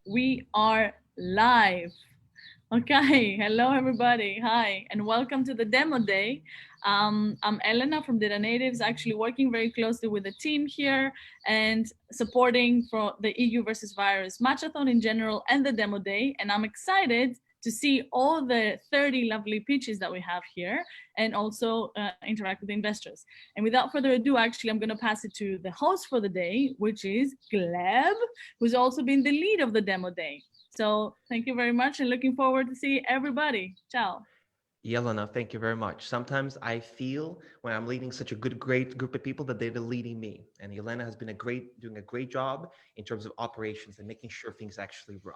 We are live. Okay, hello everybody. Hi, and welcome to the demo day. I'm Elena from Data Natives, actually working very closely with the team here and supporting for the EU versus virus matchathon in general and the demo day. And I'm excited to see all the 30 lovely pitches that we have here and also interact with the investors. And without further ado, actually, I'm going to pass it to the host for the day, which is Gleb, who's also been the lead of the demo day. So thank you very much and looking forward to see everybody. Ciao. Yelena, thank you very much. Sometimes I feel when I'm leading such a great group of people that they're leading me. And Yelena has been doing a great job in terms of operations and making sure things actually run.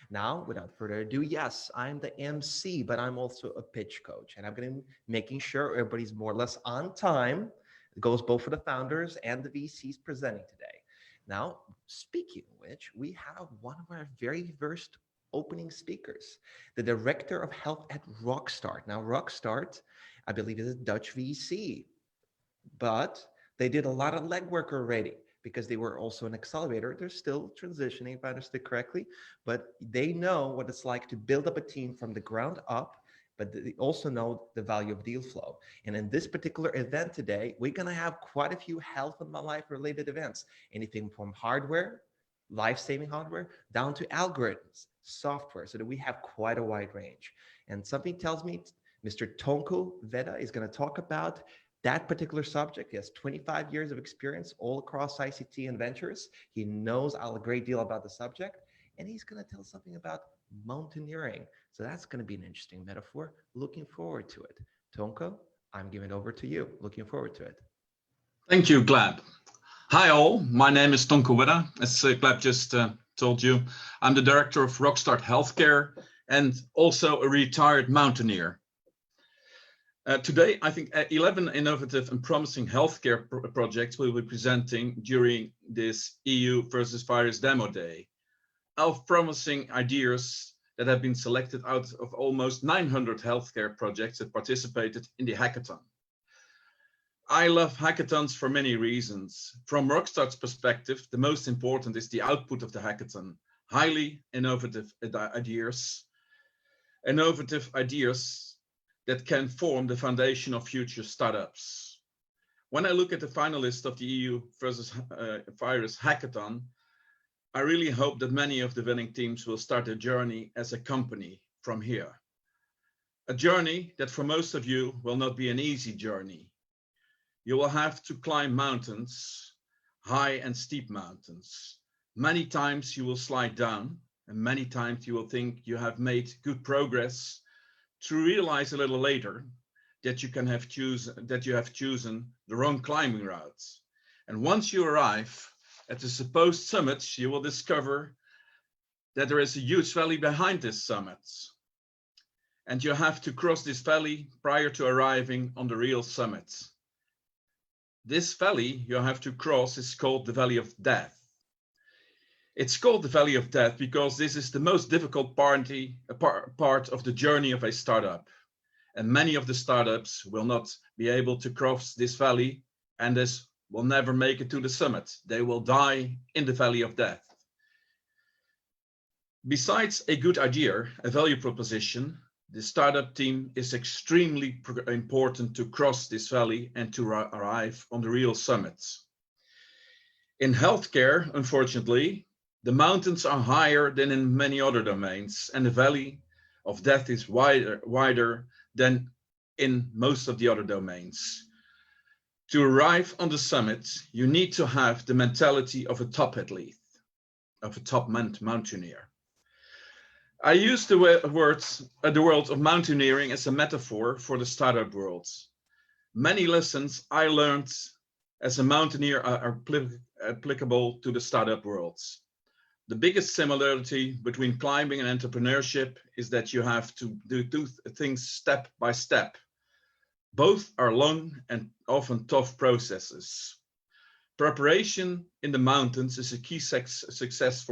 Now, without further ado, yes, I'm the MC, but I'm also a pitch coach. And I'm going to be making sure everybody's more or less on time. It goes both for the founders and the VCs presenting today. Now, speaking of which, we have one of our very first opening speakers, the director of health at Rockstart. Now, Rockstart, I believe, is a Dutch VC, but they did a lot of legwork already because they were also an accelerator. They're still transitioning, if I understood correctly, but they know what it's like to build up a team from the ground up, but they also know the value of deal flow. And in this particular event today, we're going to have quite a few health and life related events, anything from hardware, life-saving hardware, down to algorithms, software, so that we have quite a wide range. And something tells me Mr. Tonko Veda is going to talk about that particular subject. He has 25 years of experience all across ICT and ventures. He knows a great deal about the subject, and he's going to tell something about mountaineering. So that's going to be an interesting metaphor. Looking forward to it. Tonko, I'm giving it over to you. Looking forward to it. Thank you, Gleb. Hi all, my name is Tonko Wedda. As Gleb just told you, I'm the director of Rockstart Healthcare and also a retired mountaineer. Today, I think 11 innovative and promising healthcare projects will be presenting during this EU versus virus demo day. 11 promising ideas that have been selected out of almost 900 healthcare projects that participated in the hackathon. I love hackathons for many reasons. From Rockstart's perspective, the most important is the output of the hackathon. Highly innovative ideas that can form the foundation of future startups. When I look at the finalists of the EU versus virus hackathon, I really hope that many of the winning teams will start a journey as a company from here. A journey that for most of you will not be an easy journey. You will have to climb mountains, high and steep mountains. Many times you will slide down, and many times you will think you have made good progress, to realize a little later that you have chosen the wrong climbing route. And once you arrive at the supposed summit, you will discover that there is a huge valley behind this summit. And you have to cross this valley prior to arriving on the real summit. This valley you have to cross is called the Valley of Death. It's called the Valley of Death because this is the most difficult part of the journey of a startup. And many of the startups will not be able to cross this valley and this will never make it to the summit. They will die in the Valley of Death. Besides a good idea, a value proposition, the startup team is extremely important to cross this valley and to arrive on the real summit. In healthcare, unfortunately, the mountains are higher than in many other domains, and the Valley of Death is wider than in most of the other domains. To arrive on the summit, you need to have the mentality of a top athlete, of a top mountaineer. I use the world of mountaineering as a metaphor for the startup world. Many lessons I learned as a mountaineer are applicable to the startup world. The biggest similarity between climbing and entrepreneurship is that you have to do things step by step. Both are long and often tough processes. Preparation in the mountains is a key success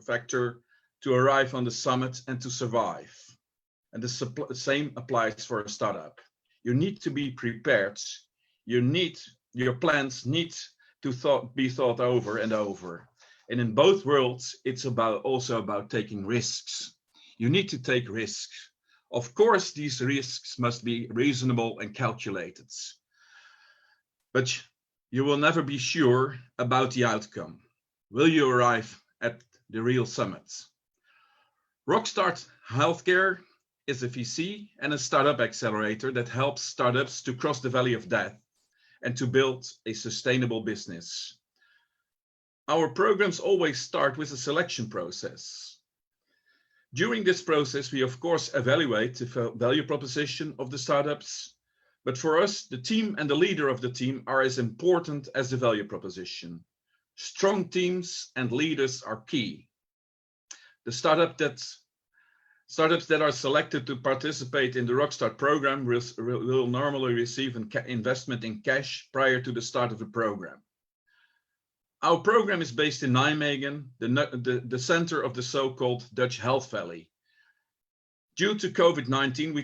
factor to arrive on the summit and to survive. And the same applies for a startup. You need to be prepared. Your plans need to be thought over and over. And in both worlds, it's also about taking risks. You need to take risks. Of course, these risks must be reasonable and calculated, but you will never be sure about the outcome. Will you arrive at the real summit? Rockstart Healthcare is a VC and a startup accelerator that helps startups to cross the valley of death and to build a sustainable business. Our programs always start with a selection process. During this process, we of course evaluate the value proposition of the startups, but for us, the team and the leader of the team are as important as the value proposition. Strong teams and leaders are key. The startups that are selected to participate in the Rockstart program will normally receive an investment in cash prior to the start of the program. Our program is based in Nijmegen, the center of the so-called Dutch Health Valley. Due to COVID-19, we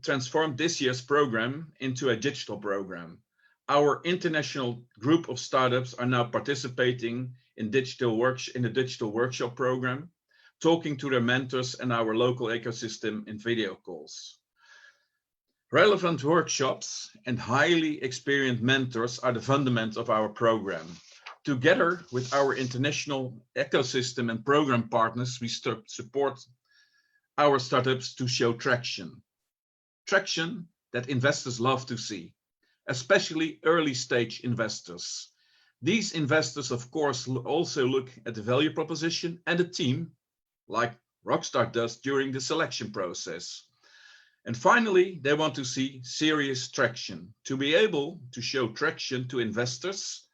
transformed this year's program into a digital program. Our international group of startups are now participating in the digital workshop program, talking to their mentors and our local ecosystem in video calls. Relevant workshops and highly experienced mentors are the fundament of our program. Together with our international ecosystem and program partners, we support our startups to show traction. Traction that investors love to see, especially early stage investors. These investors, of course, also look at the value proposition and the team, like Rockstart does during the selection process. And finally, they want to see serious traction. To be able to show traction to investors,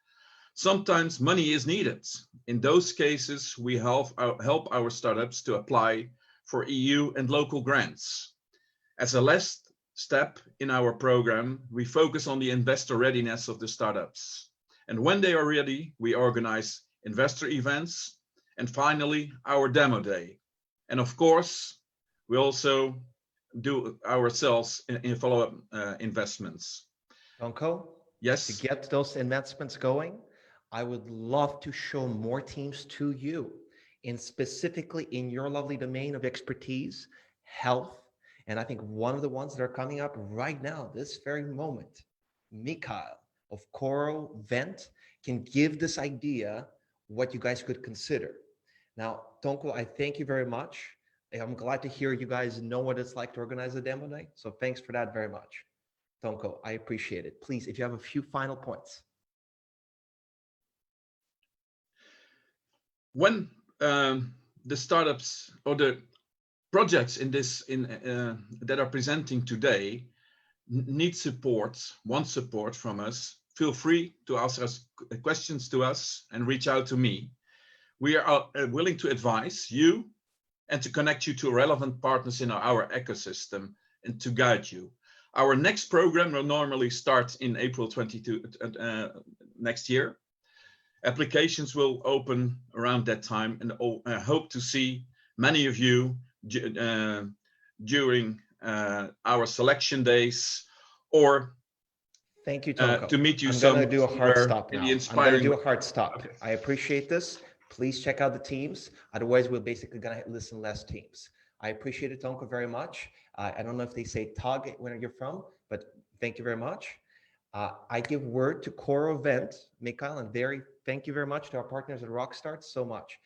sometimes money is needed. In those cases, we help our startups to apply for EU and local grants. As a last step in our program, we focus on the investor readiness of the startups. And when they are ready, we organize investor events. And finally, our demo day. And of course, we also do ourselves in follow-up investments. Tonko? Yes. To get those investments going, I would love to show more teams to you, and specifically in your lovely domain of expertise, health. And I think one of the ones that are coming up right now, this very moment, Mikhail of Coral Vent can give this idea what you guys could consider. Now, Tonko, I thank you very much. I'm glad to hear you guys know what it's like to organize a demo day. So thanks for that very much. Tonko, I appreciate it. Please, if you have a few final points. When the startups or the projects that are presenting today need support, want support from us, feel free to ask us questions to us and reach out to me. We are willing to advise you and to connect you to relevant partners in our ecosystem and to guide you. Our next program will normally start in April 22 next year. Applications will open around that time, and I hope to see many of you during our selection days, or thank you, Tonko. To meet you I'm going to do a hard stop now. I'm going to do a hard stop. Okay. I appreciate this. Please check out the teams. Otherwise, we're basically going to listen less teams. I appreciate it, Tonko, very much. I don't know if they say Tag where you're from, but thank you very much. I give word to Coral Vent, Mikhail, and thank you very much to our partners at Rockstart so much.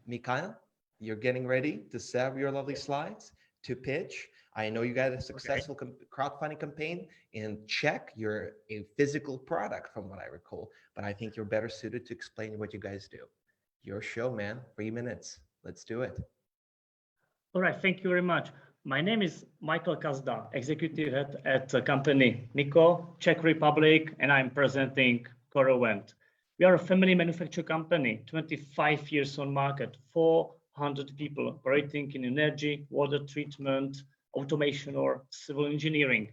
Mikhail, you're getting ready to save your lovely slides to pitch. I know you got a successful crowdfunding campaign in Czech. You're a physical product from what I recall, but I think you're better suited to explain what you guys do. Your show, man. 3 minutes. Let's do it. All right. Thank you very much. My name is Michael Kazda, executive head at the company Nico, Czech Republic, and I'm presenting Coral Vent. We are a family manufacturing company, 25 years on market, 400 people operating in energy, water treatment, automation, or civil engineering.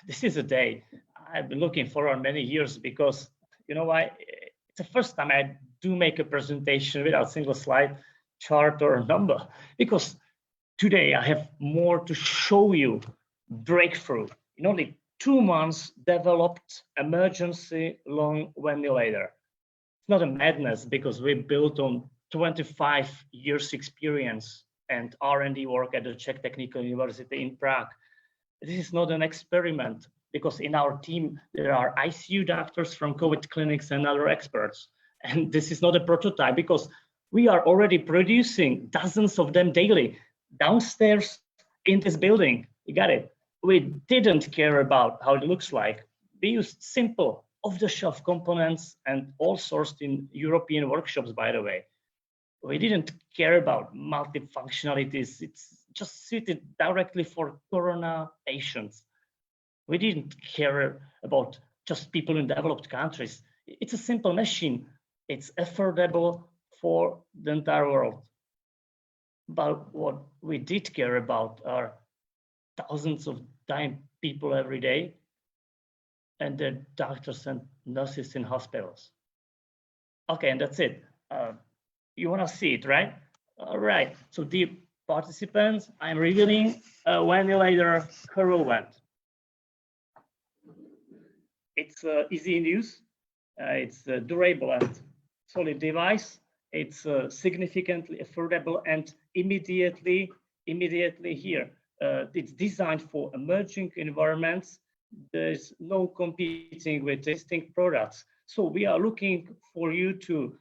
This is a day I've been looking for many years because, you know why? It's the first time I do make a presentation without single slide, chart, or number, because today I have more to show you. Breakthrough. In only 2 months, developed emergency lung ventilator. it's not a madness because we built on 25 years experience and R&D work at the Czech Technical University in Prague. This is not an experiment because in our team, there are ICU doctors from COVID clinics and other experts. And this is not a prototype because we are already producing dozens of them daily downstairs in this building. You got it. We didn't care about how it looks like. We used simple off-the-shelf components and all sourced in European workshops, by the way. We didn't care about multi-functionalities. It's just suited directly for Corona patients. We didn't care about just people in developed countries. It's a simple machine. It's affordable for the entire world. But what we did care about are thousands of dying people every day and the doctors and nurses in hospitals. Okay, and that's it. You want to see it, right? All right. So dear participants, I'm revealing a ventilator CoroVent. It's easy in use. It's a durable and solid device. It's significantly affordable and immediately here. It's designed for emerging environments. There's no competing with existing products. So we are looking for you to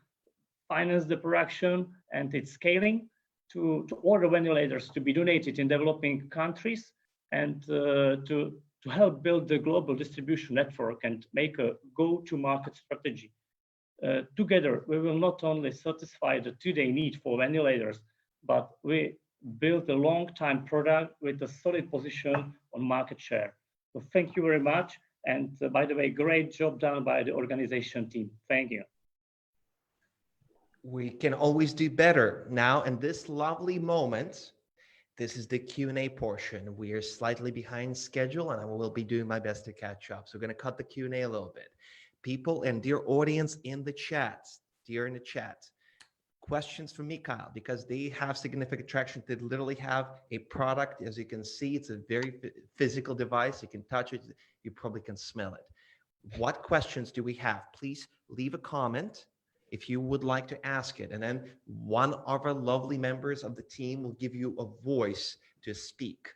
finance the production and its scaling, to order ventilators to be donated in developing countries, and to help build the global distribution network and make a go-to-market strategy. Together, we will not only satisfy the today need for ventilators, but we build a long-time product with a solid position on market share. So thank you very much. And by the way, great job done by the organization team. Thank you. We can always do better. Now, in this lovely moment, this is the Q&A portion. We are slightly behind schedule and I will be doing my best to catch up. So we're going to cut the Q&A a little bit. People and dear audience in the chat, questions for Mikhail, because they have significant traction. They literally have a product. As you can see, it's a very physical device. You can touch it. You probably can smell it. What questions do we have? Please leave a comment if you would like to ask it. And then one of our lovely members of the team will give you a voice to speak.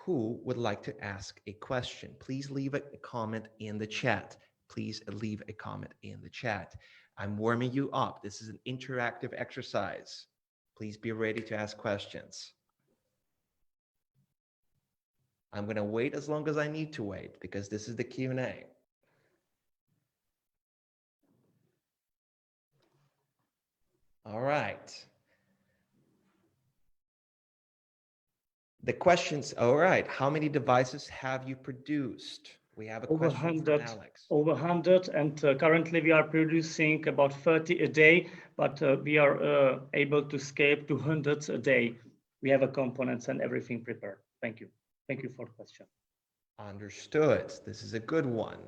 Who would like to ask a question? Please leave a comment in the chat. Please leave a comment in the chat. I'm warming you up. This is an interactive exercise. Please be ready to ask questions. I'm going to wait as long as I need to wait because this is the Q&A. All right. The questions, all right. How many devices have you produced? We have a question from Alex. Over 100, and currently we are producing about 30 a day, but we are able to scale to hundreds a day. We have a components and everything prepared. Thank you. Thank you for the question. Understood. This is a good one.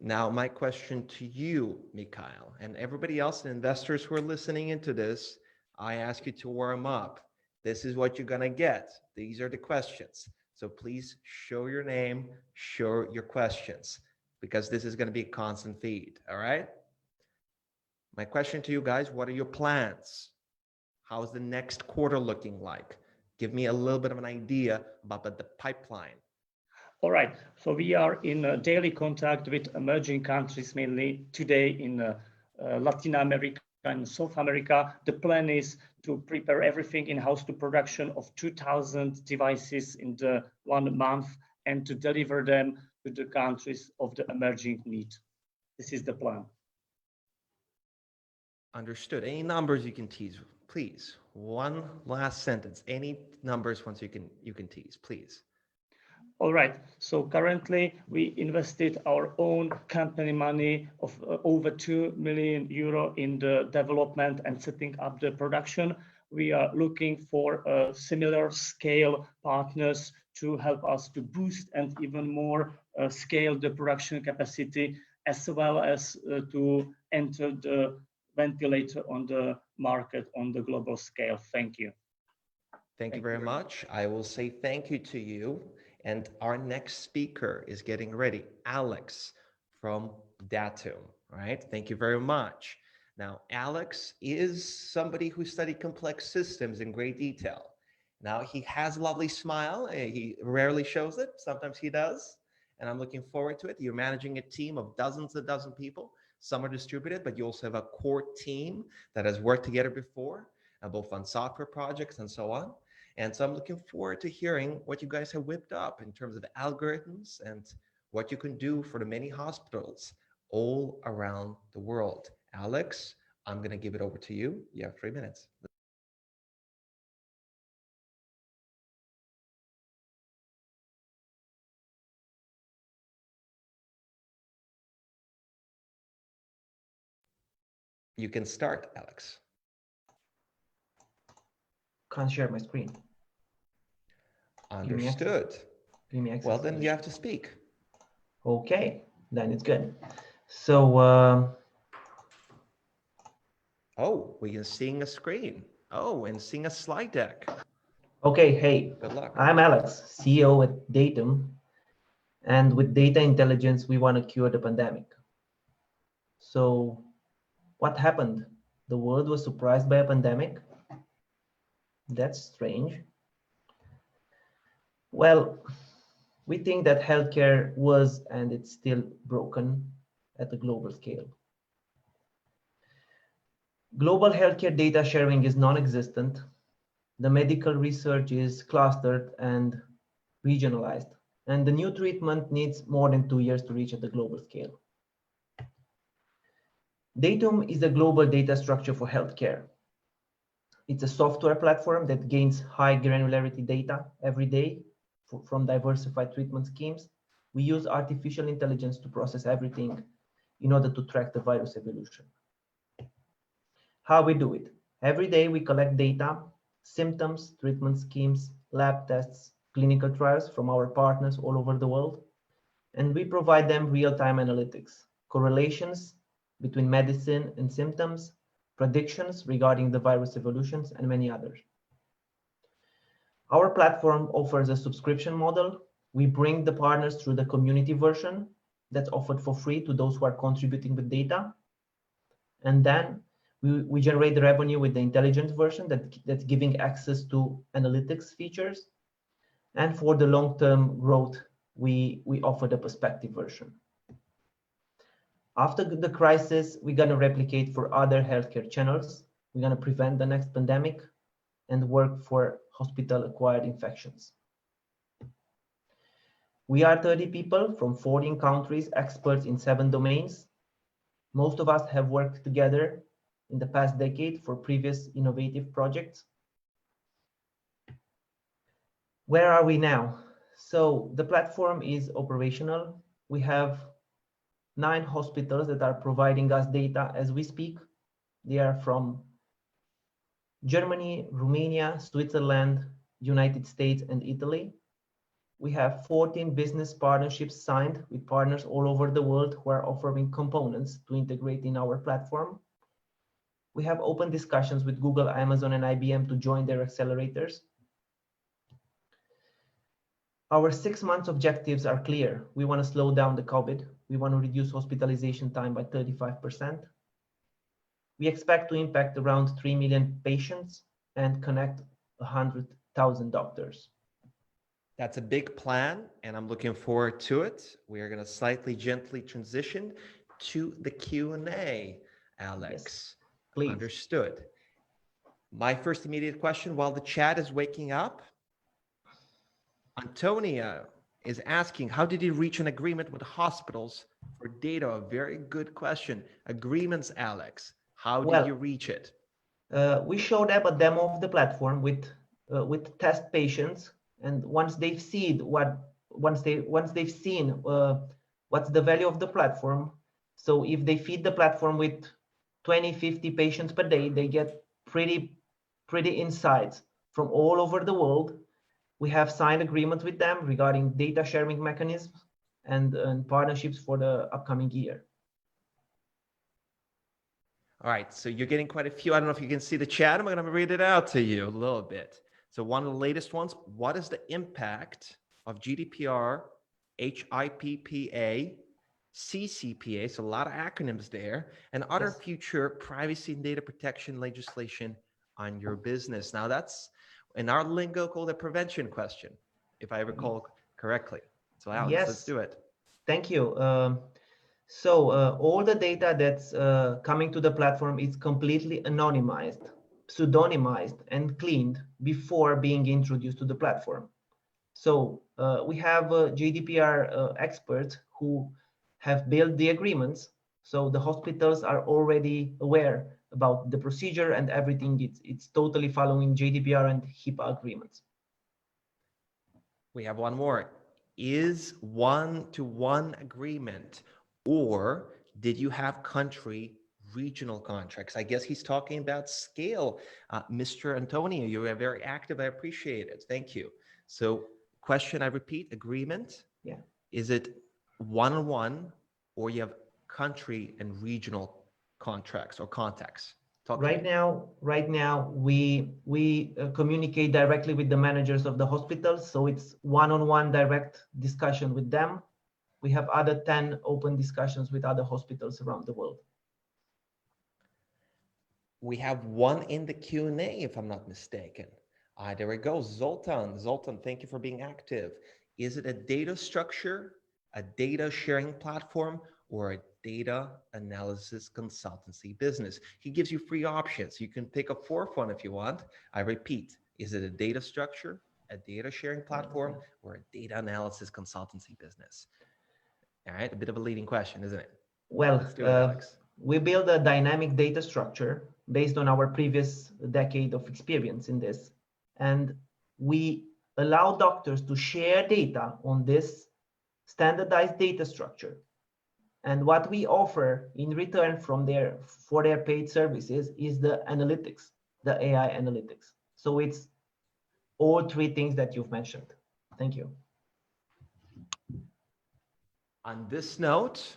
Now, my question to you, Mikhail, and everybody else, and investors who are listening into this, I ask you to warm up. This is what you're going to get. These are the questions. So please show your name, show your questions, because this is going to be a constant feed. All right. My question to you guys, what are your plans? How's the next quarter looking like? Give me a little bit of an idea about the pipeline. All right. So we are in daily contact with emerging countries, mainly today in Latin America and South America. The plan is to prepare everything in-house to production of 2,000 devices in the 1 month and to deliver them to the countries of the emerging need. This is the plan. Understood. Any numbers you can tease, please? One last sentence. Any numbers once you can tease, please. All right. So currently we invested our own company money of over 2 million euro in the development and setting up the production. We are looking for similar scale partners to help us to boost and even more scale the production capacity, as well as to enter the ventilator on the market on the global scale. Thank you. Thank you very much. I will say thank you to you. And our next speaker is getting ready, Alex from Datum. All right, thank you very much. Now, Alex is somebody who studied complex systems in great detail. Now, he has a lovely smile. He rarely shows it. Sometimes he does. And I'm looking forward to it. You're managing a team of dozens and dozen people. Some are distributed, but you also have a core team that has worked together before, both on software projects and so on. And so I'm looking forward to hearing what you guys have whipped up in terms of algorithms and what you can do for the many hospitals all around the world. Alex, I'm going to give it over to you. You have 3 minutes. You can start, Alex. Can't share my screen. Understood. Give me access. Well, then you have to speak. Okay, then it's good. So, oh, we can see a screen. Oh, and seeing a slide deck. okay, hey, Good luck. I'm Alex, CEO at Datum. And with data intelligence, we want to cure the pandemic. So what happened? The world was surprised by a pandemic? That's strange. Well, we think that healthcare was and it's still broken at a global scale. Global healthcare data sharing is non-existent. The medical research is clustered and regionalized, and the new treatment needs more than 2 years to reach at the global scale. Datum is a global data structure for healthcare. It's a software platform that gains high granularity data every day from diversified treatment schemes. We use artificial intelligence to process everything in order to track the virus evolution. How we do it? Every day we collect data, symptoms, treatment schemes, lab tests, clinical trials from our partners all over the world, and we provide them real-time analytics, correlations between medicine and symptoms, predictions regarding the virus evolutions, and many others. Our platform offers a subscription model. We bring the partners through the community version that's offered for free to those who are contributing with data. And then we generate the revenue with the intelligent version that's giving access to analytics features. And for the long-term growth, we offer the perspective version. After the crisis, we're going to replicate for other healthcare channels. We're going to prevent the next pandemic and work for hospital-acquired infections. We are 30 people from 14 countries, experts in 7 domains. Most of us have worked together in the past decade for previous innovative projects. Where are we now? So the platform is operational. We have 9 hospitals that are providing us data as we speak. They are from Germany, Romania, Switzerland, United States, and Italy. We have 14 business partnerships signed with partners all over the world who are offering components to integrate in our platform. We have open discussions with Google, Amazon, and IBM to join their accelerators. Our 6 months objectives are clear. We want to slow down the COVID. We want to reduce hospitalization time by 35%. We expect to impact around 3 million patients and connect 100,000 doctors. That's a big plan, and I'm looking forward to it. We are going to slightly gently transition to the Q&A, Alex. Yes, please. Understood. My first immediate question, while the chat is waking up, Antonia is asking, how did you reach an agreement with hospitals for data? A very good question. Agreements, Alex. How did you reach it? We showed up a demo of the platform with test patients, and once they've seen what's the value of the platform, so if they feed the platform with 20, 50 patients per day, they get pretty insights from all over the world. We have signed agreements with them regarding data sharing mechanisms and partnerships for the upcoming year. All right, so you're getting quite a few. I don't know if you can see the chat. I'm going to read it out to you a little bit. So one of the latest ones, what is the impact of GDPR, HIPAA, CCPA, so a lot of acronyms there, and other Yes. future privacy and data protection legislation on your business. Now that's in our lingo called a prevention question, if I recall correctly. So Alex, let's Yes. do it. Thank you. So all the data that's coming to the platform is completely anonymized, pseudonymized, and cleaned before being introduced to the platform. So we have GDPR experts who have built the agreements. So the hospitals are already aware about the procedure and everything. It's totally following GDPR and HIPAA agreements. We have one more. Is one-to-one agreement, or did you have country regional contracts? I guess he's talking about scale. Mr. Antonio, you are very active. I appreciate it. Thank you. So question, I repeat, agreement. Yeah. Is it one-on-one, or you have country and regional contracts or contacts? Right now, we communicate directly with the managers of the hospitals, so it's one-on-one direct discussion with them. We have other 10 open discussions with other hospitals around the world. We have one in the Q&A, if I'm not mistaken. There we go, Zoltan. Zoltan, thank you for being active. Is it a data structure, a data sharing platform, or a data analysis consultancy business? He gives you free options. You can pick a fourth one if you want. I repeat, is it a data structure, a data sharing platform, or a data analysis consultancy business? All right, a bit of a leading question, isn't it? Well, Let's do it, Alex. We build a dynamic data structure based on our previous decade of experience in this. And we allow doctors to share data on this standardized data structure. And what we offer in return for their paid services is the analytics, the AI analytics. So it's all three things that you've mentioned. Thank you. On this note,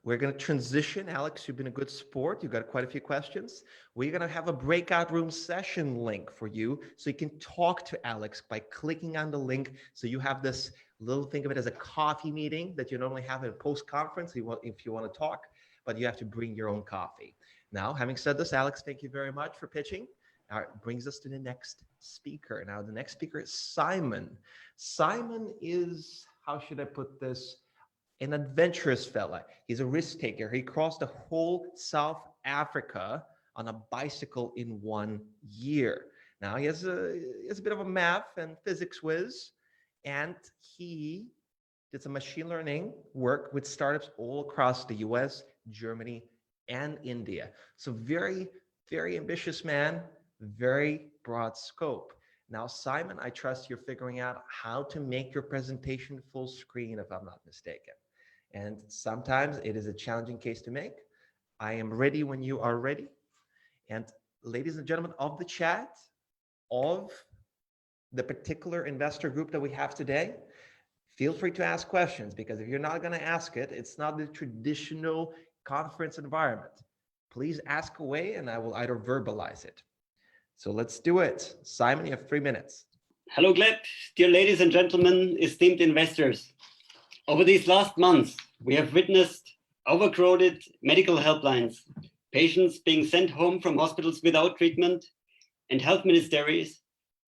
we're going to transition. Alex, you've been a good sport. You've got quite a few questions. We're going to have a breakout room session link for you so you can talk to Alex by clicking on the link. So you have this little, think of it as a coffee meeting that you normally have at a post-conference if you want to talk, but you have to bring your own coffee. Now, having said this, Alex, thank you very much for pitching. It brings us to the next speaker. Now, the next speaker is Simon. Simon is, how should I put this? An adventurous fella. He's a risk taker. He crossed the whole South Africa on a bicycle in 1 year. Now he has a bit of a math and physics whiz, and he did some machine learning work with startups all across the US, Germany, and India. So very, very ambitious man, very broad scope. Now, Simon, I trust you're figuring out how to make your presentation full screen, if I'm not mistaken. And sometimes it is a challenging case to make. I am ready when you are ready. And ladies and gentlemen of the chat, of the particular investor group that we have today, feel free to ask questions, because if you're not going to ask it, it's not the traditional conference environment. Please ask away and I will either verbalize it. So let's do it. Simon, you have 3 minutes. Hello, Gleb. Dear ladies and gentlemen, esteemed investors. Over these last months, we have witnessed overcrowded medical helplines, patients being sent home from hospitals without treatment, and health ministries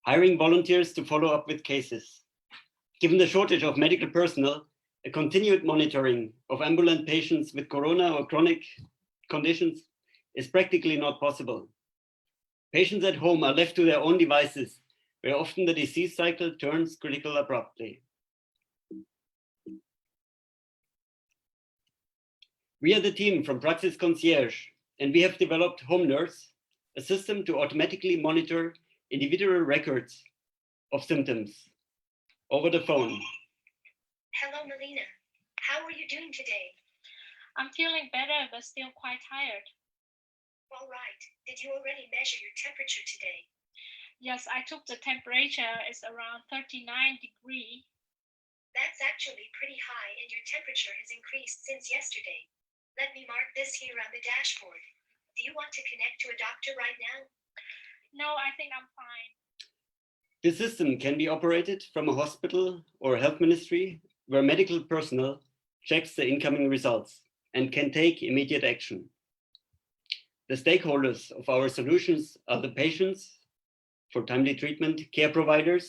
hiring volunteers to follow up with cases. Given the shortage of medical personnel, a continued monitoring of ambulant patients with corona or chronic conditions is practically not possible. Patients at home are left to their own devices, where often the disease cycle turns critical abruptly. We are the team from Praxis Concierge, and we have developed Home Nurse, a system to automatically monitor individual records of symptoms over the phone. Hello, Melina. How are you doing today? I'm feeling better, but still quite tired. All right. Did you already measure your temperature today? Yes, I took the temperature. It's around 39 degrees. That's actually pretty high, and your temperature has increased since yesterday. Let me mark this here on the dashboard. Do you want to connect to a doctor right now? No, I think I'm fine. The system can be operated from a hospital or health ministry where medical personnel checks the incoming results, and can take immediate action. The stakeholders of our solutions are the patients for timely treatment, care providers,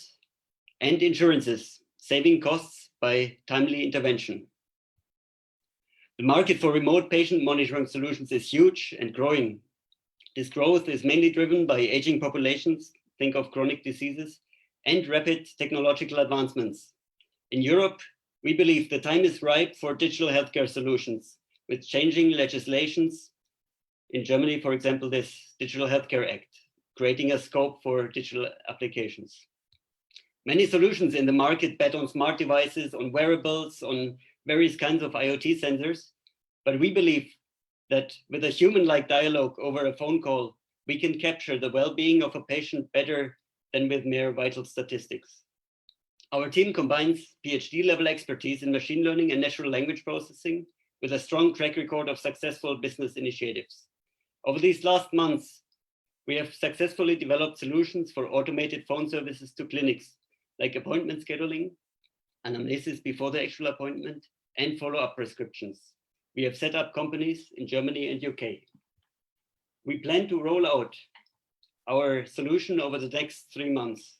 and insurances, saving costs by timely intervention. The market for remote patient monitoring solutions is huge and growing. This growth is mainly driven by aging populations, think of chronic diseases, and rapid technological advancements. In Europe, we believe the time is ripe for digital healthcare solutions with changing legislations. In Germany, for example, this Digital Healthcare Act, creating a scope for digital applications. Many solutions in the market bet on smart devices, on wearables, on various kinds of IoT sensors, but we believe that with a human-like dialogue over a phone call, we can capture the well-being of a patient better than with mere vital statistics. Our team combines PhD-level expertise in machine learning and natural language processing with a strong track record of successful business initiatives. Over these last months, we have successfully developed solutions for automated phone services to clinics, like appointment scheduling, anamnesis before the actual appointment, and follow-up prescriptions. We have set up companies in Germany and UK. We plan to roll out our solution over the next 3 months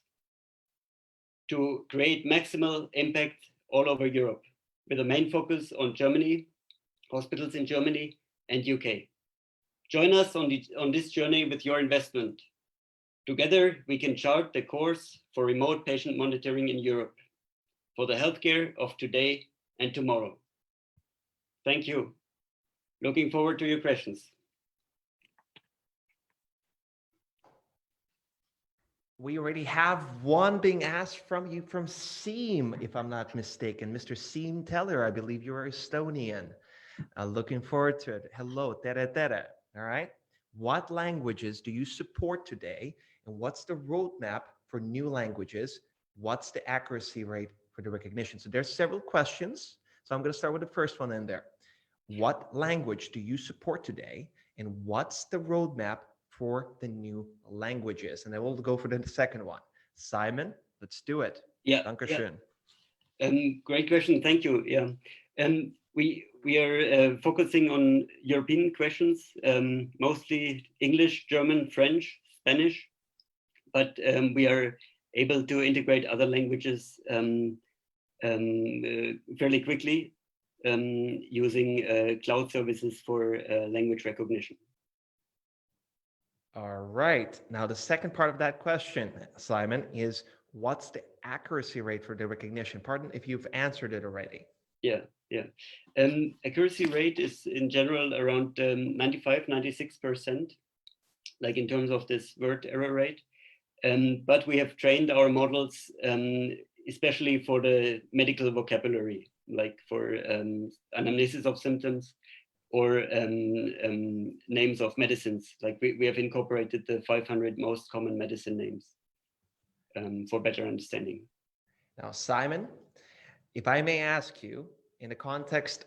to create maximal impact all over Europe, with a main focus on Germany, hospitals in Germany and UK. Join us on this journey with your investment. Together, we can chart the course for remote patient monitoring in Europe, for the healthcare of today and tomorrow. Thank you. Looking forward to your questions. We already have one being asked from you from Seem, if I'm not mistaken. Mr. Seem Teller, I believe you are Estonian. Looking forward to it. Hello, tere. All right. What languages do you support today? And what's the roadmap for new languages? What's the accuracy rate for the recognition? So there's several questions. So I'm going to start with the first one in there. What language do you support today? And what's the roadmap for the new languages? And then we'll go for the second one. Simon, let's do it. Yeah. Dankeschön. Great question. Thank you. Yeah. We are focusing on European questions, mostly English, German, French, Spanish, but we are able to integrate other languages fairly quickly using cloud services for language recognition. All right. Now, the second part of that question, Simon, is what's the accuracy rate for the recognition? Pardon if you've answered it already. Yeah. Accuracy rate is in general around 95, 96%, like in terms of this word error rate. But we have trained our models, especially for the medical vocabulary, like for anamnesis of symptoms or names of medicines. Like we have incorporated the 500 most common medicine names for better understanding. Now, Simon, if I may ask you, in the context,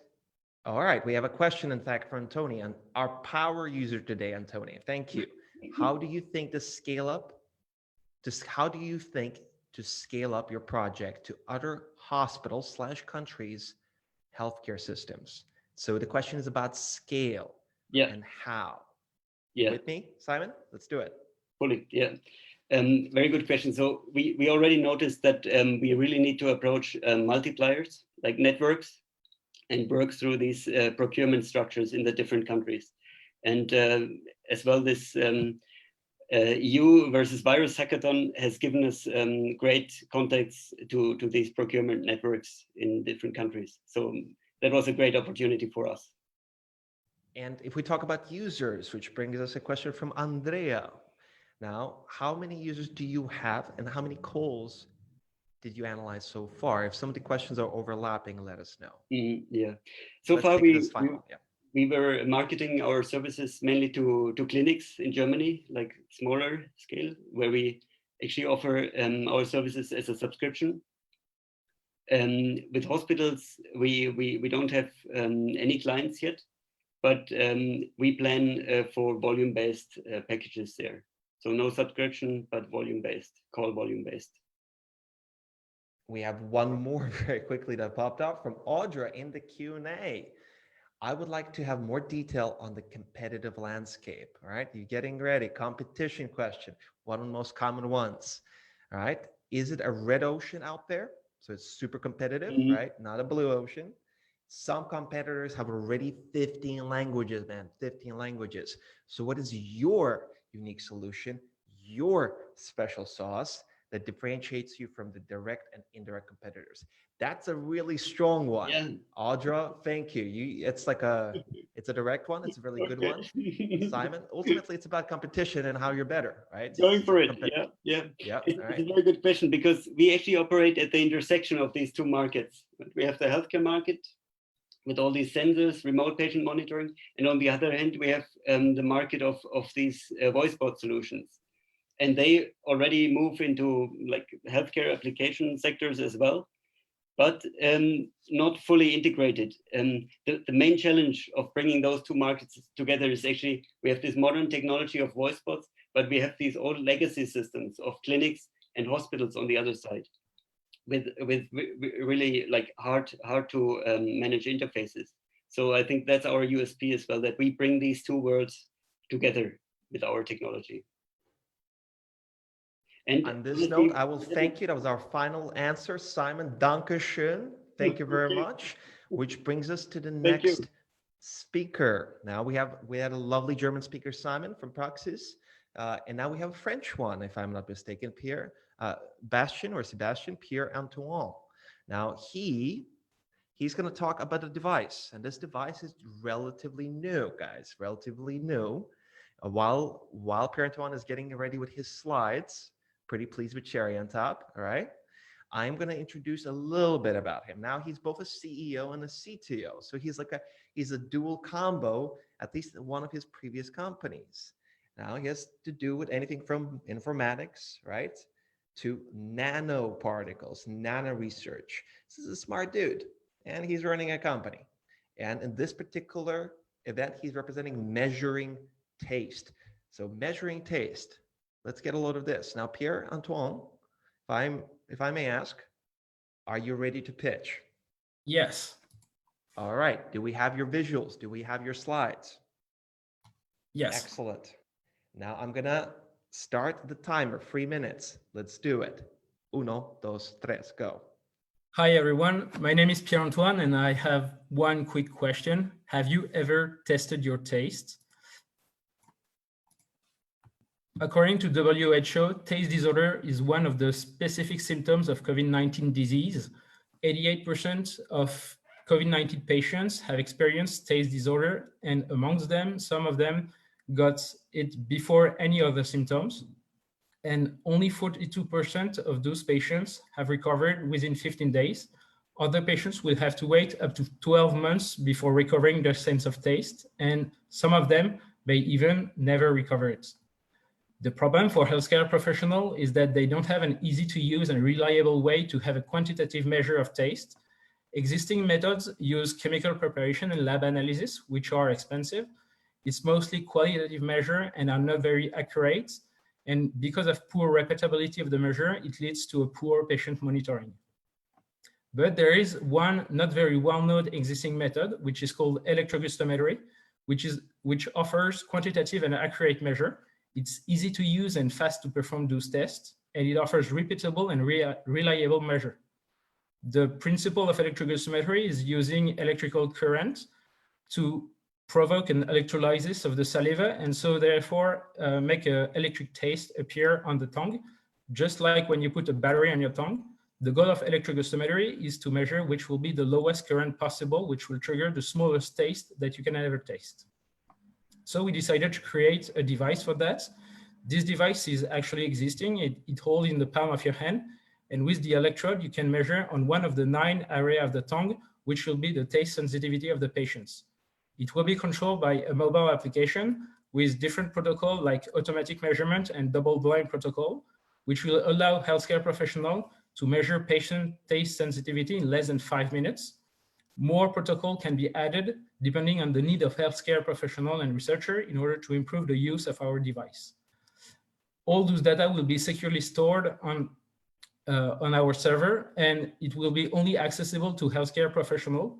all right, we have a question, in fact, for Antonia, our power user today, Antonia. Thank you. How do you think to scale up? How do you think to scale up your project to other hospitals / countries' healthcare systems? So the question is about scale and how. Yeah. With me, Simon? Let's do it. Fully, yeah. Very good question. So we already noticed that we really need to approach multipliers, like networks, and work through these procurement structures in the different countries. And as well, this EU versus virus hackathon has given us great contacts to these procurement networks in different countries. So that was a great opportunity for us. And if we talk about users, which brings us a question from Andrea. Now, how many users do you have and how many calls did you analyze so far? If some of the questions are overlapping, let us know. Yeah. So far, we were marketing our services mainly to clinics in Germany, like smaller scale, where we actually offer our services as a subscription. With hospitals, we don't have any clients yet, but we plan for volume-based packages there. So no subscription, but volume-based, call volume-based. We have one more very quickly that popped up from Audra in the Q&A. I would like to have more detail on the competitive landscape. All right, you're getting ready. Competition question, one of the most common ones. All right, is it a red ocean out there? So it's super competitive, right? Not a blue ocean. Some competitors have already 15 languages, man, 15 languages. So what is your unique solution, your special sauce that differentiates you from the direct and indirect competitors? That's a really strong one. Yeah. Audra, thank you. It's a direct one. It's a really good one. Simon, ultimately, it's about competition and how you're better, right? Going for it. Yeah. It's a very good question because we actually operate at the intersection of these two markets. We have the healthcare market with all these sensors, remote patient monitoring, and on the other hand, we have the market of these voice bot solutions. And they already move into like healthcare application sectors as well, but not fully integrated. The main challenge of bringing those two markets together is actually, we have this modern technology of voice bots, but we have these old legacy systems of clinics and hospitals on the other side with really like hard to manage interfaces. So I think that's our USP as well, that we bring these two worlds together with our technology. And on this note, I will thank you. That was our final answer. Simon, Dankeschön. Thank you very much. Which brings us to the next speaker. Now we had a lovely German speaker, Simon from Praxis. And now we have a French one, if I'm not mistaken, Sebastian Pierre-Antoine. Now he's going to talk about a device, and this device is relatively new, guys, relatively new. While Pierre-Antoine is getting ready with his slides, pretty pleased with cherry on top, all right? I'm going to introduce a little bit about him. Now he's both a CEO and a CTO, so he's a dual combo, at least in one of his previous companies. Now he has to do with anything from informatics, right, to nanoparticles, nano research. This is a smart dude, and he's running a company. And in this particular event, he's representing measuring taste. So measuring taste. Let's get a load of this. Now, Pierre-Antoine, if I may ask, are you ready to pitch? Yes. All right. Do we have your visuals? Do we have your slides? Yes. Excellent. Now I'm going to start the timer, 3 minutes. Let's do it. 1, 2, 3, go. Hi, everyone. My name is Pierre-Antoine, and I have one quick question. Have you ever tested your taste? According to WHO, taste disorder is one of the specific symptoms of COVID-19 disease. 88% of COVID-19 patients have experienced taste disorder, and amongst them, some of them got it before any other symptoms. And only 42% of those patients have recovered within 15 days. Other patients will have to wait up to 12 months before recovering their sense of taste, and some of them may even never recover it. The problem for healthcare professionals is that they don't have an easy to use and reliable way to have a quantitative measure of taste. Existing methods use chemical preparation and lab analysis, which are expensive. It's mostly qualitative measure and are not very accurate. And because of poor repeatability of the measure, it leads to a poor patient monitoring. But there is one not very well-known existing method, which is called electrogustometry, which offers quantitative and accurate measure. It's easy to use and fast to perform those tests, and it offers repeatable and reliable measure. The principle of electrogustometry is using electrical current to provoke an electrolysis of the saliva, and so therefore make an electric taste appear on the tongue, just like when you put a battery on your tongue. The goal of electrogustometry is to measure which will be the lowest current possible, which will trigger the smallest taste that you can ever taste. So we decided to create a device for that. This device is actually existing. It holds in the palm of your hand, and with the electrode, you can measure on one of the 9 areas of the tongue, which will be the taste sensitivity of the patients. It will be controlled by a mobile application with different protocol like automatic measurement and double-blind protocol, which will allow healthcare professionals to measure patient taste sensitivity in less than 5 minutes. More protocol can be added depending on the need of healthcare professional and researcher in order to improve the use of our device. All those data will be securely stored on on our server, and it will be only accessible to healthcare professionals.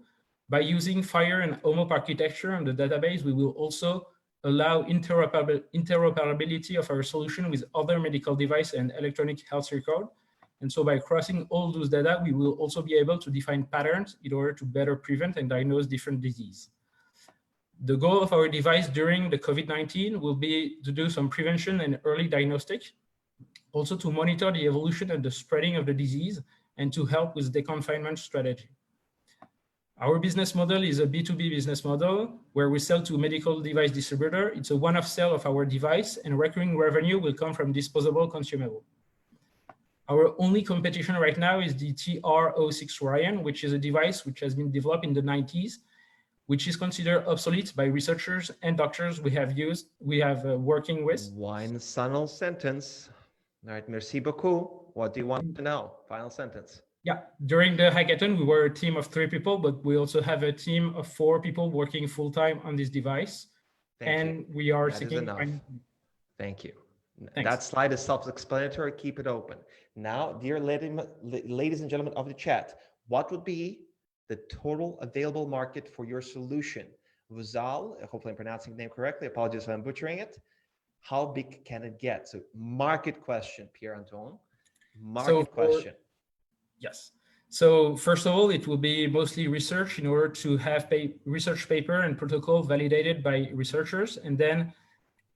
By using FHIR and OMOP architecture on the database, we will also allow interoperability of our solution with other medical device and electronic health record. And so by crossing all those data, we will also be able to define patterns in order to better prevent and diagnose different diseases. The goal of our device during the COVID-19 will be to do some prevention and early diagnostic, also to monitor the evolution and the spreading of the disease, and to help with deconfinement strategy. Our business model is a B2B business model where we sell to medical device distributor. It's a one-off sale of our device, and recurring revenue will come from disposable consumable. Our only competition right now is the TR-06 Ryan, which is a device which has been developed in the 90s, which is considered obsolete by researchers and doctors we have working with. One final sentence. All right, merci beaucoup. What do you want to know? Final sentence. Yeah, during the hackathon, we were a team of 3 people, but we also have a team of 4 people working full-time on this device. We are seeking. Thank you. Thanks. That slide is self-explanatory. Keep it open. Now, dear ladies and gentlemen of the chat, what would be the total available market for your solution? Vuzal, hopefully I'm pronouncing the name correctly. Apologies if I'm butchering it. How big can it get? So market question, Pierre-Antoine. Market question. Yes. So first of all, it will be mostly research in order to have research paper and protocol validated by researchers. And then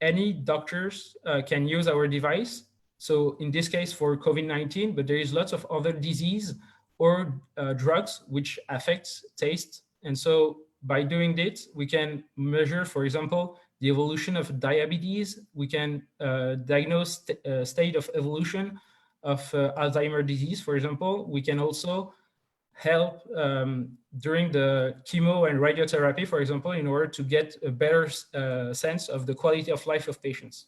any doctors can use our device. So in this case for COVID-19, but there is lots of other disease or drugs which affects taste. And so by doing this, we can measure, for example, the evolution of diabetes. We can diagnose state of evolution of Alzheimer's disease, for example. We can also help during the chemo and radiotherapy, for example, in order to get a better sense of the quality of life of patients.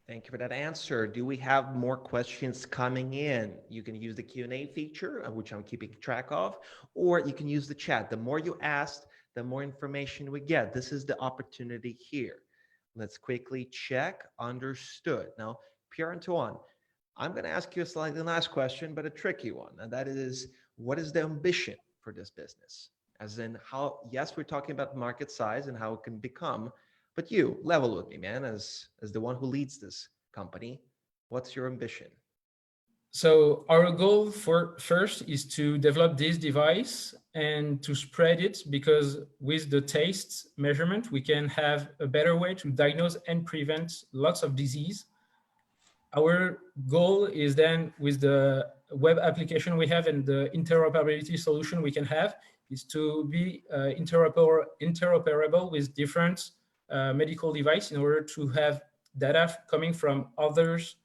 Thank you for that answer. Do we have more questions coming in? You can use the Q&A feature, which I'm keeping track of, or you can use the chat. The more you ask, the more information we get. This is the opportunity here. Let's quickly check. Understood. Now, Pierre-Antoine, I'm going to ask you a slightly last question, but a tricky one. And that is, what is the ambition for this business? As in how, yes, we're talking about market size and how it can become, but you level with me, man, as the one who leads this company. What's your ambition? So our goal first is to develop this device and to spread it, because with the taste measurement, we can have a better way to diagnose and prevent lots of disease. Our goal is then, with the web application we have and the interoperability solution we can have, is to be interoperable with different medical device in order to have data coming from others'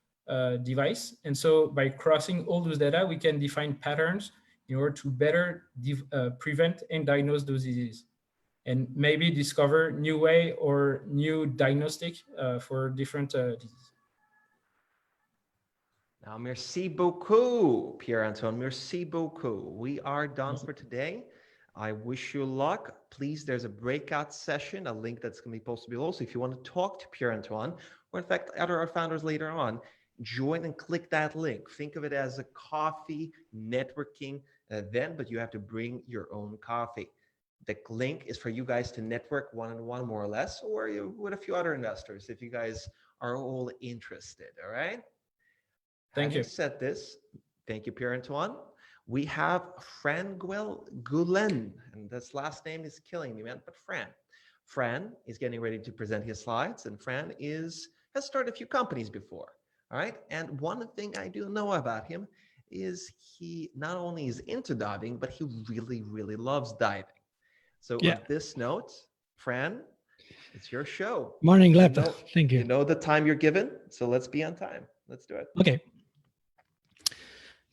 device. And so by crossing all those data, we can define patterns in order to better prevent and diagnose those diseases, and maybe discover new way or new diagnostic for different diseases. Now, merci beaucoup, Pierre-Antoine. Merci beaucoup. We are done for today. I wish you luck. Please, there's a breakout session, a link that's going to be posted below. So if you want to talk to Pierre-Antoine, or in fact, other our founders later on, join and click that link. Think of it as a coffee networking event, but you have to bring your own coffee. The link is for you guys to network one-on-one, more or less, or with a few other investors if you guys are all interested. All right. Thank you. Having said this, thank you, Pierre-Antoine. We have Franguel Gulen, and this last name is killing me, man. But Fran is getting ready to present his slides, and Fran has started a few companies before. All right. And one thing I do know about him is he not only is into diving, but he really, really loves diving. So on this note, Fran, it's your show. Morning, Gleb. Thank you. You know the time you're given, so let's be on time. Let's do it. Okay.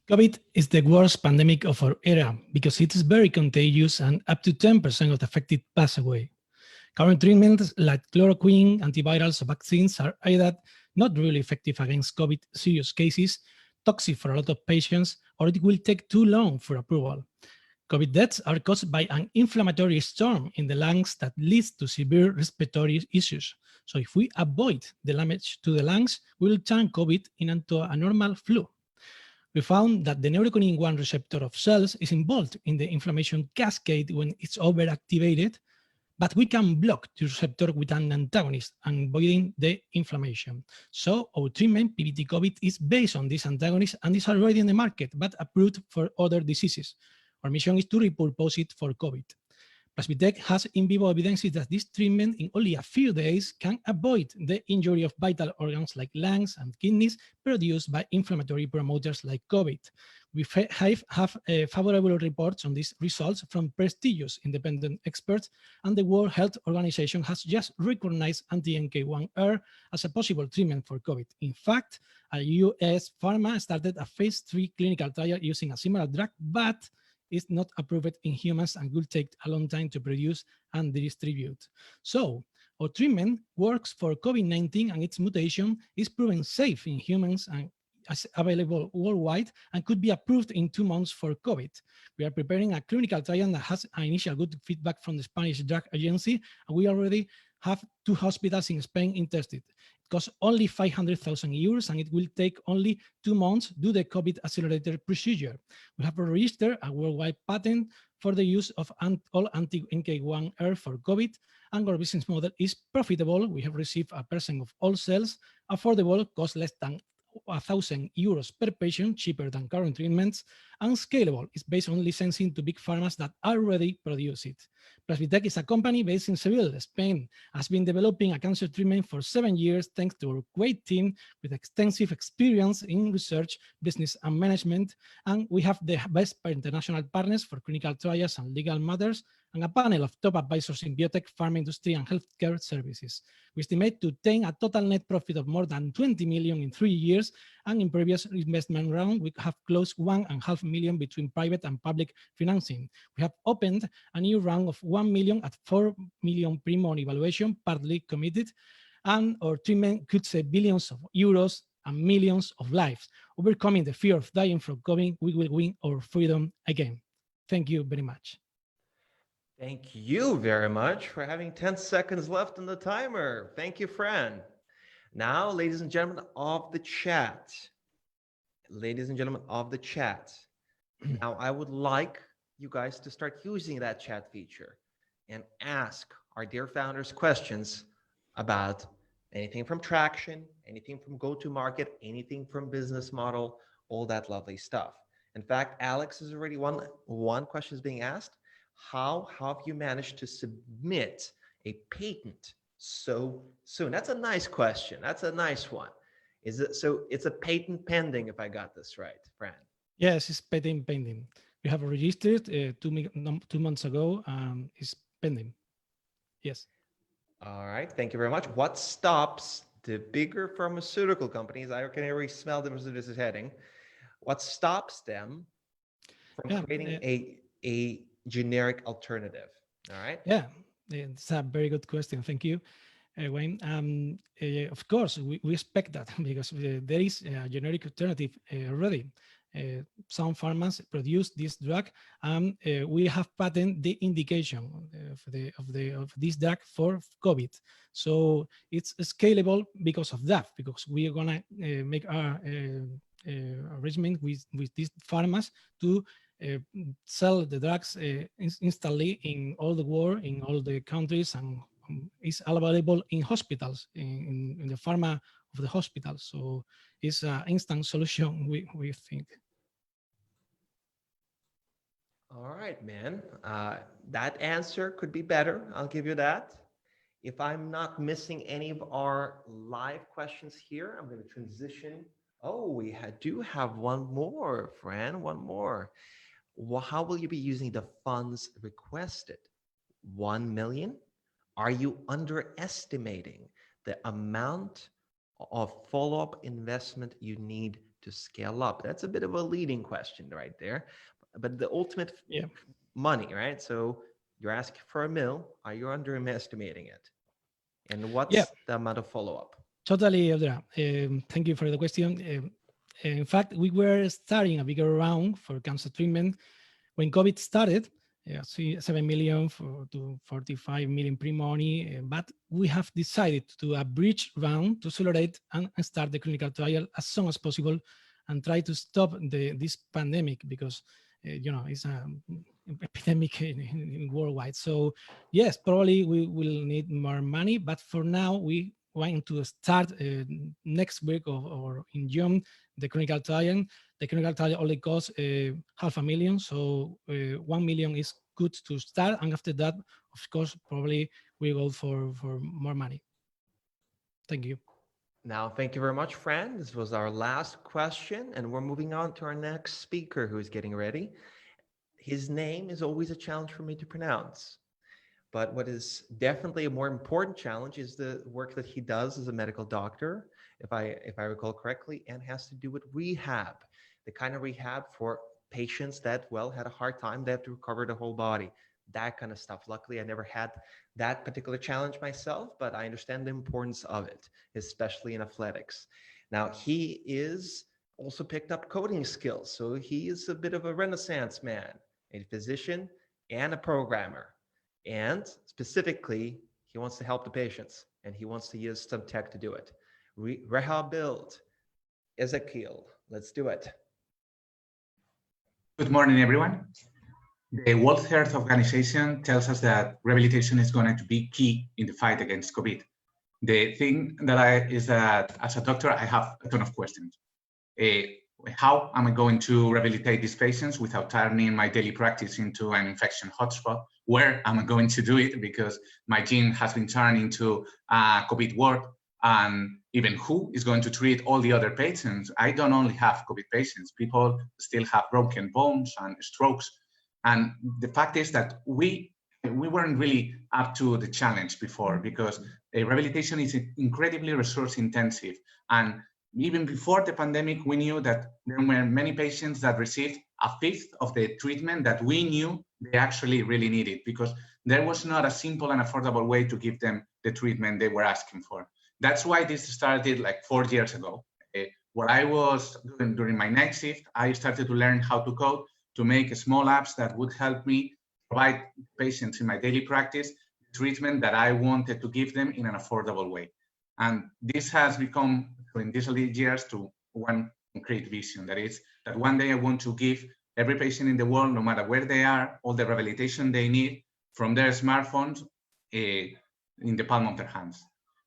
COVID is the worst pandemic of our era because it is very contagious and up to 10% of the affected pass away. Current treatments like chloroquine, antivirals, or vaccines are either not really effective against COVID serious cases, toxic for a lot of patients, or it will take too long for approval. COVID deaths are caused by an inflammatory storm in the lungs that leads to severe respiratory issues. So if we avoid the damage to the lungs, we will turn COVID into a normal flu. We found that the neurokinin-1 receptor of cells is involved in the inflammation cascade when it's overactivated, but we can block the receptor with an antagonist, avoiding the inflammation. So our treatment, PBT-COVID, is based on this antagonist and is already in the market, but approved for other diseases. Our mission is to repurpose it for COVID. Plasmidec has in vivo evidence that this treatment in only a few days can avoid the injury of vital organs like lungs and kidneys produced by inflammatory promoters like COVID. We have favorable reports on these results from prestigious independent experts, and the World Health Organization has just recognized anti-NK1R as a possible treatment for COVID. In fact, a US pharma started a phase 3 clinical trial using a similar drug, but is not approved in humans and will take a long time to produce and distribute. So our treatment works for COVID-19, and its mutation is proven safe in humans and is available worldwide and could be approved in 2 months for COVID. We are preparing a clinical trial that has initial good feedback from the Spanish Drug Agency, and we already have 2 hospitals in Spain interested. It costs only 500,000 euros, and it will take only 2 months to do the COVID accelerator procedure. We have registered a worldwide patent for the use of all anti-NK1R for COVID, and our business model is profitable. We have received a percent of all sales, affordable, cost less than 1,000 euros per patient, cheaper than current treatments, and scalable. It's based on licensing to big pharmas that already produce it. Plasmidec is a company based in Seville, Spain, has been developing a cancer treatment for 7 years thanks to our great team with extensive experience in research, business, and management. And we have the best international partners for clinical trials and legal matters, and a panel of top advisors in biotech, pharma industry, and healthcare services. We estimate to obtain a total net profit of more than 20 million in 3 years, and in previous investment round, we have closed 1.5 million between private and public financing. We have opened a new round of 1 million at 4 million pre-money valuation, partly committed, and our treatment could save billions of euros and millions of lives. Overcoming the fear of dying from COVID, we will win our freedom again. Thank you very much. Thank you very much for having 10 seconds left on the timer. Thank you, Fran. Now, ladies and gentlemen of the chat, now I would like you guys to start using that chat feature and ask our dear founders questions about anything from traction, anything from go-to-market, anything from business model, all that lovely stuff. In fact, Alex is already one question is being asked. How have you managed to submit a patent so soon? That's a nice question. That's a nice one. Is it so? It's a patent pending, if I got this right, Fran. Yes, it's patent pending. We have registered 2 months ago. It's pending. Yes. All right. Thank you very much. What stops the bigger pharmaceutical companies? I can already smell them as this is heading. What stops them from creating a generic alternative? All right. Yeah, it's a very good question. Thank you, Wayne. Of course, we expect that because there is a generic alternative already. Some pharmas produce this drug, and we have patented the indication of this drug for COVID. So it's scalable because of that, because we are gonna make our arrangement with these pharmas to sell the drugs instantly in all the world, in all the countries, and is available in hospitals, in the pharma of the hospital. So it's an instant solution, we think. All right, man. That answer could be better. I'll give you that. If I'm not missing any of our live questions here, I'm going to transition. Oh, we do have one more, Fran, one more. Well, how will you be using the funds requested? 1 million? Are you underestimating the amount of follow-up investment you need to scale up? That's a bit of a leading question right there. But the ultimate money, right? So you're asking for 1 million. Are you underestimating it? And what's the amount of follow-up? Totally, Eldra. Thank you for the question. In fact, we were starting a bigger round for cancer treatment when COVID started. 7 million to 45 million pre-money, but we have decided to do a bridge round to accelerate and start the clinical trial as soon as possible. and try to stop this pandemic, because it's an epidemic in worldwide. So yes, probably we will need more money, but for now we want to start next week or in June the clinical trial. The clinical trial only costs $500,000, so 1 million is good to start, and after that, of course, probably we go for more money. Thank you. Now, thank you very much, Fran. This was our last question, and we're moving on to our next speaker who's getting ready. His name is always a challenge for me to pronounce, but what is definitely a more important challenge is the work that he does as a medical doctor, if I recall correctly, and has to do with rehab, the kind of rehab for patients that, well, had a hard time. They have to recover the whole body, that kind of stuff. Luckily, I never had that particular challenge myself, but I understand the importance of it, especially in athletics. Now, he is also picked up coding skills, so he is a bit of a renaissance man, a physician and a programmer. And specifically, he wants to help the patients, and he wants to use some tech to do it. Rehabilit, Ezequiel, let's do it. Good morning, everyone. The World Health Organization tells us that rehabilitation is going to be key in the fight against COVID. The thing that is that as a doctor, I have a ton of questions. How am I going to rehabilitate these patients without turning my daily practice into an infection hotspot? Where am I going to do it? Because my gym has been turned into a COVID ward, and even who is going to treat all the other patients? I don't only have COVID patients, people still have broken bones and strokes. And the fact is that we weren't really up to the challenge before, because rehabilitation is incredibly resource intensive. And even before the pandemic, we knew that there were many patients that received a fifth of the treatment that we knew they actually really needed, because there was not a simple and affordable way to give them the treatment they were asking for. That's why this started like 4 years ago. What I was doing during my night shift, I started to learn how to code, to make small apps that would help me provide patients in my daily practice treatment that I wanted to give them in an affordable way. And this has become, in these years, to one concrete vision. That is that one day I want to give every patient in the world, no matter where they are, all the rehabilitation they need from their smartphones in the palm of their hands.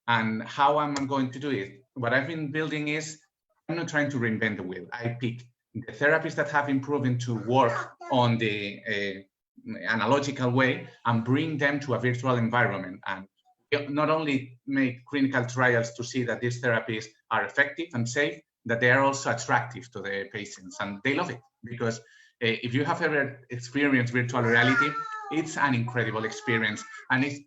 And how am I going to do it? What I've been building is, I'm not trying to reinvent the wheel. I pick the therapies that have been proven to work on the analogical way and bring them to a virtual environment. And not only make clinical trials to see that these therapies are effective and safe, that they are also attractive to the patients, and they love it. Because if you have ever experienced virtual reality, it's an incredible experience, and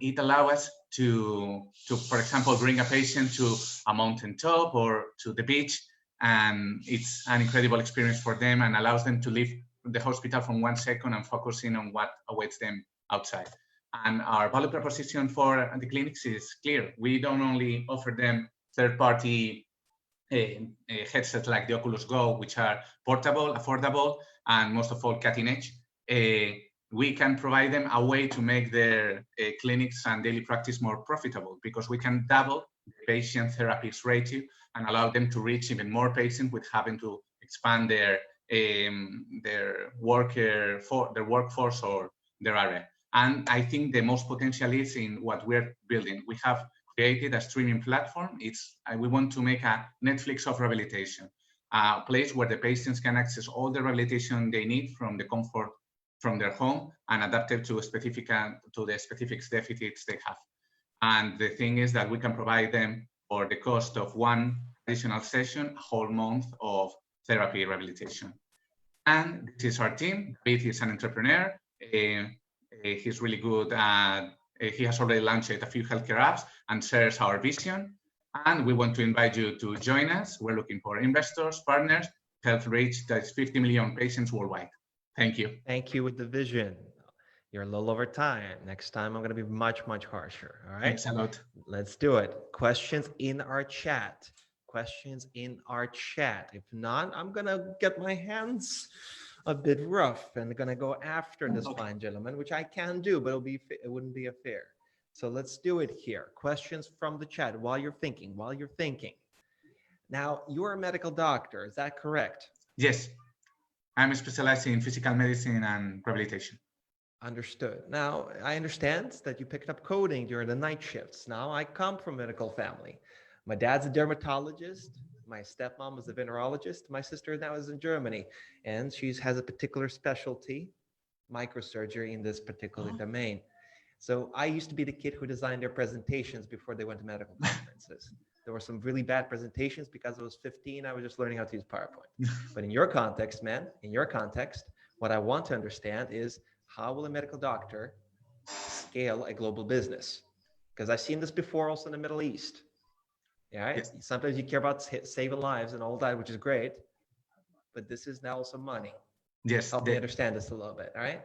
it allows us to, for example, bring a patient to a mountaintop or to the beach, and it's an incredible experience for them and allows them to leave the hospital for 1 second and focus in on what awaits them outside. And our value proposition for the clinics is clear. We don't only offer them third-party headsets like the Oculus Go, which are portable, affordable, and most of all cutting edge. We can provide them a way to make their clinics and daily practice more profitable, because we can double the patient therapies ratio and allow them to reach even more patients without having to expand their workforce or their area. And I think the most potential is in what we're building. We have created a streaming platform. We want to make a Netflix of rehabilitation, a place where the patients can access all the rehabilitation they need from the comfort from their home and adapted to the specific deficits they have. And the thing is that we can provide them for the cost of one additional session, a whole month of therapy rehabilitation. And this is our team. David is an entrepreneur. He's really good at, he has already launched a few healthcare apps and shares our vision. And we want to invite you to join us. We're looking for investors, partners, help reach 50 million patients worldwide. Thank you. Thank you with the vision. You're a little over time. Next time, I'm going to be much, much harsher. All right. Thanks a lot. Let's do it. Questions in our chat. Questions in our chat. If not, I'm going to get my hands a bit rough and going to go after this fine gentleman, which I can do, but it wouldn't be fair. So let's do it here. Questions from the chat while you're thinking. Now, you're a medical doctor, is that correct? Yes, I'm specialized in physical medicine and rehabilitation. Understood. Now, I understand that you picked up coding during the night shifts. Now, I come from a medical family. My dad's a dermatologist. My stepmom was a venerologist. My sister now is in Germany, and she has a particular specialty, microsurgery, in this particular domain. So I used to be the kid who designed their presentations before they went to medical conferences. There were some really bad presentations because I was 15. I was just learning how to use PowerPoint. But in your context, man, in your context, what I want to understand is, how will a medical doctor scale a global business? Because I've seen this before also in the Middle East. Yeah, Yes. sometimes you care about saving lives and all that, which is great. But this is now also money. Yes, Help me understand this a little bit, all right?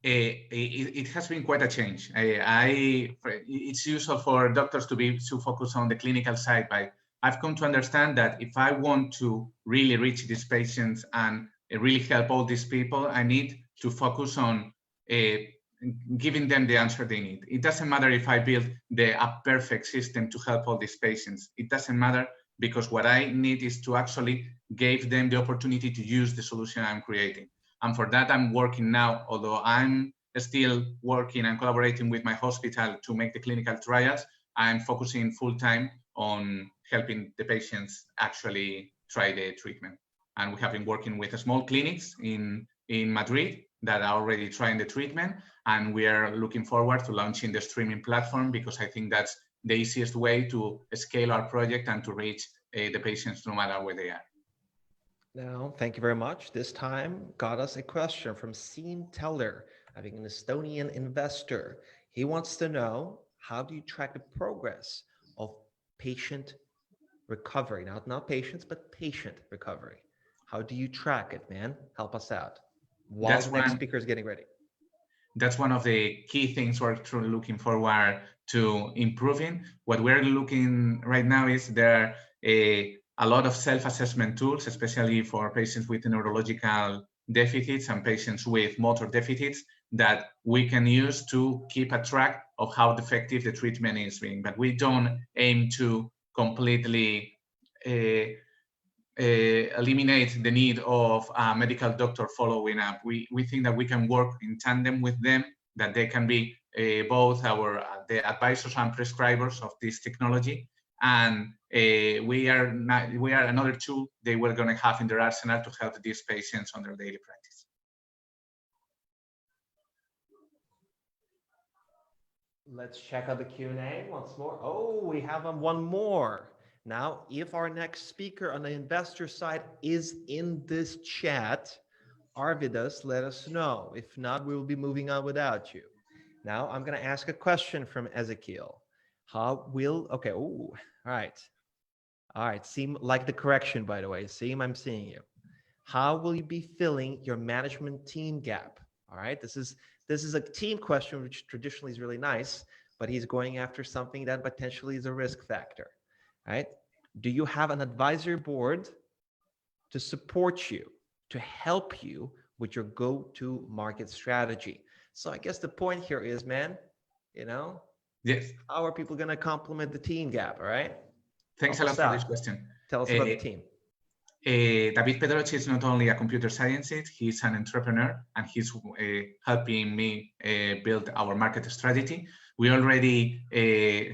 It has been quite a change. It's usual for doctors to be so focused on the clinical side, but I've come to understand that if I want to really reach these patients and really help all these people, I need to focus on giving them the answer they need. It doesn't matter if I build a perfect system to help all these patients. It doesn't matter, because what I need is to actually give them the opportunity to use the solution I'm creating. And for that, I'm working now, although I'm still working and collaborating with my hospital to make the clinical trials, I'm focusing full time on helping the patients actually try the treatment. And we have been working with small clinics in Madrid that are already trying the treatment. And we are looking forward to launching the streaming platform, because I think that's the easiest way to scale our project and to reach the patients no matter where they are. Now, thank you very much. This time got us a question from Sean Teller, having an Estonian investor. He wants to know, how do you track the progress of patient recovery? Now, not patients, but patient recovery. How do you track it, man? Help us out. While the next speaker is getting ready. That's one of the key things we're truly looking forward to improving. What we're looking right now is there are a lot of self-assessment tools, especially for patients with neurological deficits and patients with motor deficits, that we can use to keep a track of how effective the treatment is being. But we don't aim to completely eliminate the need of a medical doctor following up. We think that we can work in tandem with them, that they can be both the advisors and prescribers of this technology. And we are another tool they were going to have in their arsenal to help these patients on their daily practice. Let's check out the Q&A once more. Oh, we have one more. Now, if our next speaker on the investor side is in this chat, Arvidas, let us know. If not, we will be moving on without you. Now, I'm going to ask a question from Ezekiel. Okay, oh, all right. Seem like the correction, by the way. I'm seeing you. How will you be filling your management team gap? All right, this is a team question, which traditionally is really nice, but he's going after something that potentially is a risk factor. Right? Do you have an advisory board to support you, to help you with your go-to-market strategy? So I guess the point here is, man, yes, how are people going to complement the team gap? All right. Thanks a lot for this question. Tell us about the team. David Pedroche is not only a computer scientist, he's an entrepreneur, and he's helping me build our market strategy. We already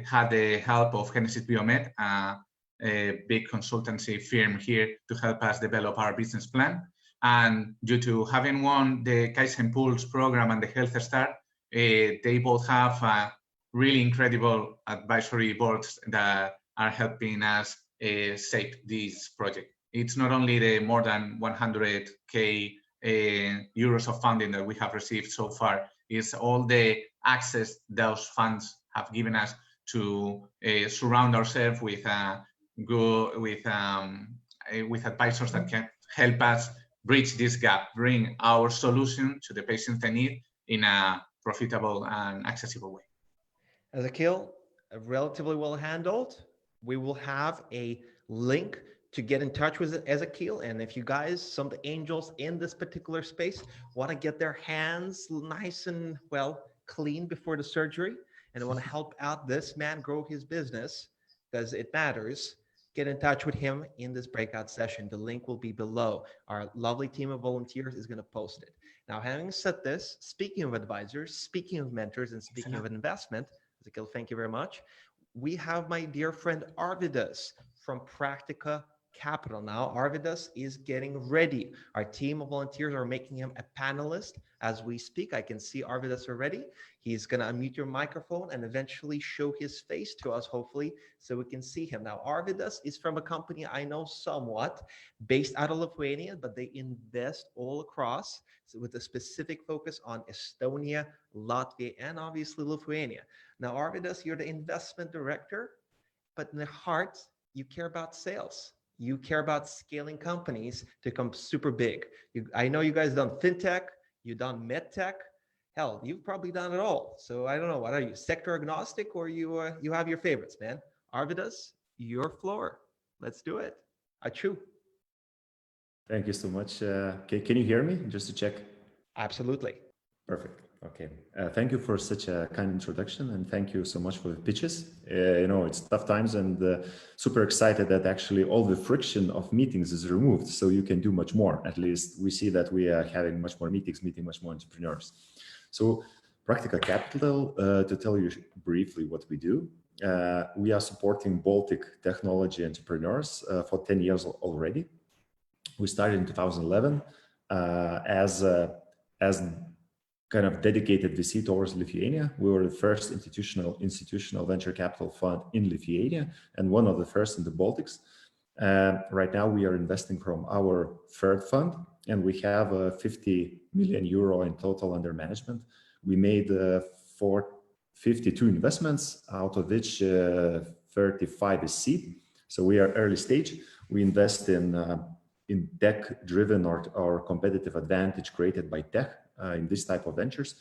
had the help of Genesis Biomed, a big consultancy firm here, to help us develop our business plan. And due to having won the Kaizen Pulse program and the Health Star, they both have really incredible advisory boards that are helping us shape this project. It's not only the more than 100K euros of funding that we have received so far, it's all the access those funds have given us to surround ourselves with advisors that can help us bridge this gap, bring our solution to the patients they need in a profitable and accessible way. Ezekiel, relatively well handled. We will have a link to get in touch with Ezekiel. And if you guys, some of the angels in this particular space, want to get their hands nice and clean before the surgery, and want to help out this man grow his business, because it matters, get in touch with him in this breakout session. The link will be below. Our lovely team of volunteers is going to post it. Now, having said this, speaking of advisors, speaking of mentors, and speaking of investment, Ezekiel, thank you very much. We have my dear friend Arvidas from Practica Capital. Now, Arvidas is getting ready. Our team of volunteers are making him a panelist as we speak. I can see Arvidas already. He's going to unmute your microphone and eventually show his face to us, hopefully, so we can see him. Now, Arvidas is from a company I know somewhat, based out of Lithuania, but they invest all across, so with a specific focus on Estonia, Latvia, and obviously Lithuania. Now, Arvidas, you're the investment director, but in the heart, you care about sales. You care about scaling companies to become super big. I know you guys done fintech, you've done medtech. Hell, you've probably done it all. So I don't know, what are you, sector agnostic, or you have your favorites, man? Arvidas, your floor. Let's do it. Achu. Thank you so much. Can you hear me? Just to check. Absolutely. Perfect. Okay. Thank you for such a kind introduction, and thank you so much for the pitches. You know, it's tough times, and super excited that actually all the friction of meetings is removed, so you can do much more. At least we see that we are having much more meetings, meeting much more entrepreneurs. So Practica Capital, to tell you briefly what we do, we are supporting Baltic technology entrepreneurs for 10 years already. We started in 2011 as kind of dedicated VC towards Lithuania. We were the first institutional venture capital fund in Lithuania and one of the first in the Baltics. Right now we are investing from our third fund, and we have 50 million euro in total under management. We made 52 investments, out of which 35 is seed. So we are early stage. We invest in tech-driven or competitive advantage created by tech. In this type of ventures,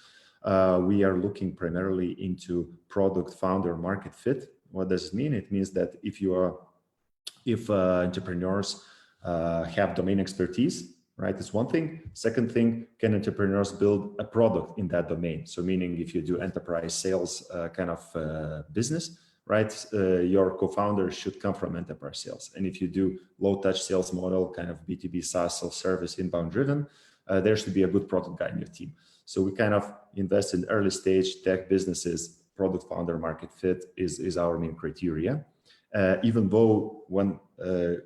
we are looking primarily into product founder market fit. What does it mean? It means that if entrepreneurs have domain expertise, right, is one thing. Second thing, can entrepreneurs build a product in that domain? So meaning if you do enterprise sales kind of business, right, your co-founder should come from enterprise sales. And if you do low touch sales model, kind of B2B SaaS self-service inbound driven, there should be a good product guy in your team. So we kind of invest in early stage tech businesses. Product founder market fit is our main criteria. Even though when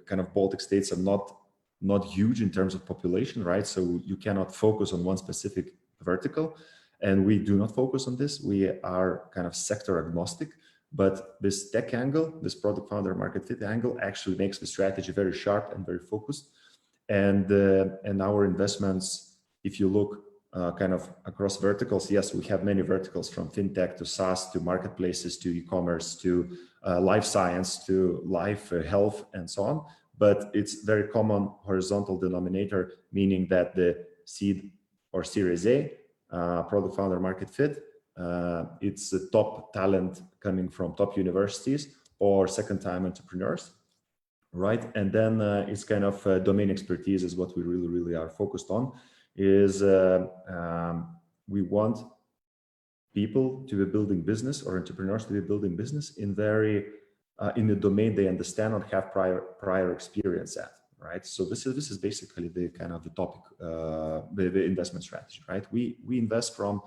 kind of Baltic states are not huge in terms of population, right? So you cannot focus on one specific vertical, and we do not focus on this. We are kind of sector agnostic, but this tech angle, this product founder market fit angle, actually makes the strategy very sharp and very focused. And our investments, if you look kind of across verticals, yes, we have many verticals, from fintech to SaaS to marketplaces to e-commerce to life science to life health and so on. But it's very common horizontal denominator, meaning that the seed or Series A product founder market fit, it's the top talent coming from top universities or second-time entrepreneurs. Right, and then it's kind of domain expertise is what we really are focused on. Is we want people to be building business, or entrepreneurs to be building business in a domain they understand or have prior experience at. Right, so this is basically the kind of the topic, the investment strategy. Right, we invest from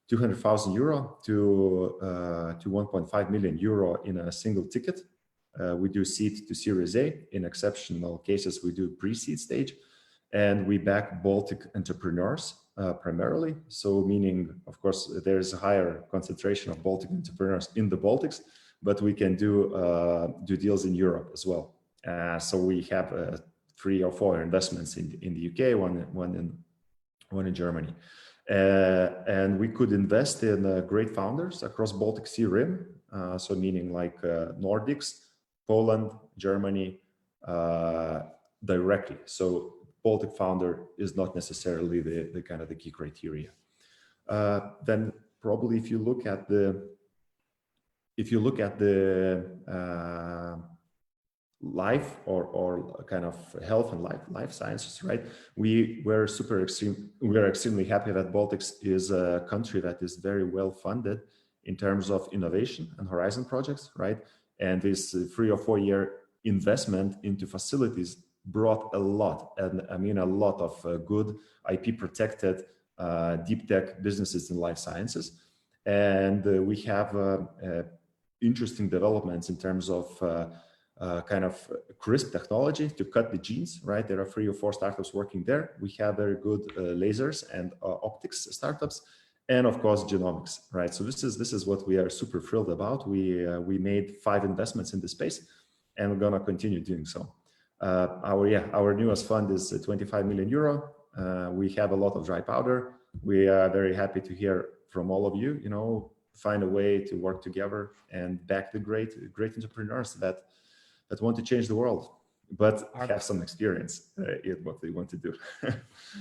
200,000 euro to 1.5 million euro in a single ticket. We do seed to Series A. In exceptional cases, we do pre-seed stage, and we back Baltic entrepreneurs primarily. So meaning, of course, there's a higher concentration of Baltic entrepreneurs in the Baltics, but we can do deals in Europe as well. So we have 3 or 4 investments in the UK, one in Germany. And we could invest in great founders across Baltic Sea Rim. So meaning like Nordics, Poland, Germany, directly. So Baltic founder is not necessarily the kind of the key criteria. Then probably if you look at the life or kind of health and life sciences, right? We are extremely happy that Baltics is a country that is very well funded in terms of innovation and horizon projects, right? And this 3 or 4 year investment into facilities brought a lot, and I mean a lot of good IP protected deep tech businesses in life sciences. And we have interesting developments in terms of kind of CRISP technology to cut the genes, right? There are 3 or 4 startups working there. We have very good lasers and optics startups, and of course genomics, right? So this is what we are super thrilled about. We made 5 investments in this space, and we're gonna continue doing so. Our newest fund is 25 million euro. We have a lot of dry powder. We are very happy to hear from all of you. You know, find a way to work together and back the great entrepreneurs that want to change the world, but have some experience in what they want to do.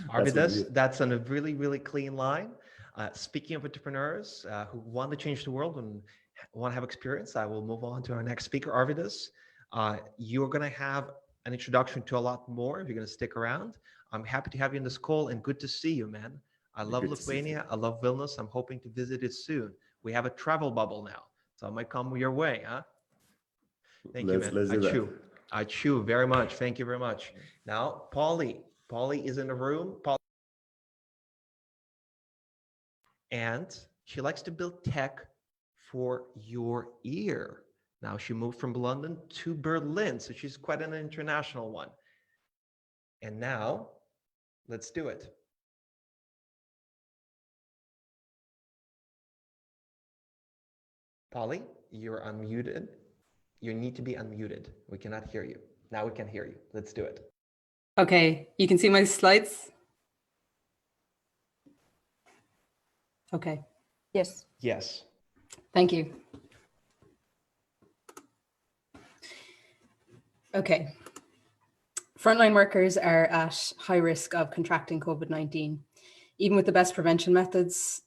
Arvidas, that's on a really, really clean line. Speaking of entrepreneurs who want to change the world and want to have experience, I will move on to our next speaker, Arvidas. You're going to have an introduction to a lot more if you're going to stick around. I'm happy to have you in this call, and good to see you, man. I love Lithuania. I love Vilnius. I'm hoping to visit it soon. We have a travel bubble now, so I might come your way, huh? Thank you, man. I chew very much. Thank you very much. Now, Polly is in the room. And she likes to build tech for your ear. Now, she moved from London to Berlin, so she's quite an international one. And now, let's do it. Polly, you're unmuted. You need to be unmuted. We cannot hear you. Now we can hear you. Let's do it. Okay, you can see my slides? Okay. Yes. Yes. Thank you. Okay. Frontline workers are at high risk of contracting COVID-19. Even with the best prevention methods,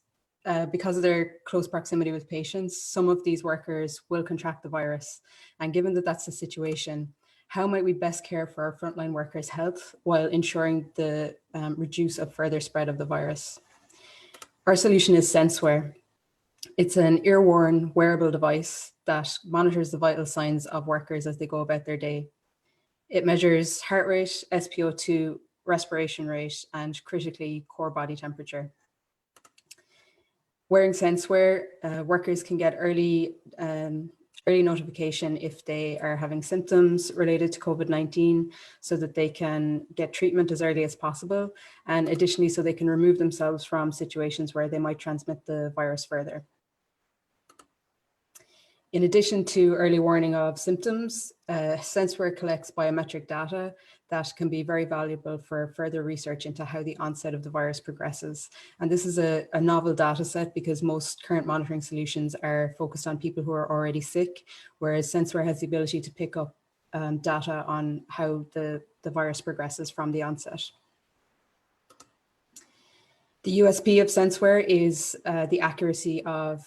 because of their close proximity with patients, some of these workers will contract the virus. And given that that's the situation, how might we best care for our frontline workers' health while ensuring the reduce of further spread of the virus? Our solution is SenseWear. It's an ear-worn wearable device that monitors the vital signs of workers as they go about their day. It measures heart rate, SpO2, respiration rate, and critically core body temperature. Wearing SenseWear, workers can get early notification if they are having symptoms related to COVID-19 so that they can get treatment as early as possible. And additionally, so they can remove themselves from situations where they might transmit the virus further. In addition to early warning of symptoms, SenseWear collects biometric data that can be very valuable for further research into how the onset of the virus progresses. And this is a novel data set because most current monitoring solutions are focused on people who are already sick, whereas SenseWear has the ability to pick up data on how the virus progresses from the onset. The USP of SenseWear is the accuracy of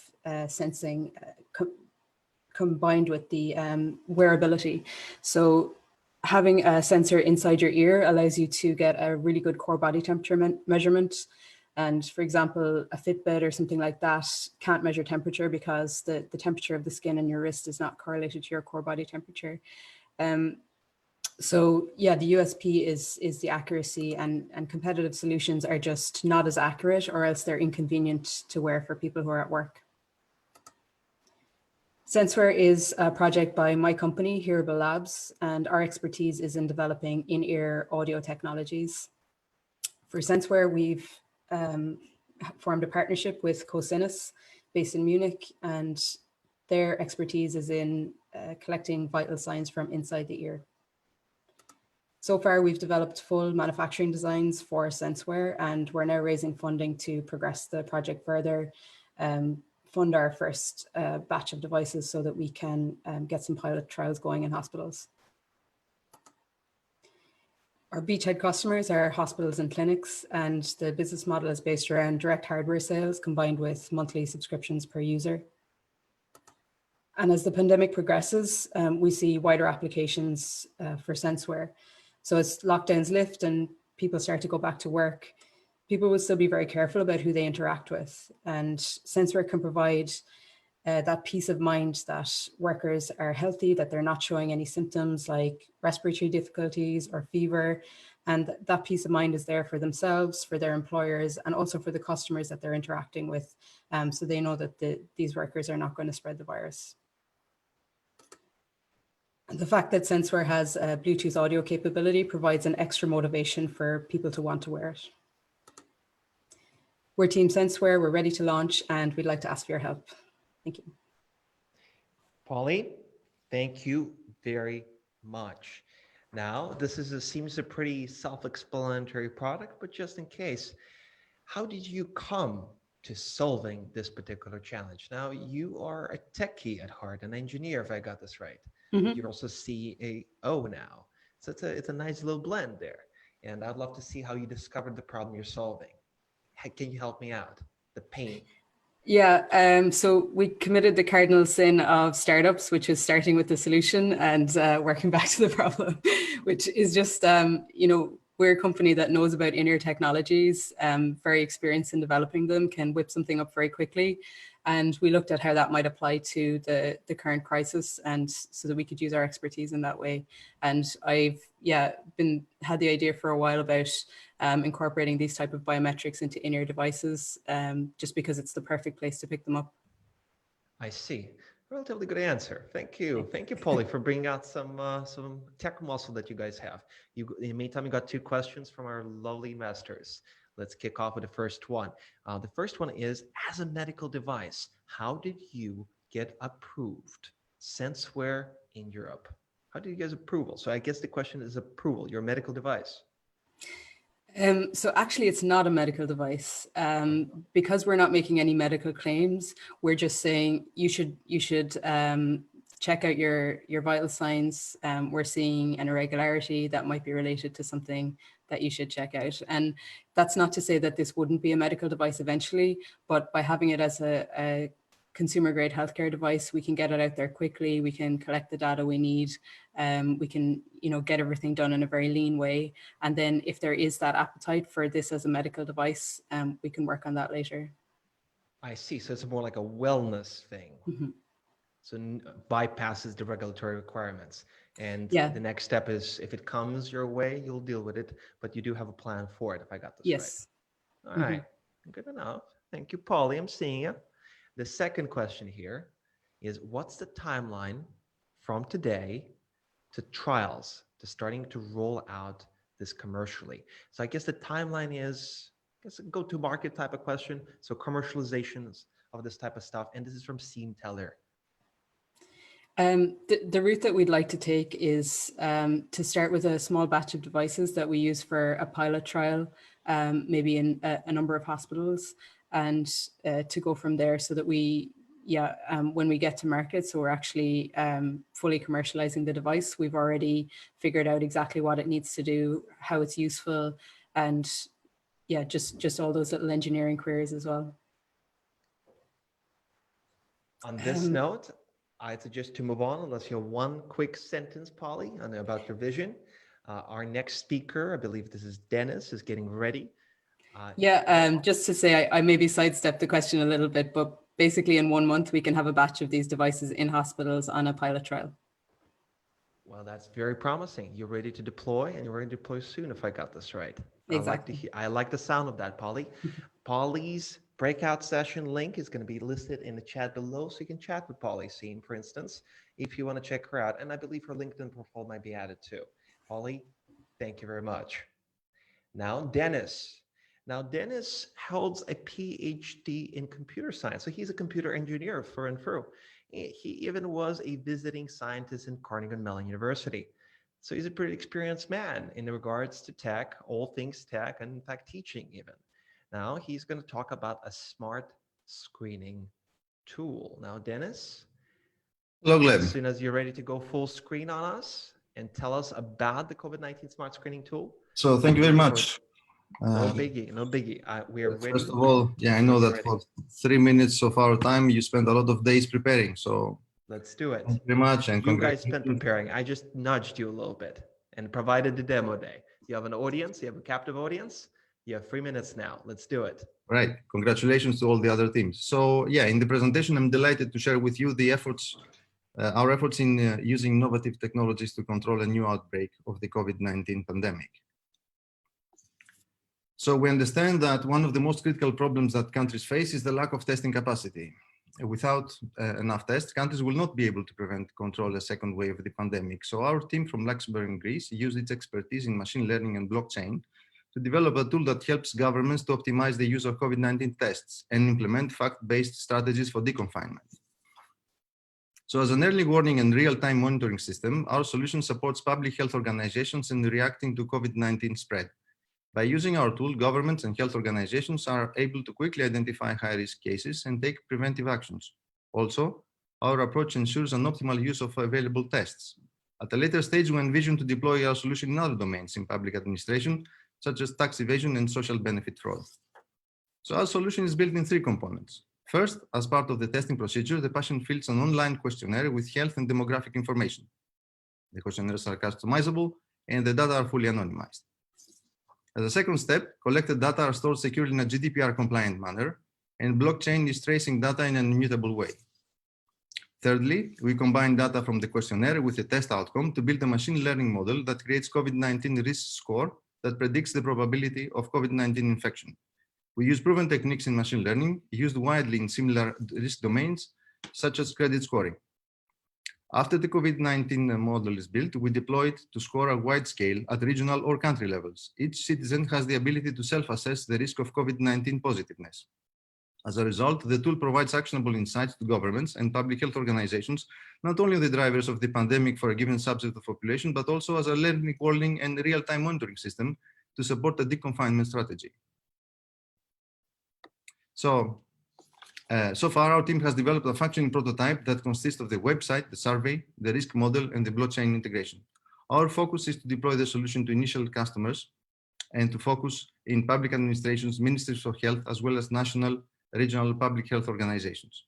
sensing combined with the wearability. So having a sensor inside your ear allows you to get a really good core body temperature measurement. And for example, a Fitbit or something like that can't measure temperature because the temperature of the skin in your wrist is not correlated to your core body temperature. So yeah, the USP is the accuracy, and competitive solutions are just not as accurate, or else they're inconvenient to wear for people who are at work. SenseWear is a project by my company, Hearable Labs, and our expertise is in developing in-ear audio technologies. For SenseWear, we've formed a partnership with Cosinus, based in Munich, and their expertise is in collecting vital signs from inside the ear. So far, we've developed full manufacturing designs for SenseWear, and we're now raising funding to progress the project further, fund our first batch of devices so that we can get some pilot trials going in hospitals. Our beachhead customers are hospitals and clinics, and the business model is based around direct hardware sales combined with monthly subscriptions per user. And as the pandemic progresses, we see wider applications for SenseWear. So as lockdowns lift and people start to go back to work, people will still be very careful about who they interact with. And SenseWear can provide that peace of mind that workers are healthy, that they're not showing any symptoms like respiratory difficulties or fever. And that peace of mind is there for themselves, for their employers, and also for the customers that they're interacting with. So they know that these workers are not going to spread the virus. The fact that Senseware has a Bluetooth audio capability provides an extra motivation for people to want to wear it. We're Team Senseware, we're ready to launch, and we'd like to ask for your help. Thank you. Polly, thank you very much. Now, this seems a pretty self-explanatory product, but just in case, how did you come to solving this particular challenge? Now, you are a techie at heart, an engineer, if I got this right. Mm-hmm. You're also CEO now. So it's a nice little blend there. And I'd love to see how you discovered the problem you're solving. Can you help me out? The pain. Yeah, so we committed the cardinal sin of startups, which is starting with the solution and working back to the problem, which is just, we're a company that knows about in-ear technologies, very experienced in developing them, can whip something up very quickly. And we looked at how that might apply to the current crisis, and so that we could use our expertise in that way. And I've had the idea for a while about incorporating these type of biometrics into in-ear devices, just because it's the perfect place to pick them up. I see. Relatively good answer. Thank you. Thank you, Polly, for bringing out some tech muscle that you guys have. In the meantime, we got 2 questions from our lovely investors. Let's kick off with the first one. The first one is, as a medical device, how did you get approved? Senseware in Europe. How did you get approval? So I guess the question is approval, your medical device. So actually, it's not a medical device. Because we're not making any medical claims, we're just saying you should check out your vital signs. We're seeing an irregularity that might be related to something that you should check out. And that's not to say that this wouldn't be a medical device eventually, but by having it as a consumer grade healthcare device, we can get it out there quickly. We can collect the data we need. We can, get everything done in a very lean way. And then if there is that appetite for this as a medical device, we can work on that later. I see. So it's more like a wellness thing. Mm-hmm. So bypasses the regulatory requirements. And Yeah. the next step is, if it comes your way, you'll deal with it, but you do have a plan for it, if I got this Yes. right. All right. Good enough. Thank you, Polly. I'm seeing you. The second question here is, what's the timeline from today to trials, to starting to roll out this commercially? So I guess the timeline is, a go-to-market type of question. So commercializations of this type of stuff. And this is from Seam Teller. The route that we'd like to take is to start with a small batch of devices that we use for a pilot trial, maybe in a number of hospitals, and to go from there, so that when we get to market, so we're actually fully commercializing the device, we've already figured out exactly what it needs to do, how it's useful, and just all those little engineering queries as well. On this note, I suggest to move on, unless you have one quick sentence, Polly, about your vision. Our next speaker, I believe this is Dennis, is getting ready. Just to say, I maybe sidestepped the question a little bit, but basically in 1 month, we can have a batch of these devices in hospitals on a pilot trial. Well, that's very promising. You're ready to deploy, and you're ready to deploy soon, if I got this right. Exactly. I like the sound of that, Polly. Polly's breakout session link is going to be listed in the chat below, so you can chat with Polly Seam, for instance, if you want to check her out. And I believe her LinkedIn profile might be added too. Polly, thank you very much. Now, Dennis. Now, Dennis holds a PhD in computer science, so he's a computer engineer through and through. He even was a visiting scientist in Carnegie Mellon University. So he's a pretty experienced man in regards to tech, all things tech, and in fact, teaching even. Now, he's going to talk about a smart screening tool. Now, Dennis, hello, Glenn. As soon as you're ready to go full screen on us and tell us about the COVID-19 smart screening tool. So thank you very much. No biggie, no biggie. We are ready. First of all, I know that for 3 minutes of our time, you spent a lot of days preparing. So let's do it. Thank you very much. And you guys spent preparing. I just nudged you a little bit and provided the demo day. You have an audience, you have a captive audience. You have 3 minutes now. Let's do it. Right. Congratulations to all the other teams. So yeah, in the presentation, I'm delighted to share with you the efforts, our efforts in using innovative technologies to control a new outbreak of the COVID-19 pandemic. So we understand that one of the most critical problems that countries face is the lack of testing capacity. Without enough tests, countries will not be able to control a second wave of the pandemic. So our team from Luxembourg and Greece used its expertise in machine learning and blockchain to develop a tool that helps governments to optimize the use of COVID-19 tests and implement fact-based strategies for deconfinement. So as an early warning and real-time monitoring system, our solution supports public health organizations in reacting to COVID-19 spread. By using our tool, governments and health organizations are able to quickly identify high-risk cases and take preventive actions. Also, our approach ensures an optimal use of available tests. At a later stage, we envision to deploy our solution in other domains in public administration, such as tax evasion and social benefit fraud. So our solution is built in 3 components. First, as part of the testing procedure, the patient fills an online questionnaire with health and demographic information. The questionnaires are customizable and the data are fully anonymized. As a second step, collected data are stored securely in a GDPR-compliant manner, and blockchain is tracing data in an immutable way. Thirdly, we combine data from the questionnaire with the test outcome to build a machine learning model that creates COVID-19 risk score that predicts the probability of COVID-19 infection. We use proven techniques in machine learning used widely in similar risk domains, such as credit scoring. After the COVID-19 model is built, we deploy it to score a wide scale at regional or country levels. Each citizen has the ability to self-assess the risk of COVID-19 positiveness. As a result, the tool provides actionable insights to governments and public health organizations, not only the drivers of the pandemic for a given subset of population, but also as a learning, warning, and real-time monitoring system to support the deconfinement strategy. So far, our team has developed a functioning prototype that consists of the website, the survey, the risk model, and the blockchain integration. Our focus is to deploy the solution to initial customers and to focus in public administrations, ministries of health, as well as national, regional public health organizations.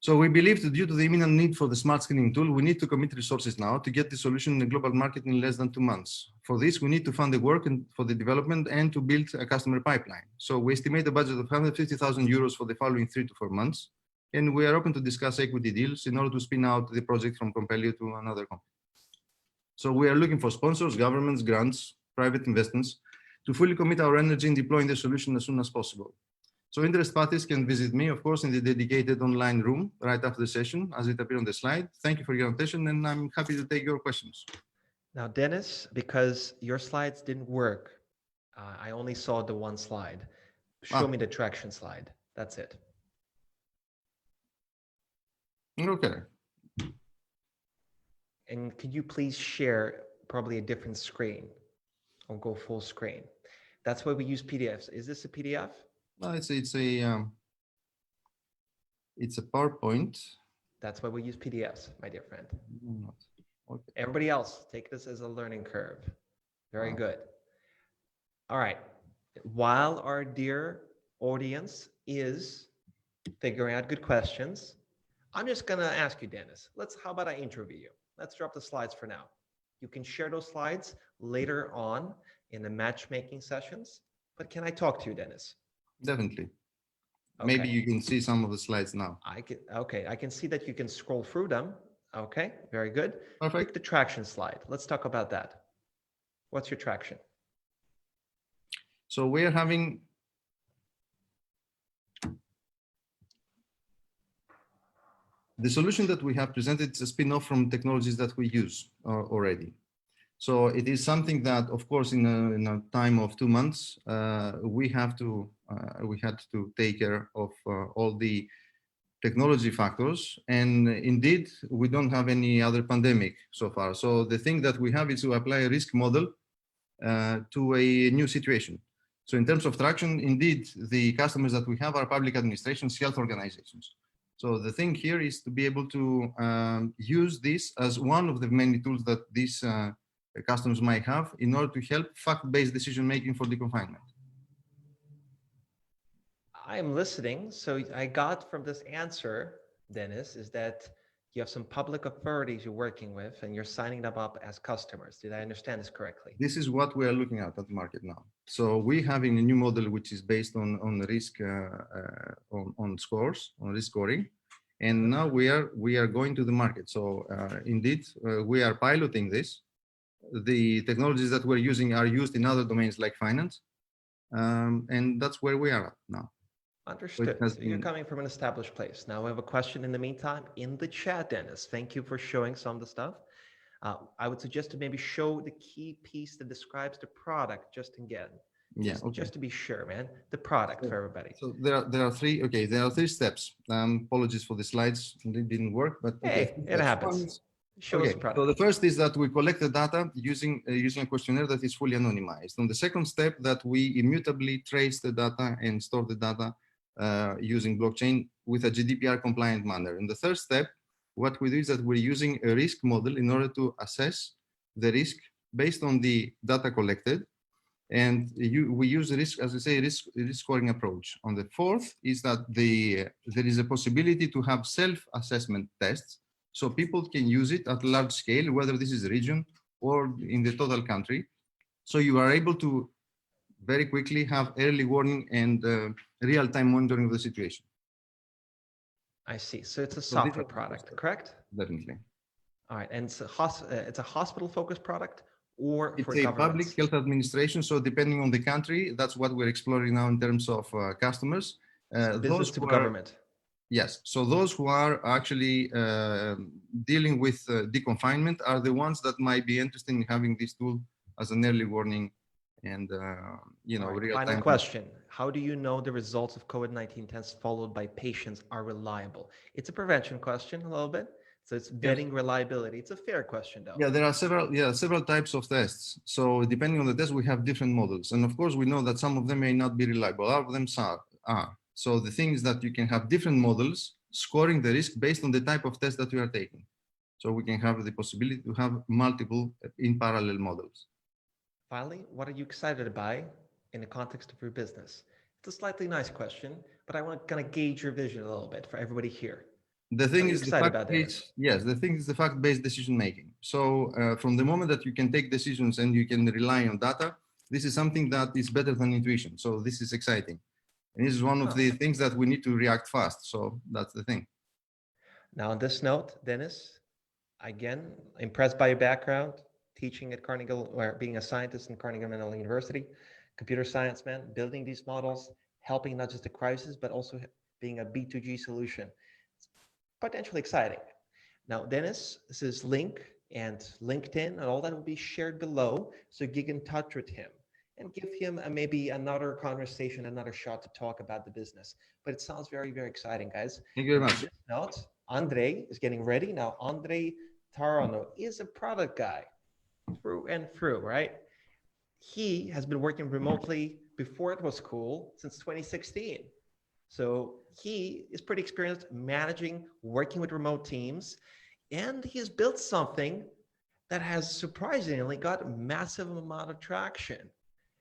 So we believe that due to the imminent need for the smart screening tool, we need to commit resources now to get the solution in the global market in less than 2 months. For this, we need to fund the work and for the development and to build a customer pipeline. So we estimate a budget of 150,000 euros for the following 3 to 4 months. And we are open to discuss equity deals in order to spin out the project from Compelio to another company. So we are looking for sponsors, governments, grants, private investments to fully commit our energy in deploying the solution as soon as possible. So interested parties can visit me, of course, in the dedicated online room right after the session, as it appears on the slide. Thank you for your attention, and I'm happy to take your questions. Now, Dennis, because your slides didn't work, I only saw the one slide. Show me the traction slide. That's it. Okay. And could you please share probably a different screen or go full screen? That's why we use PDFs. Is this a PDF? No, it's a PowerPoint. That's why we use PDFs, my dear friend. Okay. Everybody else, take this as a learning curve. Very good. All right. While our dear audience is figuring out good questions, I'm just going to ask you, Dennis, how about I interview you? Let's drop the slides for now. You can share those slides later on in the matchmaking sessions, but can I talk to you, Dennis? Definitely. Okay. Maybe you can see some of the slides now. I can see that you can scroll through them. Okay, very good. Perfect. Pick the traction slide. Let's talk about that. What's your traction? So we're having the solution that we have presented is a spin-off from technologies that we use already. So it is something that, of course, in a time of 2 months, we had to take care of all the technology factors. And indeed, we don't have any other pandemic so far. So the thing that we have is to apply a risk model to a new situation. So in terms of traction, indeed, the customers that we have are public administrations, health organizations. So the thing here is to be able to use this as one of the many tools that these customers might have in order to help fact-based decision-making for deconfinement. I am listening. So I got from this answer, Dennis, is that you have some public authorities you're working with and you're signing them up as customers. Did I understand this correctly? This is what we are looking at the market now. So we're having a new model which is based on risk, on scores, on risk scoring. And now we are going to the market. So indeed, we are piloting this. The technologies that we're using are used in other domains like finance. And that's where we are at now. Understood. So you're coming from an established place. Now I have a question in the meantime in the chat, Dennis. Thank you for showing some of the stuff. I would suggest to maybe show the key piece that describes the product just again. Yeah, just to be sure, man. The product for everybody. So there are three steps. Apologies for the slides, it didn't work, but hey, it happens. Show us the product. So the first is that we collect the data using a questionnaire that is fully anonymized. On the second step, that we immutably trace the data and store the data using blockchain with a GDPR compliant manner. In the third step, what we do is that we're using a risk model in order to assess the risk based on the data collected. And we use risk, as I say, risk scoring approach. On the fourth is that there is a possibility to have self-assessment tests, so people can use it at large scale, whether this is a region or in the total country. So you are able to very quickly have early warning and real-time monitoring of the situation. I see. So it's a software product, correct? Definitely. All right, and it's a hospital-focused product, or it's for a governments? public health administration. So depending on the country, that's what we're exploring now in terms of customers. Business to government. Yes. So those who are actually dealing with deconfinement are the ones that might be interested in having this tool as an early warning and real-time. Final question. How do you know the results of COVID-19 tests followed by patients are reliable? It's a prevention question a little bit. So it's vetting reliability. It's a fair question though. Yeah, there are several types of tests. So depending on the test, we have different models. And of course, we know that some of them may not be reliable. All of them are. So the thing is that you can have different models scoring the risk based on the type of test that you are taking. So we can have the possibility to have multiple in parallel models. Finally, what are you excited by in the context of your business? It's a slightly nice question, but I want to kind of gauge your vision a little bit for everybody here. The thing is the fact-based decision making. So from the moment that you can take decisions and you can rely on data, this is something that is better than intuition. So this is exciting. And this is one of the things that we need to react fast. So that's the thing. Now on this note, Dennis, again, impressed by your background, teaching at Carnegie, or being a scientist in Carnegie Mellon University, computer science, man, building these models, helping not just the crisis, but also being a B2G solution. Potentially exciting. Now, Dennis, this is link and LinkedIn and all that will be shared below. So get in touch with him and give him maybe another conversation, another shot to talk about the business. But it sounds very, very exciting, guys. Thank you very much. On this note, Andre is getting ready. Now, Andre Tarano is a product guy through and through, right? He has been working remotely before it was cool since 2016. So he is pretty experienced managing, working with remote teams, and he has built something that has surprisingly got a massive amount of traction.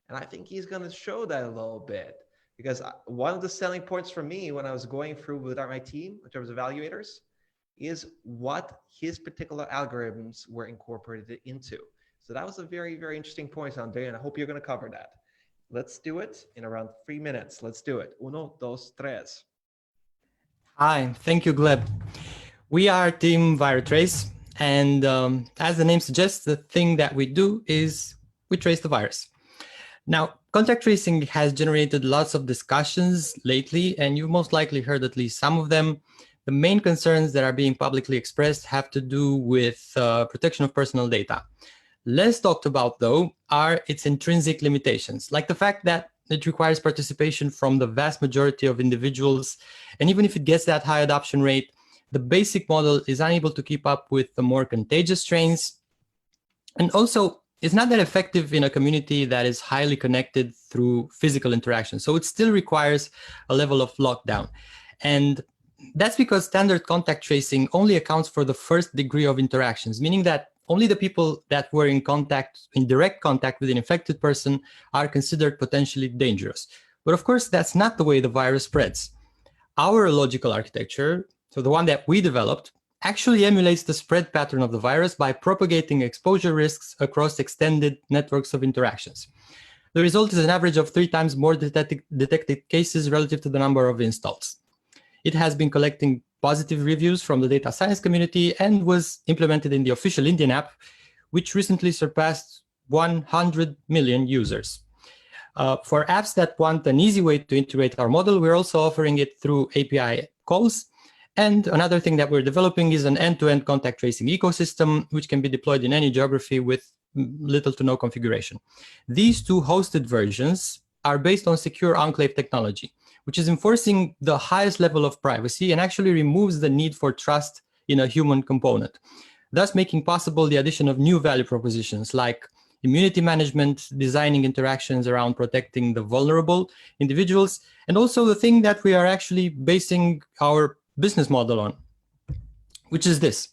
And I think he's going to show that a little bit, because one of the selling points for me when I was going through with my team in terms of evaluators is what his particular algorithms were incorporated into. So that was a very, very interesting point, Andre, and I hope you're going to cover that. Let's do it in around 3 minutes. Let's do it. Uno, dos, tres. Hi, thank you, Gleb. We are Team ViroTrace, and as the name suggests, the thing that we do is we trace the virus. Now, contact tracing has generated lots of discussions lately, and you most likely heard at least some of them. The main concerns that are being publicly expressed have to do with protection of personal data. Less talked about, though, are its intrinsic limitations, like the fact that it requires participation from the vast majority of individuals. And even if it gets that high adoption rate, the basic model is unable to keep up with the more contagious strains. And also, it's not that effective in a community that is highly connected through physical interaction. So it still requires a level of lockdown. And that's because standard contact tracing only accounts for the first degree of interactions, meaning that only the people that were in direct contact with an infected person are considered potentially dangerous. But of course, that's not the way the virus spreads. Our logical architecture, so the one that we developed, actually emulates the spread pattern of the virus by propagating exposure risks across extended networks of interactions. The result is an average of 3 times more detected cases relative to the number of installs. It has been collecting positive reviews from the data science community and was implemented in the official Indian app, which recently surpassed 100 million users. For apps that want an easy way to integrate our model, we're also offering it through API calls. And another thing that we're developing is an end-to-end contact tracing ecosystem, which can be deployed in any geography with little to no configuration. These 2 hosted versions are based on secure enclave technology, which is enforcing the highest level of privacy and actually removes the need for trust in a human component, thus making possible the addition of new value propositions like immunity management, designing interactions around protecting the vulnerable individuals, and also the thing that we are actually basing our business model on, which is this.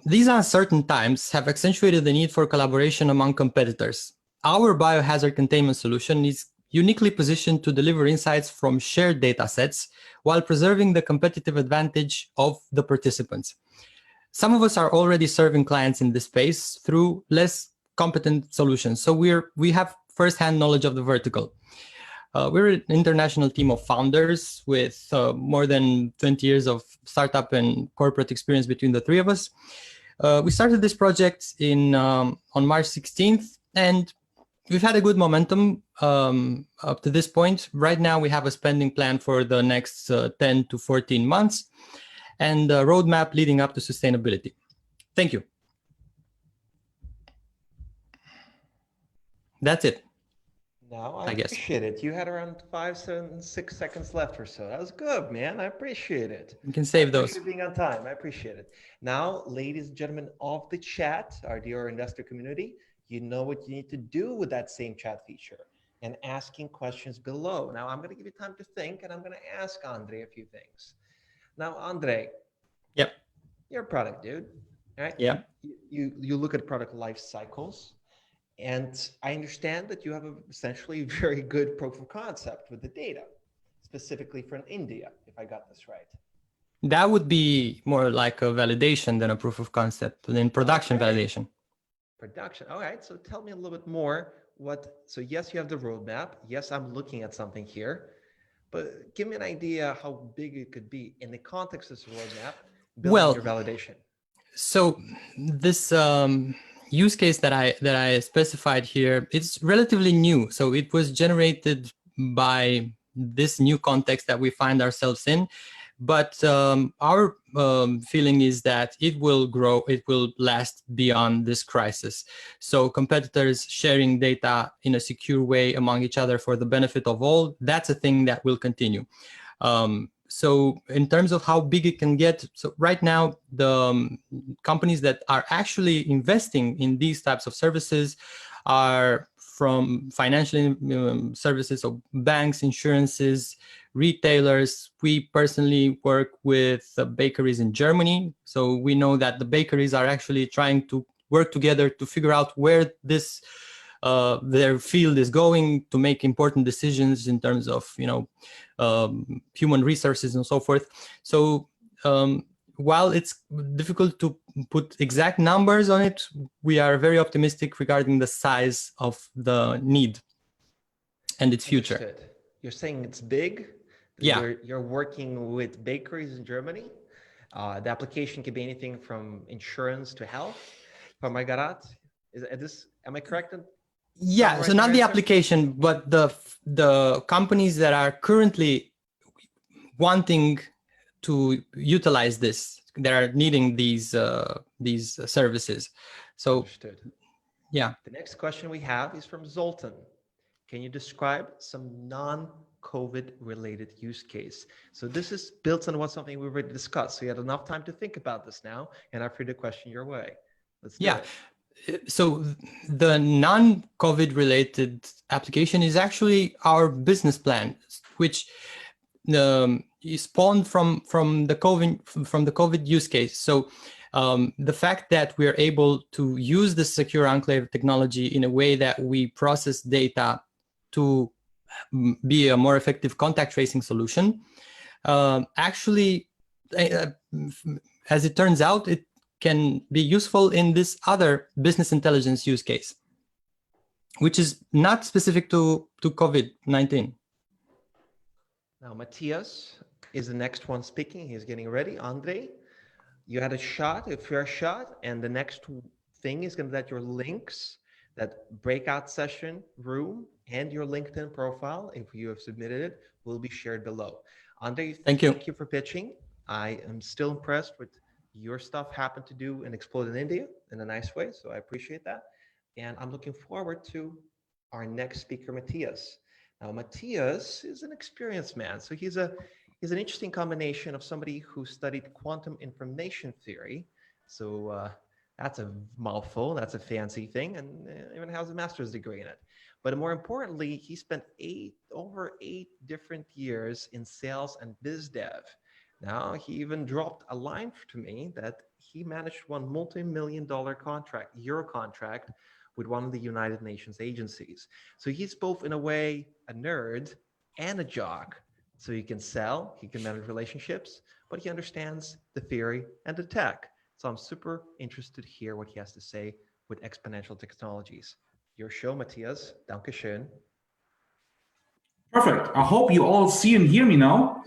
These uncertain times have accentuated the need for collaboration among competitors. Our biohazard containment solution is uniquely positioned to deliver insights from shared data sets while preserving the competitive advantage of the participants. Some of us are already serving clients in this space through less competent solutions, so we have first-hand knowledge of the vertical. We're an international team of founders with more than 20 years of startup and corporate experience between the 3 of us. We started this project on March 16th, and we've had a good momentum up to this point. Right now, we have a spending plan for the next 10 to 14 months and a roadmap leading up to sustainability. Thank you. That's it. No, I guess. appreciate it. You had around 5, 7, 6 seconds left or so. That was good, man. I appreciate it. You can save those. Thanks for being on time. I appreciate it. Now, ladies and gentlemen of the chat, our dear investor community, you know what you need to do with that same chat feature and asking questions below. Now, I'm going to give you time to think, and I'm going to ask Andre a few things. Now, Andre. Yep. You're a product dude, right? Yeah. You look at product life cycles. And I understand that you have essentially very good proof of concept with the data, specifically from India, if I got this right. That would be more like a validation than a proof of concept, than production validation. Production. All right. So tell me a little bit more. So yes, you have the roadmap. Yes, I'm looking at something here, but give me an idea how big it could be in the context of this roadmap, building your validation. So this use case that I specified here, it's relatively new. So it was generated by this new context that we find ourselves in. But our feeling is that it will grow, it will last beyond this crisis. So competitors sharing data in a secure way among each other for the benefit of all, that's a thing that will continue. So in terms of how big it can get, so right now, the companies that are actually investing in these types of services are from financial services, so banks, insurances, retailers. We personally work with bakeries in Germany. So we know that the bakeries are actually trying to work together to figure out where this their field is going to make important decisions in terms of, human resources and so forth. So while it's difficult to put exact numbers on it, we are very optimistic regarding the size of the need and its future. Understood. You're saying it's big? Yeah. You're working with bakeries in Germany. The application could be anything from insurance to health. From Margaret, am I correct? Yeah, so not the application, but the companies that are currently wanting to utilize this, that are needing these services. So, understood. Yeah. The next question we have is from Zoltan. Can you describe some non-COVID related use case? So this is built on something we already discussed. So you had enough time to think about this now, and I threw the question your way. Let's do it. So the non-COVID related application is actually our business plan, which is spawned from the COVID use case. So the fact that we are able to use the secure enclave technology in a way that we process data to be a more effective contact tracing solution actually as it turns out, it can be useful in this other business intelligence use case, which is not specific to COVID-19. Now, Matthias is the next one speaking. He's getting ready. Andre, you had a fair shot, and the next thing is going to let your links, that breakout session room, and your LinkedIn profile, if you have submitted it, will be shared below. Andre, thank you for pitching. I am still impressed with your stuff happened to do and explode in India in a nice way, so I appreciate that. And I'm looking forward to our next speaker, Matthias. Now, Matthias is an experienced man, so he's an interesting combination of somebody who studied quantum information theory. So that's a mouthful, that's a fancy thing, and even has a master's degree in it. But more importantly, he spent over eight different years in sales and biz dev. Now, he even dropped a line to me that he managed one multi-million-dollar contract, euro contract, with one of the United Nations agencies. So he's both, in a way, a nerd and a jock. So he can sell, he can manage relationships, but he understands the theory and the tech. So I'm super interested to hear what he has to say with exponential technologies. Your show, Matthias. Danke schön. Perfect. I hope you all see and hear me now.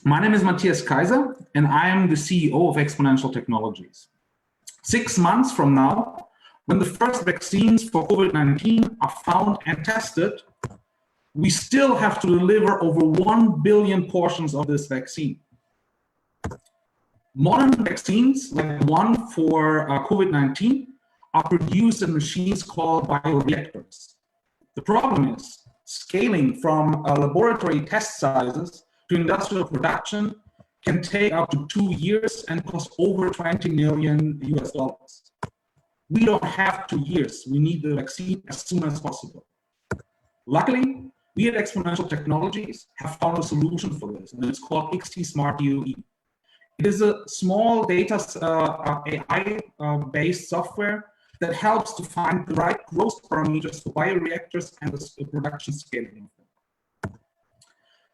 My name is Matthias Kaiser, and I am the CEO of Exponential Technologies. 6 months from now, when the first vaccines for COVID-19 are found and tested, we still have to deliver over 1 billion portions of this vaccine. Modern vaccines, like one for COVID-19, are produced in machines called bioreactors. The problem is scaling from laboratory test sizes to industrial production can take up to 2 years and cost over $20 million US. We don't have 2 years. We need the vaccine as soon as possible. Luckily, we at Exponential Technologies have found a solution for this, and it's called XT-SmartDOE. It is a small data AI-based software that helps to find the right growth parameters for bioreactors and the production scaling.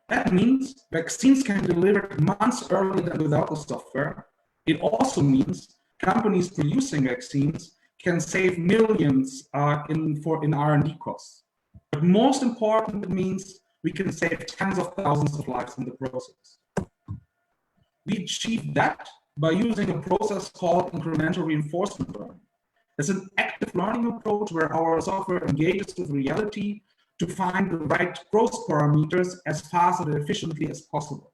That means vaccines can be delivered months earlier than without the software. It also means companies producing vaccines can save millions in R&D costs. But most important, it means we can save tens of thousands of lives in the process. We achieve that by using a process called incremental reinforcement learning. It's an active learning approach where our software engages with reality to find the right growth parameters as fast and efficiently as possible.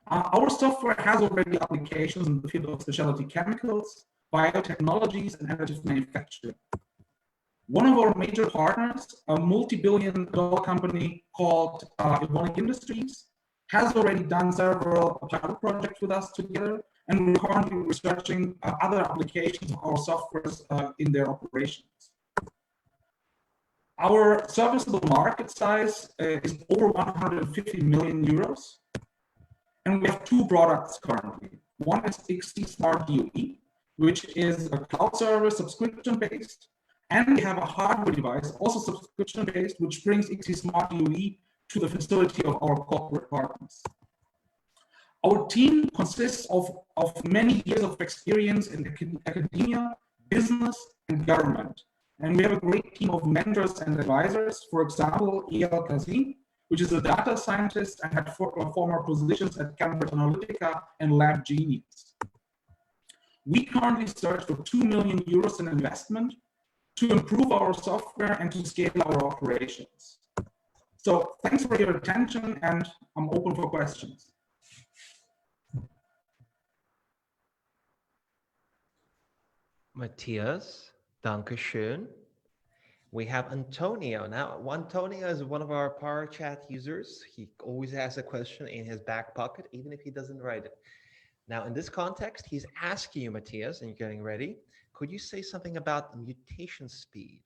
Our software has already applications in the field of specialty chemicals, biotechnologies, and additive manufacturing. One of our major partners, a multi-billion-dollar company called Evonik Industries, has already done several pilot projects with us together, and we're currently researching other applications of our software in their operations. Our serviceable market size is over 150 million euros, and we have two products currently. One is XT-SmartDOE, which is a cloud service subscription-based, and we have a hardware device, also subscription-based, which brings XT-SmartDOE to the facility of our corporate partners. Our team consists of many years of experience in academia, business, and government. And we have a great team of mentors and advisors. For example, Eyal Kazim, which is a data scientist and had former positions at Cambridge Analytica and LabGenius. We currently search for 2 million euros in investment to improve our software and to scale our operations. So thanks for your attention, and I'm open for questions. Matthias, danke schön. We have Antonio. Now, Antonio is one of our Power Chat users. He always has a question in his back pocket, even if he doesn't write it. Now, in this context, he's asking you, Matthias, and you're getting ready, could you say something about the mutation speed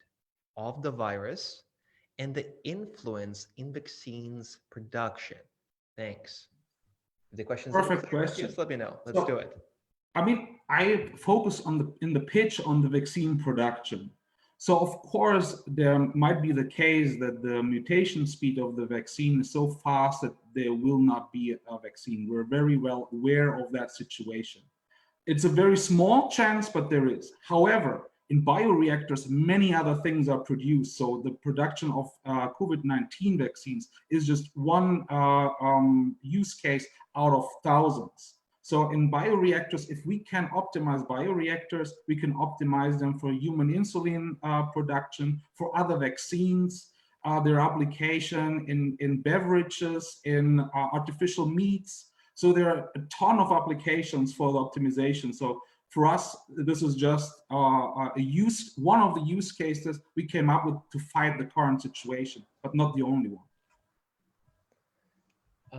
of the virus and the influence in vaccines production? Thanks. The question's perfect question. Just let me know. Let's do it. I mean, I focus in the pitch on the vaccine production. So of course, there might be the case that the mutation speed of the vaccine is so fast that there will not be a vaccine. We're very well aware of that situation. It's a very small chance, but there is. However, in bioreactors, many other things are produced. So the production of COVID-19 vaccines is just one use case out of thousands. So in bioreactors, if we can optimize bioreactors, we can optimize them for human insulin production, for other vaccines, their application in beverages, in artificial meats. So there are a ton of applications for the optimization. So for us, this is just one of the use cases we came up with to fight the current situation, but not the only one.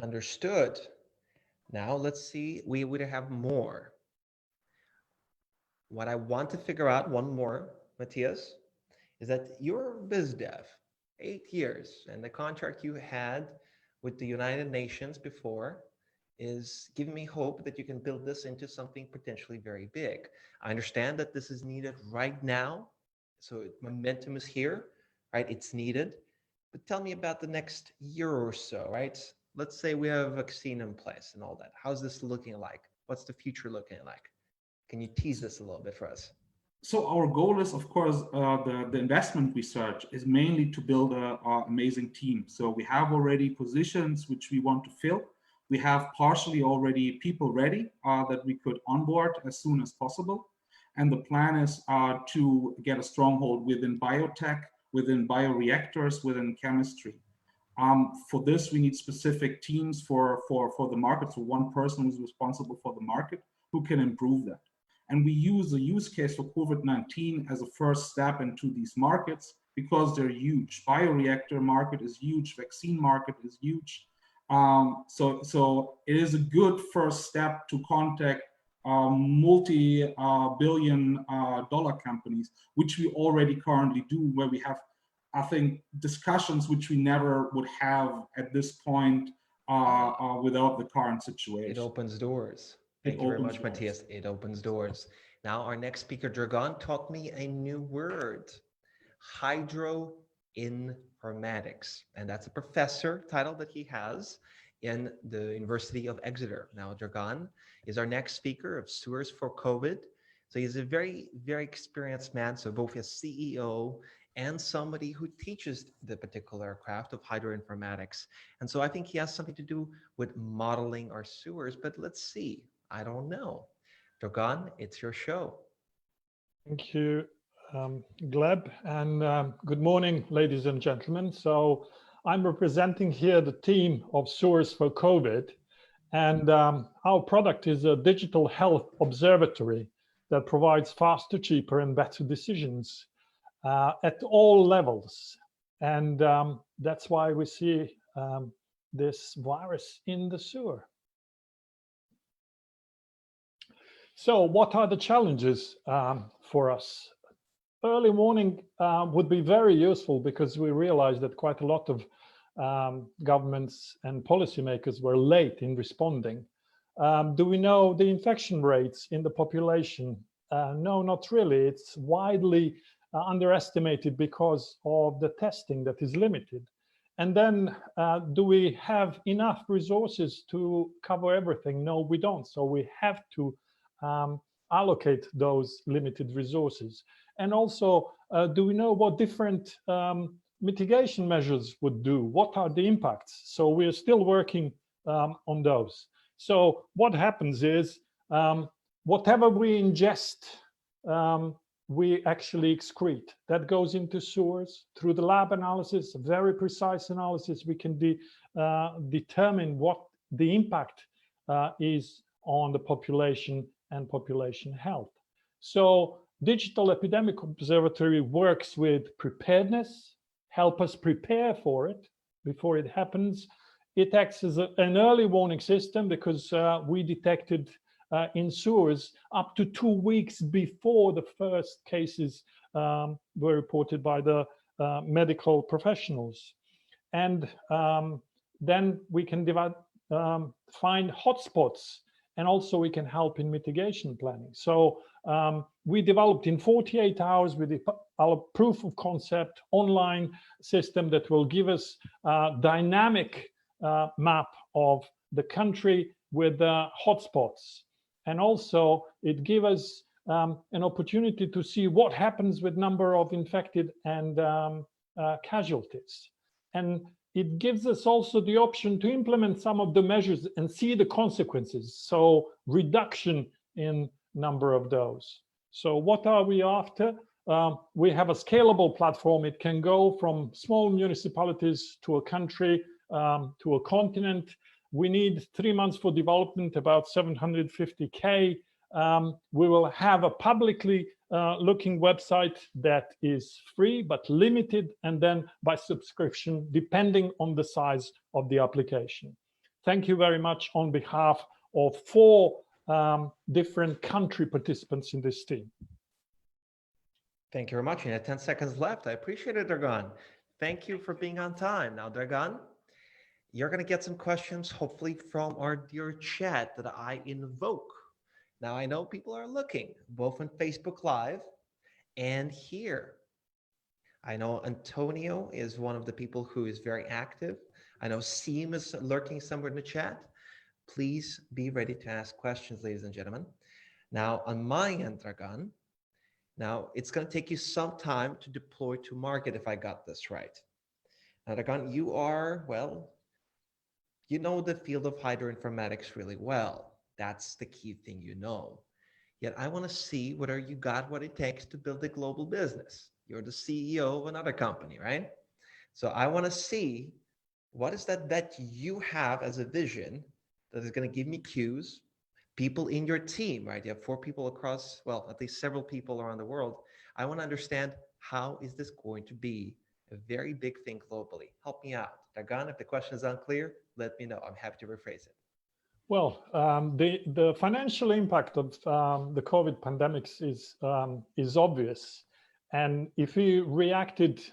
Understood. Now let's see, we would have more. What I want to figure out, one more, Matthias, is that you're biz dev, 8 years, and the contract you had with the United Nations before is giving me hope that you can build this into something potentially very big. I understand that this is needed right now, so momentum is here, right? It's needed, but tell me about the next year or so, right? Let's say we have a vaccine in place and all that. How's this looking like? What's the future looking like? Can you tease this a little bit for us? So our goal is, of course, the investment research is mainly to build an amazing team. So we have already positions which we want to fill. We have partially already people ready that we could onboard as soon as possible. And the plan is to get a stronghold within biotech, within bioreactors, within chemistry. For this, we need specific teams for the market. So one person who's responsible for the market who can improve that. And we use the use case for COVID-19 as a first step into these markets because they're huge. Bioreactor market is huge, vaccine market is huge. So it is a good first step to contact multi-billion dollar companies, which we already currently do, where we have, I think, discussions which we never would have at this point without the current situation. It opens doors. Thank you very much, Matthias. It opens doors. Now, our next speaker, Dragan, taught me a new word, hydroinformatics. And that's a professor title that he has in the University of Exeter. Now, Dragan is our next speaker of Sewers for COVID. So he's a very, very experienced man. So both a CEO and somebody who teaches the particular craft of hydroinformatics. And so I think he has something to do with modeling our sewers, but let's see. I don't know. Dragan, it's your show. Thank you, Gleb, and good morning, ladies and gentlemen. So I'm representing here the team of Sewers for COVID, and our product is a digital health observatory that provides faster, cheaper, and better decisions at all levels. And that's why we see this virus in the sewer. So what are the challenges for us? Early warning would be very useful because we realized that quite a lot of governments and policymakers were late in responding. Do we know the infection rates in the population? No, not really. It's widely underestimated because of the testing that is limited. And then do we have enough resources to cover everything? No, we don't. So we have to allocate those limited resources. And also, do we know what different mitigation measures would do? What are the impacts? So we're still working on those. So what happens is whatever we ingest, we actually excrete. That goes into sewers. Through the lab analysis, very precise analysis, we can determine what the impact is on the population and population health. So Digital Epidemic Observatory works with preparedness, help us prepare for it before it happens. It acts as an early warning system because we detected in sewers up to 2 weeks before the first cases were reported by the medical professionals. And then we can find hotspots, and also we can help in mitigation planning. So we developed in 48 hours with our proof of concept online system that will give us dynamic map of the country with the hotspots. And also it gives us an opportunity to see what happens with number of infected and casualties. And it gives us also the option to implement some of the measures and see the consequences. So reduction in number of those. So what are we after? We have a scalable platform. It can go from small municipalities to a country, to a continent. We need 3 months for development, about 750K. We will have a publicly looking website that is free but limited, and then by subscription, depending on the size of the application. Thank you very much on behalf of 4 different country participants in this team. Thank you very much. You have 10 seconds left. I appreciate it, Dragan. Thank you for being on time. Now, Dragan, you're going to get some questions, hopefully from our dear chat that I invoke. Now, I know people are looking, both on Facebook Live and here. I know Antonio is one of the people who is very active. I know Seem is lurking somewhere in the chat. Please be ready to ask questions, ladies and gentlemen. Now, on my end, Dragan, now it's going to take you some time to deploy to market if I got this right. Now, Dragan, you are, well, you know the field of hydroinformatics really well. That's the key thing you know. Yet I want to see whether you got what it takes to build a global business. You're the CEO of another company, right? So I want to see what is that you have as a vision that is going to give me cues, people in your team, right? You have 4 people across, well, at least several people around the world. I want to understand, how is this going to be a very big thing globally? Help me out. Dragan, if the question is unclear, let me know. I'm happy to rephrase it. Well, the financial impact of the COVID pandemics is obvious. And if we reacted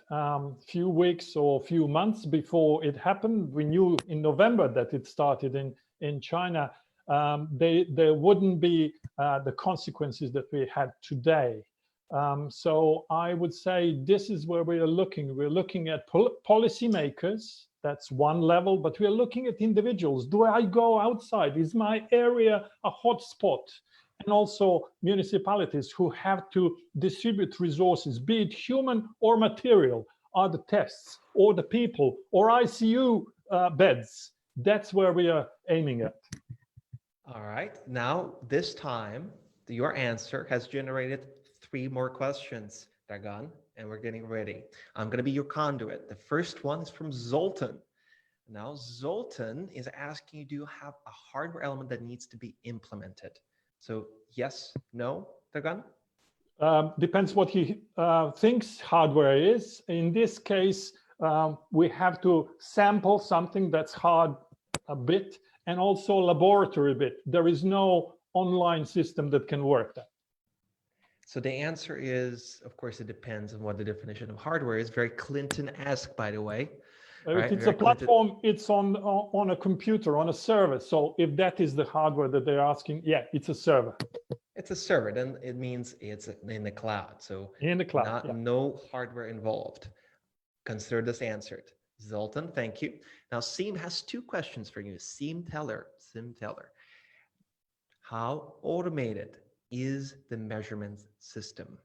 few weeks or few months before it happened, we knew in November that it started in China, there wouldn't be the consequences that we had today. So I would say this is where we are looking. We're looking at policymakers. That's one level, but we're looking at individuals. Do I go outside? Is my area a hotspot? And also municipalities who have to distribute resources, be it human or material, are the tests, or the people, or ICU beds. That's where we are aiming at. All right. Now, this time, your answer has generated 3 more questions, Dragan, and we're getting ready. I'm going to be your conduit. The first one is from Zoltan. Now, Zoltan is asking you, do you have a hardware element that needs to be implemented? So yes, no, Dragan? Depends what he thinks hardware is. In this case, we have to sample something that's hard a bit, and also laboratory bit. There is no online system that can work that. So the answer is, of course, it depends on what the definition of hardware is. Very Clinton-esque, by the way. If it's a platform, it's on a computer, on a server. So if that is the hardware that they're asking, yeah, it's a server. It's a server, then it means it's in the cloud. So in the cloud, no hardware involved. Consider this answered. Zoltan, thank you. Now, Seem has 2 questions for you. Seem Teller. How automated is the measurement system?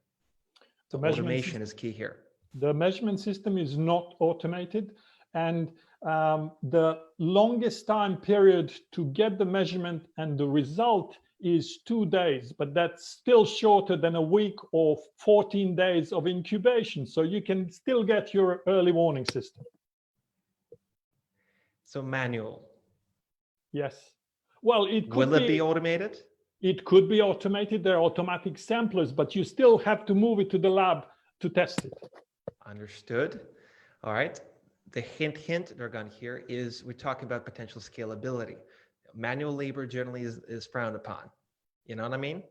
The automation is key here. The measurement system is not automated, and the longest time period to get the measurement and the result is 2 days, but that's still shorter than a week or 14 days of incubation. So you can still get your early warning system. So manual. Yes. Well, it could Will it be automated? It could be automated. There are automatic samplers, but you still have to move it to the lab to test it. Understood. All right. The hint, Dragan, here is we're talking about potential scalability. Manual labor generally is frowned upon. You know what I mean?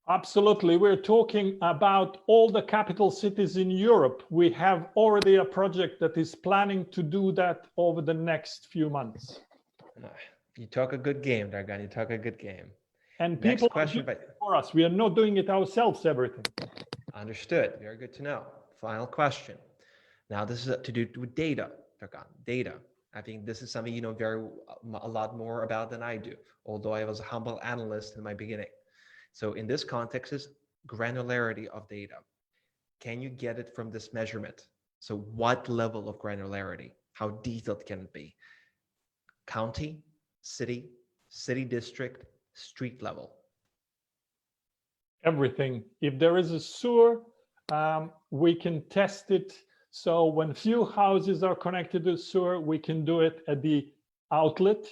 Absolutely. We're talking about all the capital cities in Europe. We have already a project that is planning to do that over the next few months. You talk a good game, Dragan. You talk a good game. And people are doing it for us. We are not doing it ourselves, everything. Understood. Very good to know. Final question. Now, this is to do with data, Dragan. Data. I think this is something you know a lot more about than I do, although I was a humble analyst in my beginning. So in this context is granularity of data. Can you get it from this measurement? So what level of granularity? How detailed can it be? County, city, city district, street level. Everything. If there is a sewer, we can test it. So when few houses are connected to sewer, we can do it at the outlet.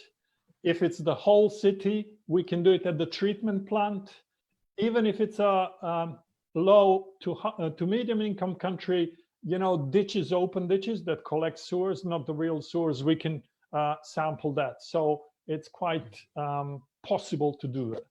If it's the whole city, we can do it at the treatment plant. Even if it's a low to medium income country, you know, ditches, open ditches that collect sewers, not the real sewers, we can sample that. So it's quite possible to do that.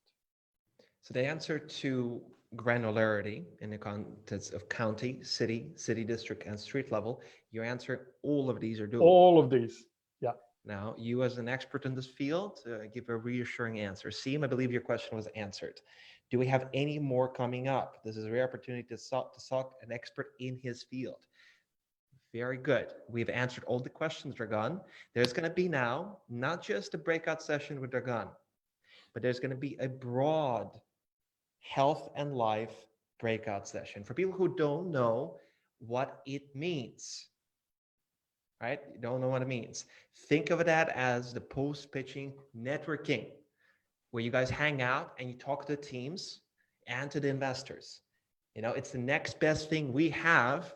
So the answer to granularity in the context of county, city, city district, and street level, your answer, all of these are doable. All of these, yeah. Now, you as an expert in this field, give a reassuring answer. Seem, I believe your question was answered. Do we have any more coming up? This is a rare opportunity to talk an expert in his field. Very good. We've answered all the questions, Dragan. There's going to be now, not just a breakout session with Dragan, but there's going to be a broad health and life breakout session for people who don't know what it means. Right? You don't know what it means. Think of that as the post-pitching networking, where you guys hang out and you talk to the teams and to the investors. You know, it's the next best thing we have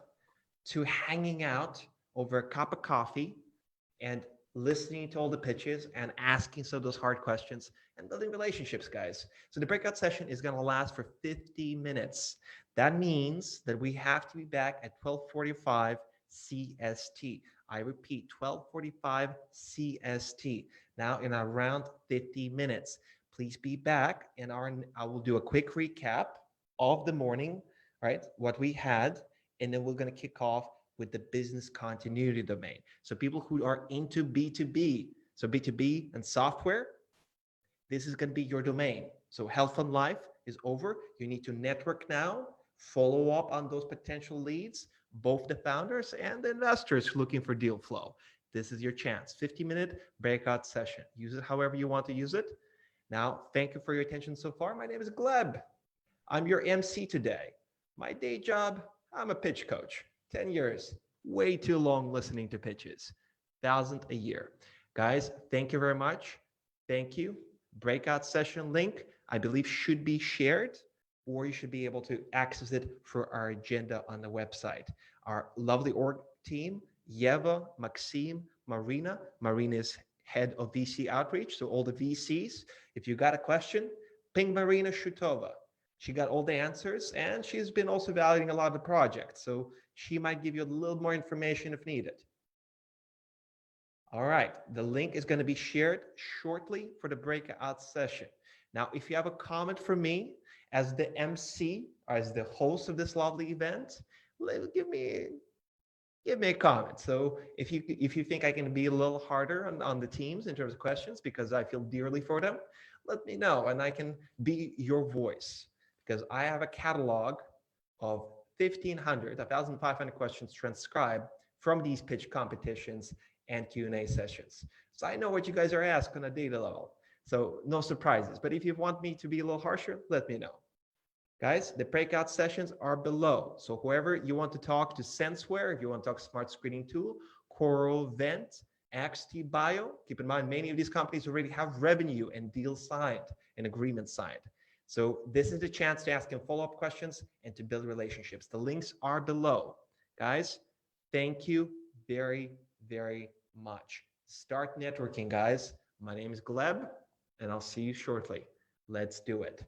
to hanging out over a cup of coffee and listening to all the pitches and asking some of those hard questions and building relationships, guys. So the breakout session is going to last for 50 minutes. That means that we have to be back at 12:45 CST. I repeat, 12:45 CST. Now in around 50 minutes. Please be back, and I will do a quick recap of the morning, right? What we had, and then we're going to kick off with the business continuity domain. So people who are into B2B, so B2B and software, this is going to be your domain. So health and life is over. You need to network now, follow up on those potential leads, both the founders and the investors looking for deal flow. This is your chance. 50-minute breakout session. Use it however you want to use it. Now, thank you for your attention so far. My name is Gleb. I'm your MC today. My day job, I'm a pitch coach. 10 years, way too long listening to pitches. 1,000 a year. Guys, thank you very much. Thank you. Breakout session link, I believe, should be shared, or you should be able to access it for our agenda on the website. Our lovely org team, Yeva, Maxime, Marina. Marina is head of VC outreach, so all the VCs, if you got a question, ping Marina Shutova. She got all the answers, and she's been also evaluating a lot of the projects, so she might give you a little more information if needed. All right, the link is going to be shared shortly for the breakout session. Now, if you have a comment for me as the MC, or as the host of this lovely event, give me a comment. So if you think I can be a little harder on the teams in terms of questions, because I feel dearly for them, let me know, and I can be your voice, because I have a catalog of 1,500 questions transcribed from these pitch competitions and Q&A sessions. So I know what you guys are asking on a data level. So no surprises. But if you want me to be a little harsher, let me know. Guys, the breakout sessions are below. So whoever you want to talk to, Senseware, if you want to talk smart screening tool, Coral Vent, XT Bio, keep in mind, many of these companies already have revenue and deals signed and agreements signed. So this is the chance to ask them follow-up questions and to build relationships. The links are below. Guys, thank you very, very much. Start networking, guys. My name is Gleb, and I'll see you shortly. Let's do it.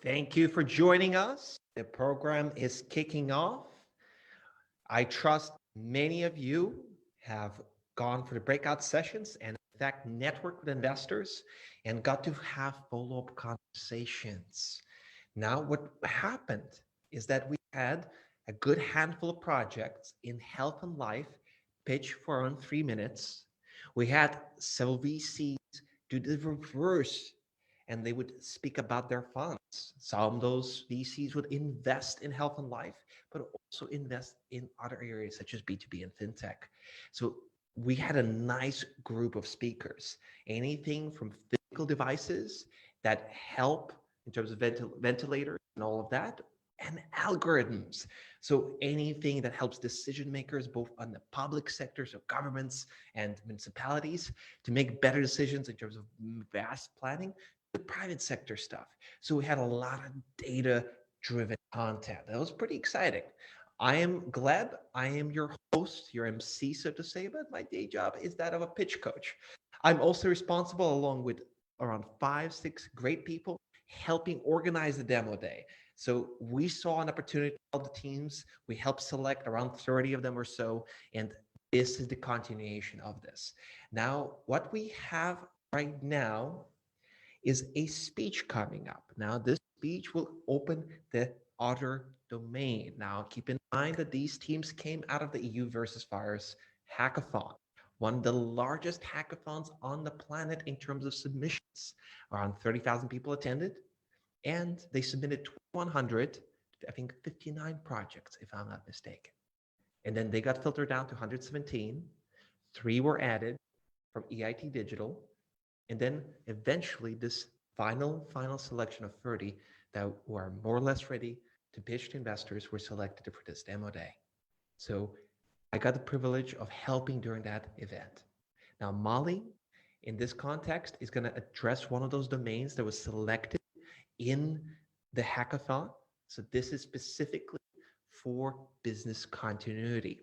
Thank you for joining us. The program is kicking off. I trust many of you have gone for the breakout sessions and in fact networked with investors and got to have follow-up conversations. Now what happened is that we had a good handful of projects in health and life pitch for around 3 minutes. We had several VCs do the reverse, and they would speak about their funds. Some of those VCs would invest in health and life, but also invest in other areas such as B2B and FinTech. So we had a nice group of speakers, anything from physical devices that help in terms of ventilators and all of that, and algorithms. So anything that helps decision makers, both on the public sector, so governments and municipalities, to make better decisions in terms of vast planning, the private sector stuff. So we had a lot of data-driven content. That was pretty exciting. I am Gleb. I am your host, your MC, so to say, but my day job is that of a pitch coach. I'm also responsible, along with around 5-6 great people, helping organize the demo day. So we saw an opportunity to help the teams. We helped select around 30 of them or so, and this is the continuation of this. Now, what we have right now is a speech coming up. Now, this speech will open the other domain. Now, keep in mind that these teams came out of the EU versus Virus hackathon, one of the largest hackathons on the planet in terms of submissions. Around 30,000 people attended, and they submitted 100, I think 59 projects, if I'm not mistaken. And then they got filtered down to 117. 3 were added from EIT Digital. And then eventually this final selection of 30 that were more or less ready to pitch to investors were selected for this demo day. So I got the privilege of helping during that event. Now, Molly, in this context, is going to address one of those domains that was selected in the hackathon. So this is specifically for business continuity.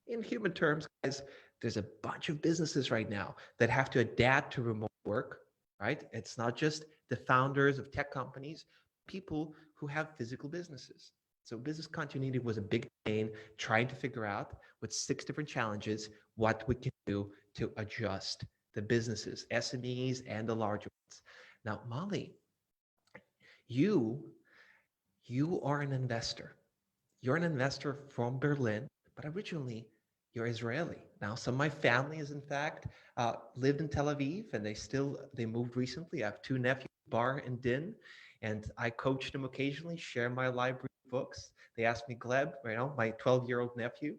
In human terms, guys, there's a bunch of businesses right now that have to adapt to remote work, right? It's not just the founders of tech companies, people who have physical businesses. So business continuity was a big domain, trying to figure out with 6 different challenges what we can do to adjust the businesses, SMEs and the larger ones. Now, Molly, you are an investor. You're an investor from Berlin, but originally you're Israeli. Now, some of my family is in fact lived in Tel Aviv, and they moved recently. I have 2 nephews, Bar and Din, and I coach them occasionally, share my library of books. They asked me, Gleb, my 12-year-old nephew,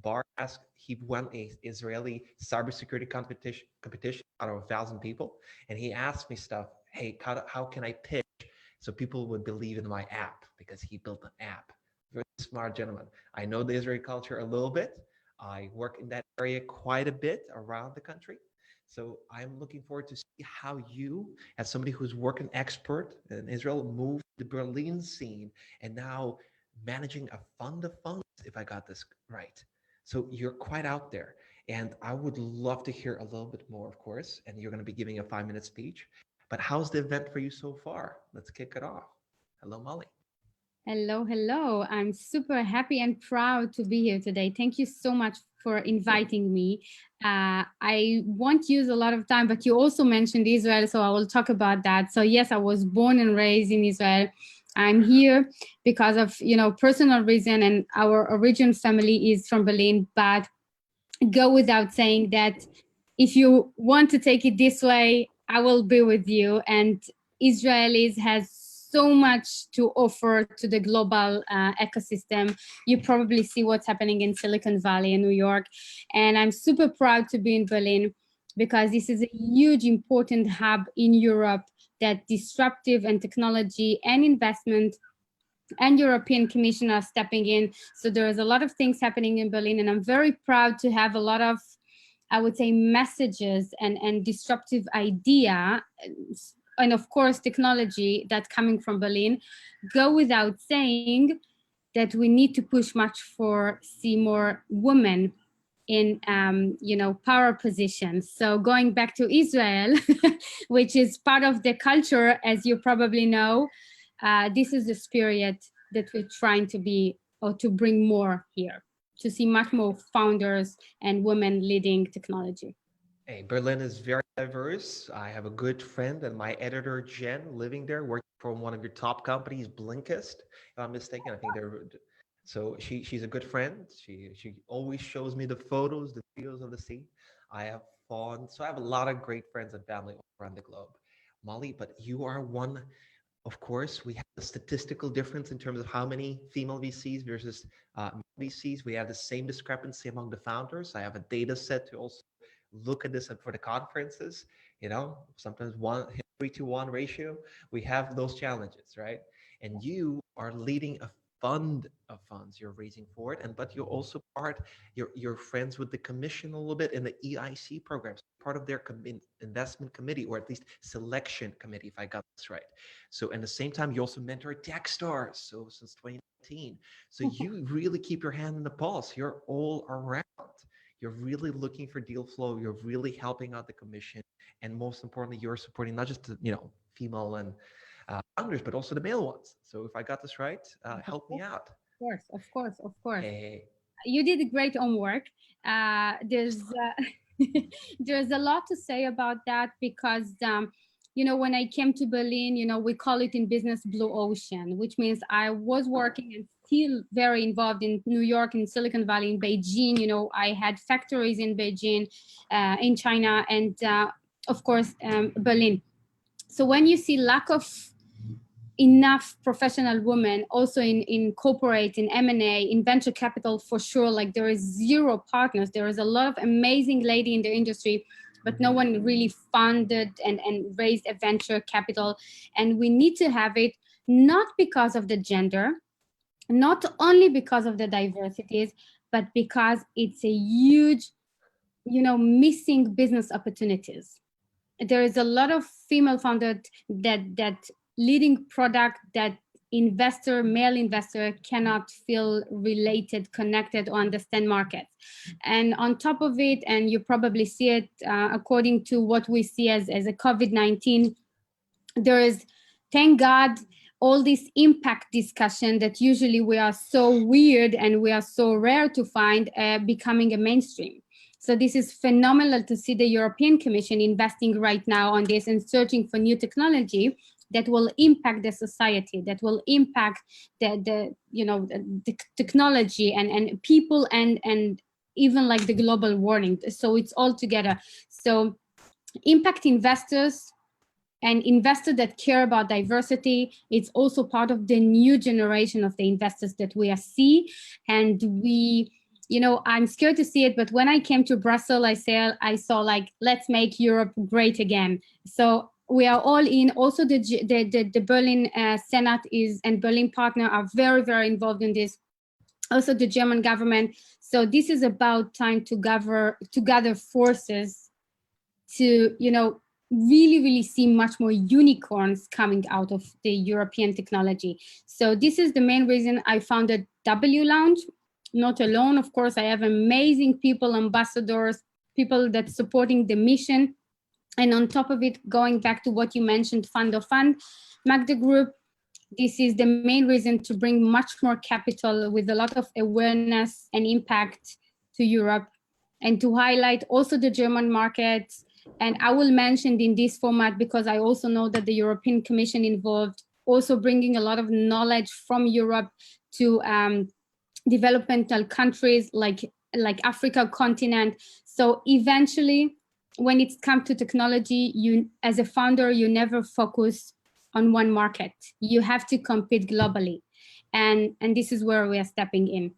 Bar asked, he won a Israeli cybersecurity competition out of 1,000 people, and he asked me stuff, hey, how can I pitch so people would believe in my app, because he built an app. Very smart gentleman. I know the Israeli culture a little bit. I work in that area quite a bit around the country. So I'm looking forward to see how you, as somebody who's working expert in Israel, moved the Berlin scene and now managing a fund of funds, if I got this right. So you're quite out there. And I would love to hear a little bit more, of course, and you're going to be giving a 5-minute speech. But how's the event for you so far? Let's kick it off. Hello, Molly. Hello, hello. I'm super happy and proud to be here today. Thank you so much for inviting me. I won't use a lot of time, but you also mentioned Israel, so I will talk about that. So yes, I was born and raised in Israel. I'm here because of, personal reason, and our origin family is from Berlin, but go without saying that if you want to take it this way, I will be with you. And Israelis has so much to offer to the global ecosystem. You probably see what's happening in Silicon Valley and New York. And I'm super proud to be in Berlin because this is a huge, important hub in Europe that disruptive and technology and investment and European Commission are stepping in. So there is a lot of things happening in Berlin, and I'm very proud to have a lot of, I would say, messages and disruptive idea, and of course, technology that's coming from Berlin. Go without saying that we need to push much for see more women in, power positions. So going back to Israel, which is part of the culture, as you probably know, this is the spirit that we're trying to be, or to bring more here, to see much more founders and women leading technology. Hey, Berlin is very diverse. I have a good friend and my editor, Jen, living there, working for one of your top companies, Blinkist, if I'm mistaken. I think they're, so she's a good friend. She always shows me the photos, the videos of the sea. I have fun. So I have a lot of great friends and family all around the globe. Molly, but you are one, of course, we have a statistical difference in terms of how many female VCs versus male VCs. We have the same discrepancy among the founders. I have a data set to also look at this for the conferences, sometimes 3-to-1 ratio. We have those challenges, right? And you are leading a fund of funds you're raising for it, but you're also you're friends with the commission a little bit in the EIC programs, part of their investment committee, or at least selection committee, if I got this right. So at the same time, you also mentor Techstars, so since 2019. So you really keep your hand in the pulse. You're all around. You're really looking for deal flow. You're really helping out the commission. And most importantly, you're supporting not just the, female and founders, but also the male ones. So if I got this right, help me out. Of course. Hey. You did great homework. There's there's a lot to say about that because, when I came to Berlin, we call it in business blue ocean, which means I was working and still very involved in New York, in Silicon Valley, in Beijing. I had factories in Beijing, in China, and of course, Berlin. So when you see lack of enough professional women also in corporate, in M&A, in venture capital, for sure, like there is zero partners. There is a lot of amazing lady in the industry, but no one really funded and raised a venture capital. And we need to have it, not because of the gender, not only because of the diversities, but because it's a huge, missing business opportunities. There is a lot of female founders that leading product that male investor cannot feel related, connected, or understand markets. And on top of it, and you probably see it according to what we see as a COVID-19, there is, thank God, all this impact discussion that usually we are so weird and we are so rare to find becoming a mainstream. So this is phenomenal to see the European Commission investing right now on this and searching for new technology that will impact the society, that will impact the technology and people and even like the global warming. So it's all together. So impact investors and investors that care about diversity, it's also part of the new generation of the investors that we see. And we, I'm scared to see it, but when I came to Brussels, I saw like, let's make Europe great again. So we are all in. Also, the Berlin Senate and Berlin partner are very, very involved in this. Also, the German government. So this is about time to gather forces to, really, really see much more unicorns coming out of the European technology. So this is the main reason I founded W Lounge. Not alone, of course. I have amazing people, ambassadors, people that supporting the mission. And on top of it, going back to what you mentioned, Fund of Fund, Magda Group, this is the main reason to bring much more capital with a lot of awareness and impact to Europe, and to highlight also the German market. And I will mention in this format because I also know that the European Commission involved, also bringing a lot of knowledge from Europe to developmental countries like Africa continent. So eventually, when it comes to technology, you as a founder, you never focus on one market. You have to compete globally. And this is where we are stepping in.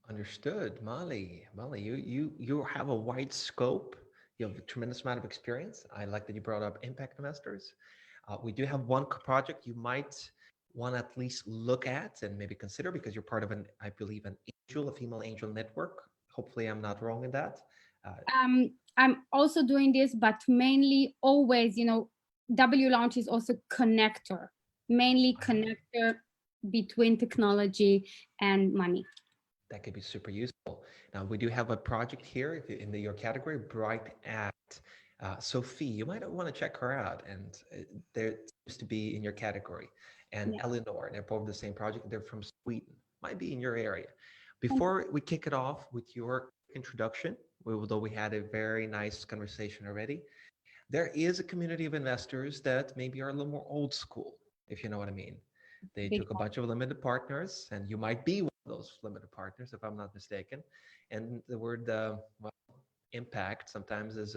Understood. Molly, you have a wide scope. You have a tremendous amount of experience. I like that you brought up impact investors. We do have one project you might want to at least look at and maybe consider, because you're part of I believe a female angel network. Hopefully I'm not wrong in that. I'm also doing this, but mainly always, W Launch is also connector, mainly connector between technology and money. That could be super useful. Now we do have a project here in your category, Bright Act. Sophie, you might want to check her out, and there seems to be in your category. and Eleanor. They're both the same project. They're from Sweden. Might be in your area. Before we kick it off with your introduction, although we had a very nice conversation already, there is a community of investors that maybe are a little more old school, if you know what I mean. They took a bunch of limited partners, and you might be one of those limited partners, if I'm not mistaken. And the word impact sometimes is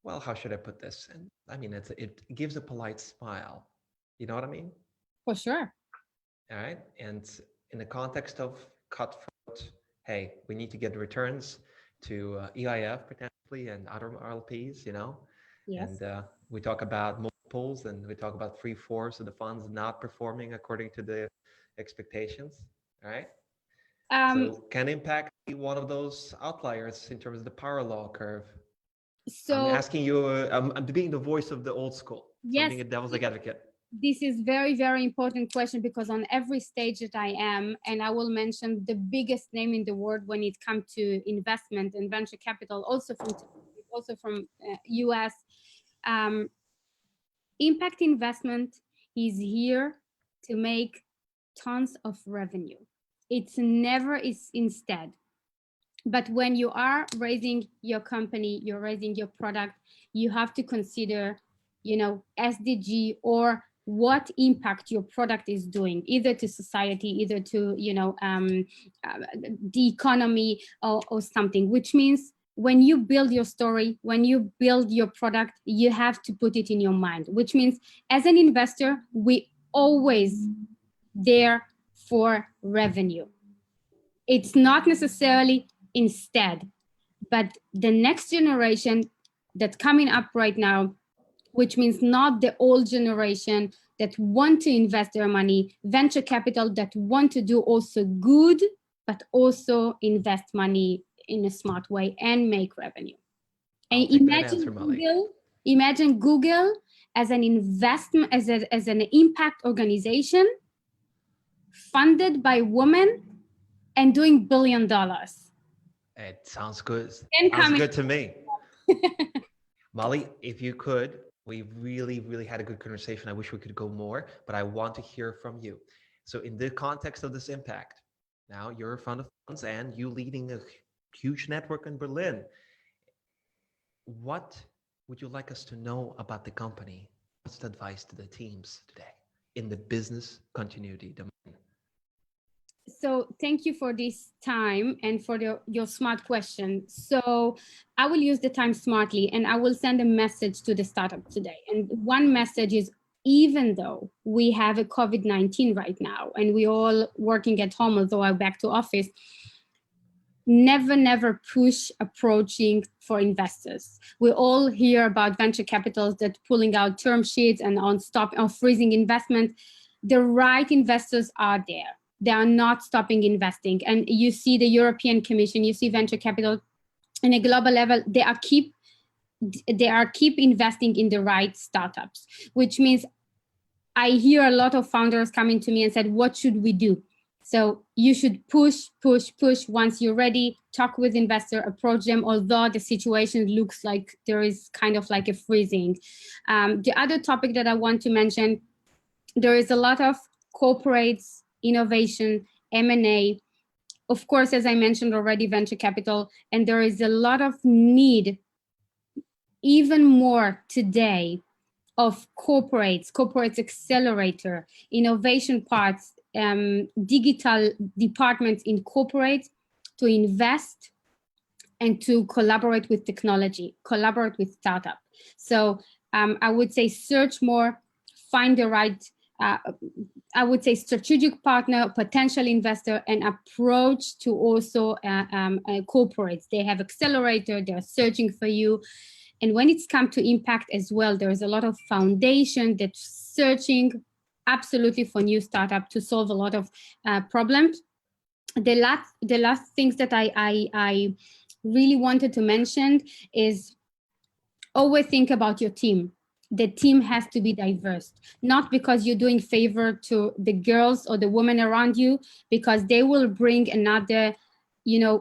well, how should I put this? And I mean, it gives a polite smile. You know what I mean? For sure. All right. And in the context of cutthroat, hey, we need to get returns to EIF potentially and other LPs, you know? Yes. And we talk about multiples, and we talk about 3/4 of the funds not performing according to the expectations. All right. So can impact be one of those outliers in terms of the power law curve? So I'm asking you, I'm being the voice of the old school. So yes, I'm being a devil's advocate. This is very, very important question, because on every stage that I am, and I will mention the biggest name in the world when it comes to investment and venture capital, also from US, impact investment is here to make tons of revenue. It's never is instead. But when you are raising your company, you're raising your product, you have to consider, you know, SDG, or what impact your product is doing, either to society, either to, you know, the economy, or something, which means when you build your story, when you build your product, you have to put it in your mind, which means as an investor, we always there for revenue. It's not necessarily instead, but the next generation that's coming up right now, which means not the old generation that want to invest their money, venture capital that want to do also good, but also invest money in a smart way and make revenue. And imagine Google as an investment, as an impact organization funded by women and doing $1 billion. It sounds good. And sounds good to me. Molly, if you could, we really, really had a good conversation. I wish we could go more, but I want to hear from you. So in the context of this impact, now you're a fund of funds and you leading a huge network in Berlin. What would you like us to know about the company? What's the advice to the teams today in the business continuity domain? So thank you for this time and for your smart question. So I will use the time smartly, and I will send a message to the startup today. And one message is, even though we have a COVID-19 right now and we all working at home, although I'm back to office, never push approaching for investors. We all hear about venture capitals that pulling out term sheets and on freezing investment. The right investors are there. They are not stopping investing. And you see the European Commission, you see venture capital on a global level, they are keep investing in the right startups, which means I hear a lot of founders coming to me and said, what should we do? So you should push. Once you're ready, talk with investor, approach them, although the situation looks like there is kind of like a freezing. The other topic that I want to mention, there is a lot of corporates, innovation, M&A, of course, as I mentioned already, venture capital, and there is a lot of need, even more today, of corporates accelerator, innovation parts, digital departments in corporate to invest and to collaborate with technology, collaborate with startup. So I would say search more, find the right I would say strategic partner, potential investor, and approach to also corporates. They have accelerator, they're searching for you. And when it's come to impact as well, there's a lot of foundation that's searching absolutely for new startup to solve a lot of problems. The last things that I really wanted to mention is always think about your team. The team has to be diverse, not because you're doing favor to the girls or the women around you, because they will bring another,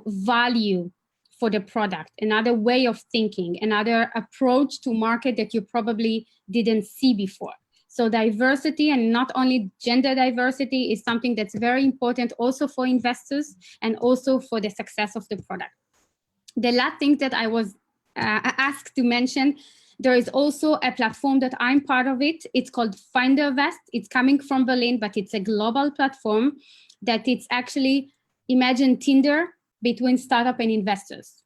value for the product, another way of thinking, another approach to market that you probably didn't see before. So diversity, and not only gender diversity, is something that's very important also for investors and also for the success of the product. The last thing that I was asked to mention, there is also a platform that I'm part of it. It's called FinderVest. It's coming from Berlin, but it's a global platform that it's actually, imagine Tinder between startup and investors.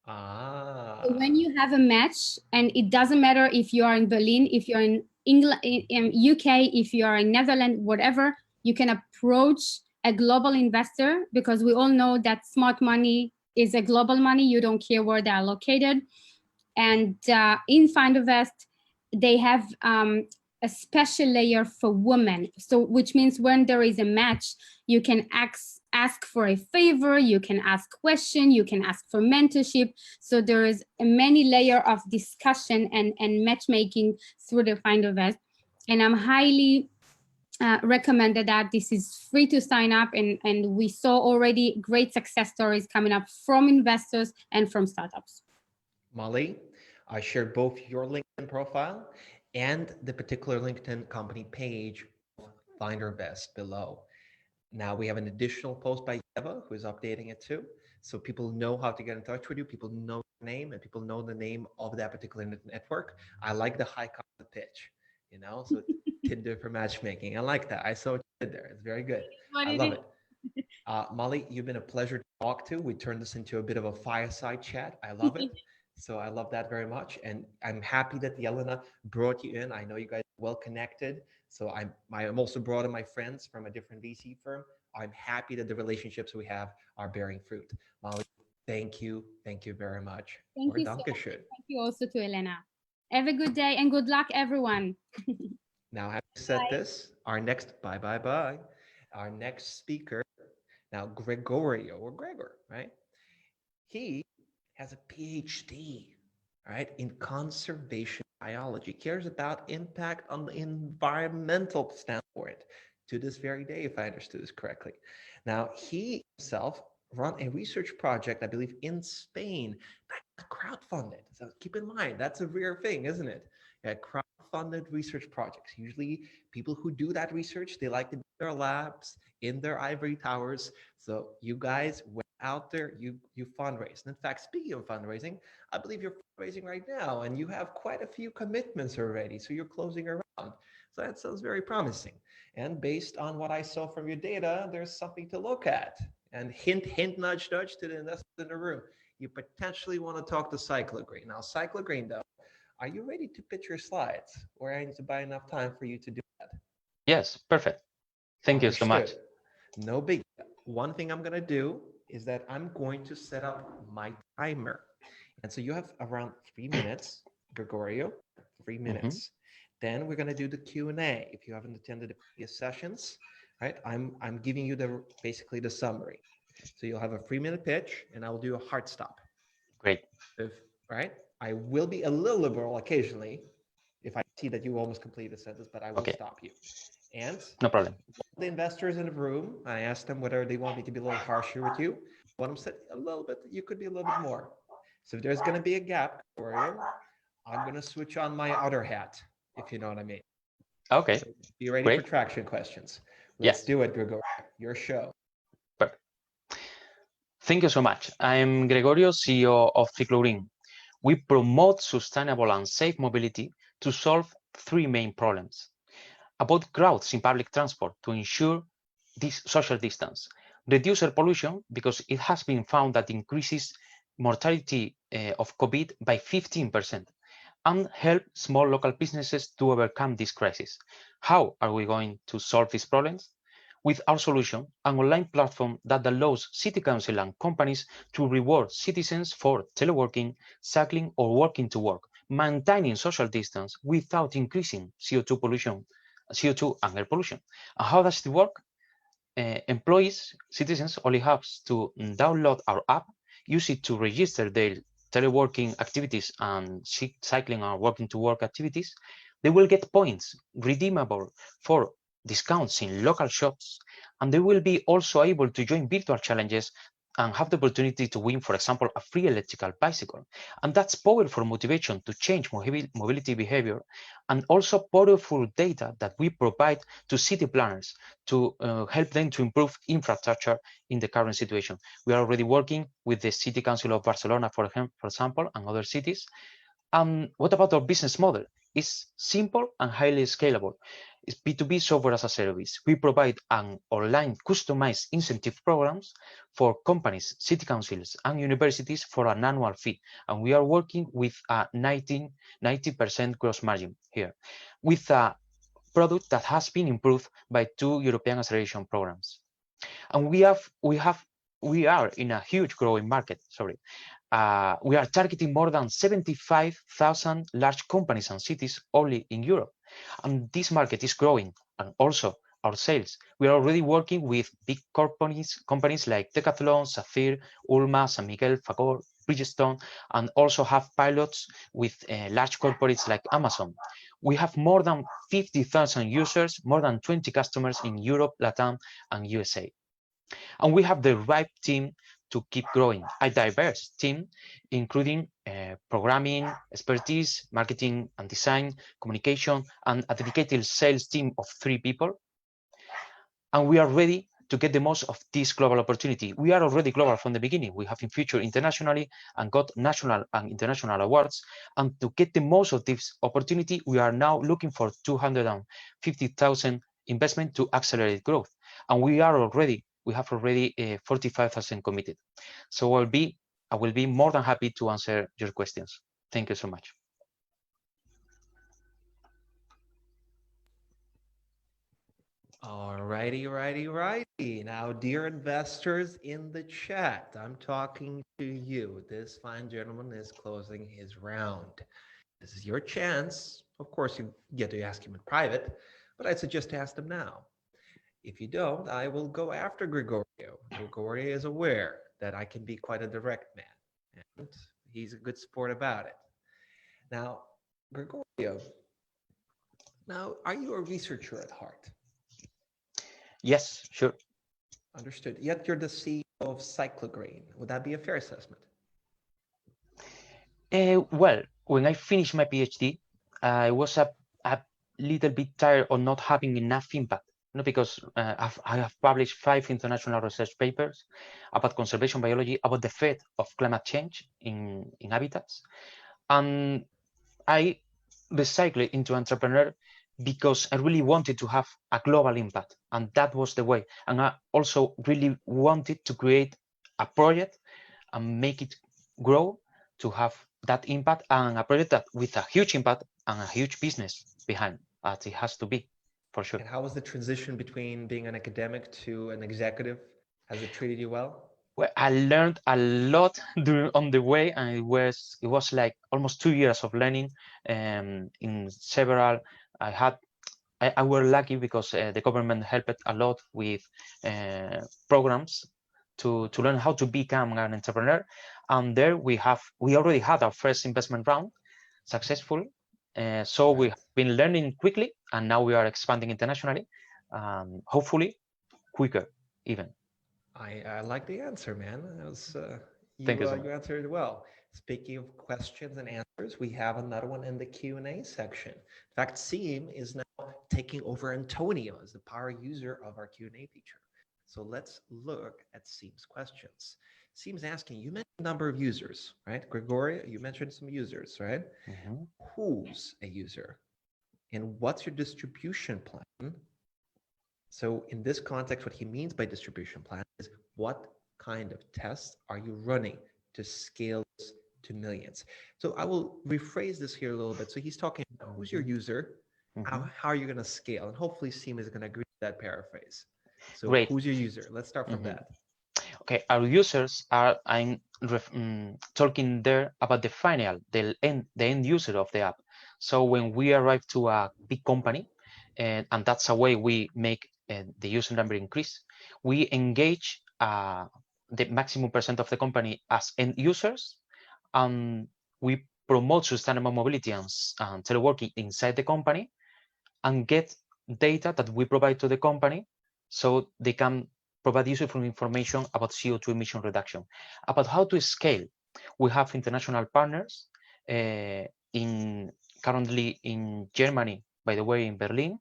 So when you have a match, and it doesn't matter if you are in Berlin, if you're in England, in UK, if you are in Netherlands, whatever, you can approach a global investor, because we all know that smart money is a global money. You don't care where they are located. And in FinderVest, they have a special layer for women. So which means when there is a match, you can ask for a favor, you can ask questions, you can ask for mentorship. So there is a many layer of discussion and matchmaking through the FinderVest. And I'm highly recommended that this is free to sign up. And we saw already great success stories coming up from investors and from startups. Molly, I shared both your LinkedIn profile and the particular LinkedIn company page of FinderVest below. Now we have an additional post by Eva who is updating it too. So people know how to get in touch with you, people know your name, and people know the name of that particular network. I like the high concept pitch, you know, so Tinder for matchmaking. I like that. I saw what you did there. It's very good. I love it. Molly, you've been a pleasure to talk to. We turned this into a bit of a fireside chat. I love it. So I love that very much. And I'm happy that Jelena brought you in. I know you guys are well connected. So I'm also brought in my friends from a different VC firm. I'm happy that the relationships we have are bearing fruit. Molly, thank you. Thank you very much. Thank you so much. Thank you also to Elena. Have a good day and good luck, everyone. Now, having said this, our next, our next speaker, now Gregorio, or Gregor, right? He has a PhD, right, in conservation biology, cares about impact on the environmental standpoint to this very day, if I understood this correctly. Now, he himself run a research project, I believe, in Spain, that crowdfunded. So keep in mind, that's a rare thing, isn't it? Crowdfunded research projects. Usually people who do that research, they like to do their labs in their ivory towers. So you guys went out there, you fundraised. And in fact, speaking of fundraising, I believe you're fundraising right now and you have quite a few commitments already. So you're closing around. So that sounds very promising. And based on what I saw from your data, there's something to look at. And hint, hint, nudge, nudge to the investors in the room. You potentially want to talk to Cyclogreen. Now, Cyclogreen, though, are you ready to pitch your slides, or I need to buy enough time for you to do that? Yes, perfect. Thank you so much. No big. One thing I'm going to do is that I'm going to set up my timer. And so you have around 3 minutes, Gregorio, 3 minutes. Then we're going to do the Q&A. If you haven't attended the previous sessions, right? I'm giving you basically the summary. So you'll have a 3-minute pitch and I will do a hard stop. Great. Right? I will be a little liberal occasionally if I see that you almost complete a sentence, but I will stop you. And no problem. The investors in the room, I asked them whether they want me to be a little harsher with you. One of them said a little bit, you could be a little bit more. So if there's going to be a gap, I'm going to switch on my other hat, if you know what I mean. Okay. So be ready for traction questions. Let's do it, Gregorio. Your show. Perfect. Thank you so much. I'm Gregorio, CEO of Cyclogreen. We promote sustainable and safe mobility to solve 3 main problems. About crowds in public transport to ensure this social distance, reduce air pollution because it has been found that increases mortality of COVID by 15%, and help small local businesses to overcome this crisis. How are we going to solve these problems? With our solution, an online platform that allows city council and companies to reward citizens for teleworking, cycling, or walking to work, maintaining social distance without increasing CO2 pollution, CO2 and air pollution. And how does it work? Employees, citizens only have to download our app, use it to register their teleworking activities and cycling or walking to work activities. They will get points redeemable for discounts in local shops, and they will be also able to join virtual challenges and have the opportunity to win, for example, a free electrical bicycle. And that's powerful motivation to change mobility behavior, and also powerful data that we provide to city planners to help them to improve infrastructure in the current situation. We are already working with the City Council of Barcelona, for example, and other cities. What about our business model? It's simple and highly scalable. It's B2B software as a service. We provide an online customized incentive programs for companies, city councils, and universities for an annual fee. And we are working with a 90% gross margin here, with a product that has been improved by 2 European acceleration programs. And we are in a huge growing market. Sorry. We are targeting more than 75,000 large companies and cities only in Europe. And this market is growing, and also our sales. We are already working with big companies like Decathlon, Saphir, Ulma, San Miguel, Fagor, Bridgestone, and also have pilots with large corporates like Amazon. We have more than 50,000 users, more than 20 customers in Europe, Latam, and USA. And we have the right team to keep growing, a diverse team, including programming, expertise, marketing and design, communication, and a dedicated sales team of 3 people. And we are ready to get the most of this global opportunity. We are already global from the beginning. We have been featured internationally and got national and international awards. And to get the most of this opportunity, we are now looking for 250,000 investment to accelerate growth. And we have already 45,000 committed. So I will be more than happy to answer your questions. Thank you so much. Righty. Now, dear investors in the chat, I'm talking to you. This fine gentleman is closing his round. This is your chance. Of course, you get to ask him in private, but I suggest to ask him now. If you don't, I will go after Gregorio. Gregorio is aware that I can be quite a direct man, and he's a good sport about it. Now, Gregorio, are you a researcher at heart? Yes, sure. Understood. Yet you're the CEO of Cyclogreen. Would that be a fair assessment? Well, when I finished my PhD, I was a little bit tired of not having enough impact. Because I have published 5 international research papers about conservation biology, about the effect of climate change in habitats. And I recycled into entrepreneur because I really wanted to have a global impact. And that was the way. And I also really wanted to create a project and make it grow to have that impact, and a project that with a huge impact and a huge business behind, as it has to be. For sure. And how was the transition between being an academic to an executive? Has it treated you well? Well, I learned a lot on the way, and it was like almost 2 years of learning. In several, I were lucky because the government helped a lot with programs to learn how to become an entrepreneur. And there we already had our first investment round successful. So we have been learning quickly, and now we are expanding internationally, hopefully quicker even. I like the answer, man. Thank you so much. You answered well. Speaking of questions and answers, we have another one in the Q&A section. In fact, Seam is now taking over Antonio as the power user of our Q&A feature. So let's look at Seam's questions. Seam's asking, you mentioned a number of users, right? Gregorio, you mentioned some users, right? Mm-hmm. Who's a user? And what's your distribution plan? So in this context, what he means by distribution plan is what kind of tests are you running to scale this to millions? So I will rephrase this here a little bit. So he's talking about who's your user, how are you going to scale? And hopefully Seam is going to agree with that paraphrase. So Great. Who's your user? Let's start from that. Okay, our users are, I'm talking there about the end user of the app. So when we arrive to a big company, and that's a way we make the user number increase, we engage the maximum percent of the company as end users, and we promote sustainable mobility and teleworking inside the company, and get data that we provide to the company so they can provide useful information about CO2 emission reduction. About how to scale, we have international partners currently in Germany, by the way, in Berlin,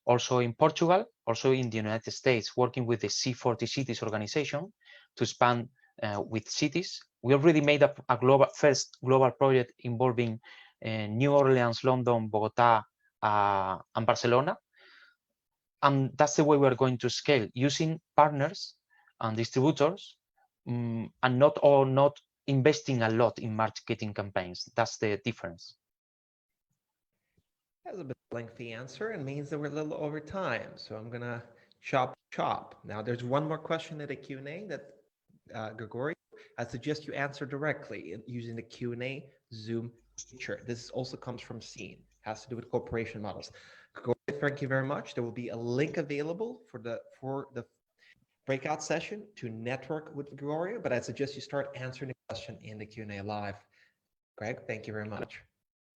also in Portugal, also in the United States, working with the C40 Cities organization to expand with cities. We already made a first global project involving New Orleans, London, Bogota, and Barcelona. And that's the way we're going to scale, using partners and distributors, and not investing a lot in marketing campaigns. That's the difference. That's a bit lengthy answer and means that we're a little over time. So I'm gonna chop. Now there's one more question at the Q&A that Gregorio, I suggest you answer directly using the Q&A Zoom feature. This also comes from Scene, has to do with corporation models. Gregorio, thank you very much. There will be a link available for the breakout session to network with Gregorio, but I suggest you start answering the question in the Q&A live. Greg, thank you very much.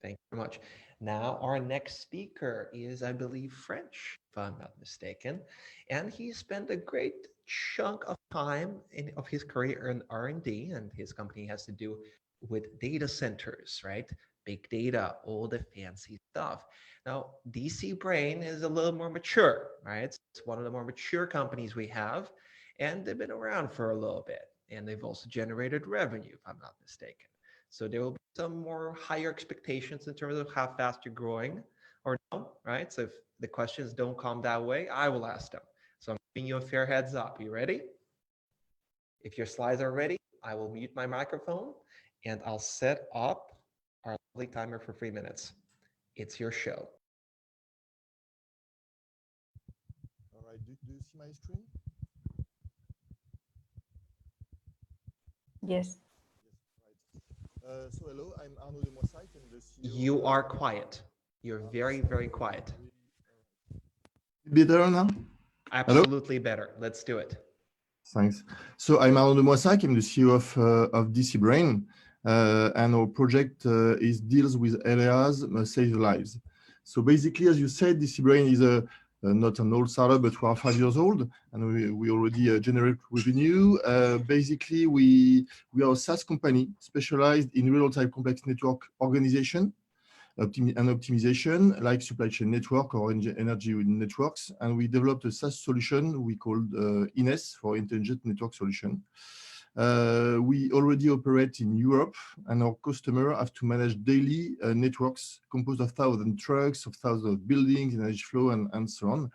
Thank you very much. Now, our next speaker is, I believe, French, if I'm not mistaken, and he spent a great chunk of time of his career in R&D, and his company has to do with data centers, right? Big data, all the fancy stuff. Now, DC Brain is a little more mature, right? It's one of the more mature companies we have, and they've been around for a little bit, and they've also generated revenue, if I'm not mistaken. So there will be some more higher expectations in terms of how fast you're growing or no, right? So if the questions don't come that way, I will ask them. So I'm giving you a fair heads up. You ready? If your slides are ready, I will mute my microphone and I'll set up our lovely timer for 3 minutes. It's your show. All right, do you see my screen? Yes. So hello, I'm Arnaud de Moissac. I'm the CEO. You are quiet. You're very, very quiet. Better now? Absolutely better. Let's do it. Thanks. So I'm Arnaud de Moissac. I'm the CEO of DC Brain, and our project deals with areas save lives. So basically, as you said, DC Brain is not an old startup, but we are 5 years old, and we already generate revenue. Basically, we are a SaaS company specialized in real-time complex network organization and optimization, like supply chain network or energy networks. And we developed a SaaS solution we called INES, for Intelligent Network Solution. We already operate in Europe, and our customers have to manage daily networks composed of thousands of trucks, of thousands of buildings, energy flow, and so on.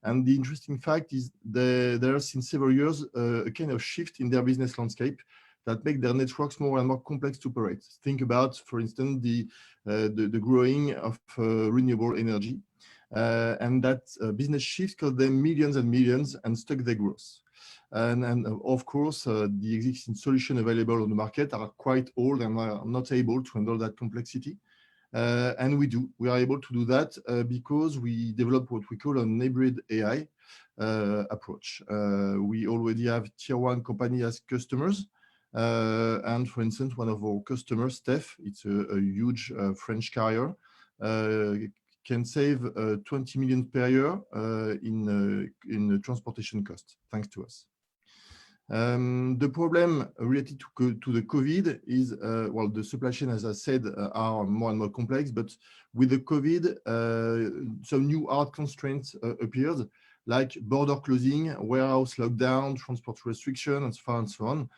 And the interesting fact is there are since several years a kind of shift in their business landscape that make their networks more and more complex to operate. Think about, for instance, the growing of renewable energy, and that business shift cost them millions and millions and stuck their growth. And of course, the existing solutions available on the market are quite old and are not able to handle that complexity. And we are able to do that because we develop what we call an hybrid AI approach. We already have tier 1 company as customers. And for instance, one of our customers, Steph, it's a huge French carrier, can save 20 million per year in transportation costs, thanks to us. The problem related to the COVID is, well, the supply chain, as I said, are more and more complex, but with the COVID, some new hard constraints appeared, like border closing, warehouse lockdown, transport restriction, and so on.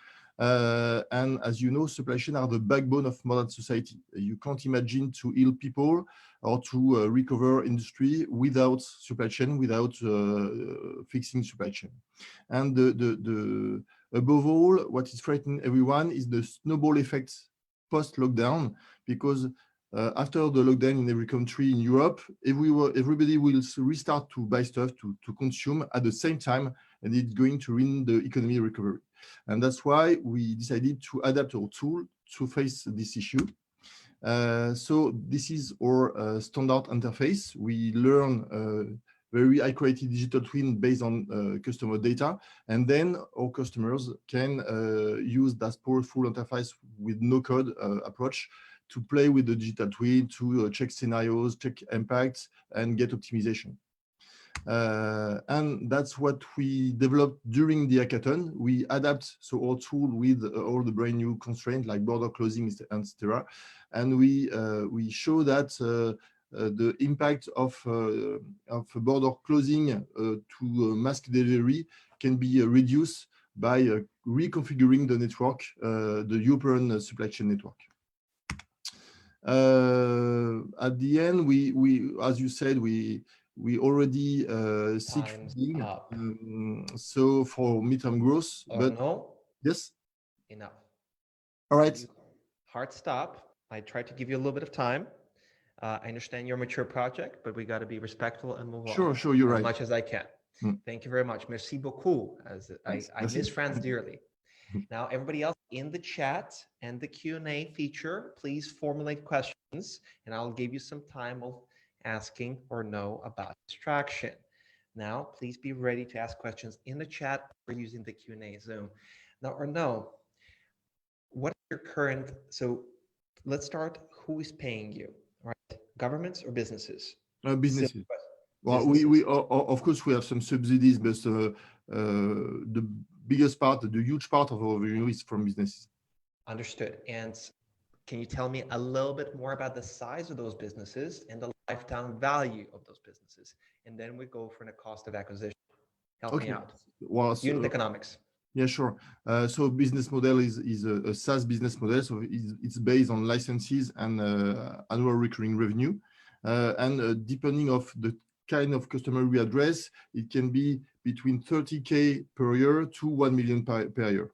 And as you know, supply chain are the backbone of modern society. You can't imagine to heal people or to recover industry without supply chain, without fixing supply chain. And above all, what is frightening everyone is the snowball effect post-lockdown, because after the lockdown in every country in Europe, everybody will restart to buy stuff to consume at the same time, and it's going to ruin the economy recovery. And that's why we decided to adapt our tool to face this issue. So this is our standard interface. We learn very high quality digital twin based on customer data, and then our customers can use that powerful interface with no code approach to play with the digital twin, to check scenarios, check impacts, and get optimization. And that's what we developed during the hackathon. We adapt our tool with all the brand new constraints like border closing, etc. And we show that the impact of border closing to mask delivery can be reduced by reconfiguring the network, the European supply chain network. At the end, we as you said, we already seek funding. So for midterm growth, but no. Yes. Enough. All right. Hard stop. I tried to give you a little bit of time. I understand your mature project, but we got to be respectful and move on. Sure, you're as right. much as I can. Thank you very much. Merci beaucoup. As I miss France dearly. Now, everybody else in the chat and the Q&A feature, please formulate questions, and I'll give you some time of asking or no about distraction. Now, please be ready to ask questions in the chat or using the Q&A Zoom. Now, or no, what is your current, so let's start, who is paying you, right? Governments or businesses? Businesses. Well, we of course we have some subsidies, but the biggest part, the huge part of our revenue is from businesses. Understood. And can you tell me a little bit more about the size of those businesses and the lifetime value of those businesses? And then we go for the cost of acquisition. Help me out. Well, unit economics. Yeah, sure. So business model is a SaaS business model. So it's based on licenses and annual recurring revenue. And depending of the kind of customer we address, it can be between 30K per year to 1 million per year.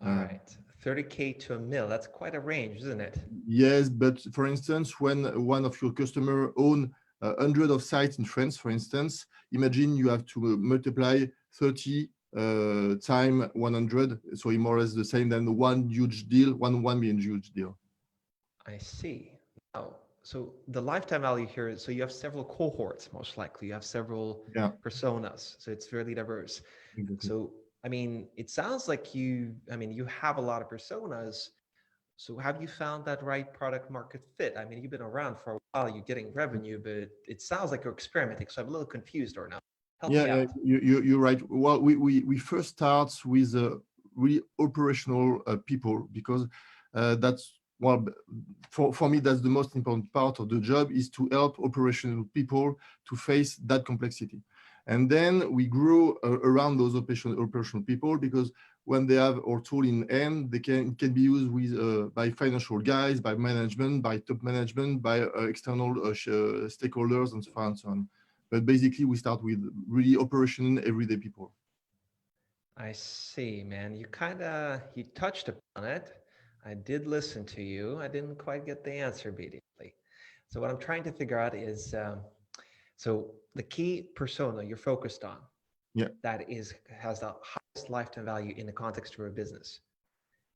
All right, 30K to $1 million, that's quite a range, isn't it? Yes, but for instance, when one of your customer own 100 of sites in France, for instance, imagine you have to multiply 30 times 100, so more or less the same than one huge deal, 1 million huge deal. I see. Now, so the lifetime value here is, so you have several cohorts, most likely. You have several personas, so it's fairly diverse. Exactly. So, I mean, it sounds like you have a lot of personas. So have you found that right product market fit? I mean, you've been around for a while, you're getting revenue, but it sounds like you're experimenting. So I'm a little confused or not. Help me out. You're right. Well, we first start with really operational people, because that's, well, for me, that's the most important part of the job, is to help operational people to face that complexity. And then we grow around those operational people, because when they have our tool in hand, it can be used with by financial guys, by management, by top management, by external stakeholders, and so on and so on. But basically, we start with really operational, everyday people. I see, man. You touched upon it. I did listen to you. I didn't quite get the answer immediately. So what I'm trying to figure out is, so the key persona you're focused on, that has the highest lifetime value in the context of a business.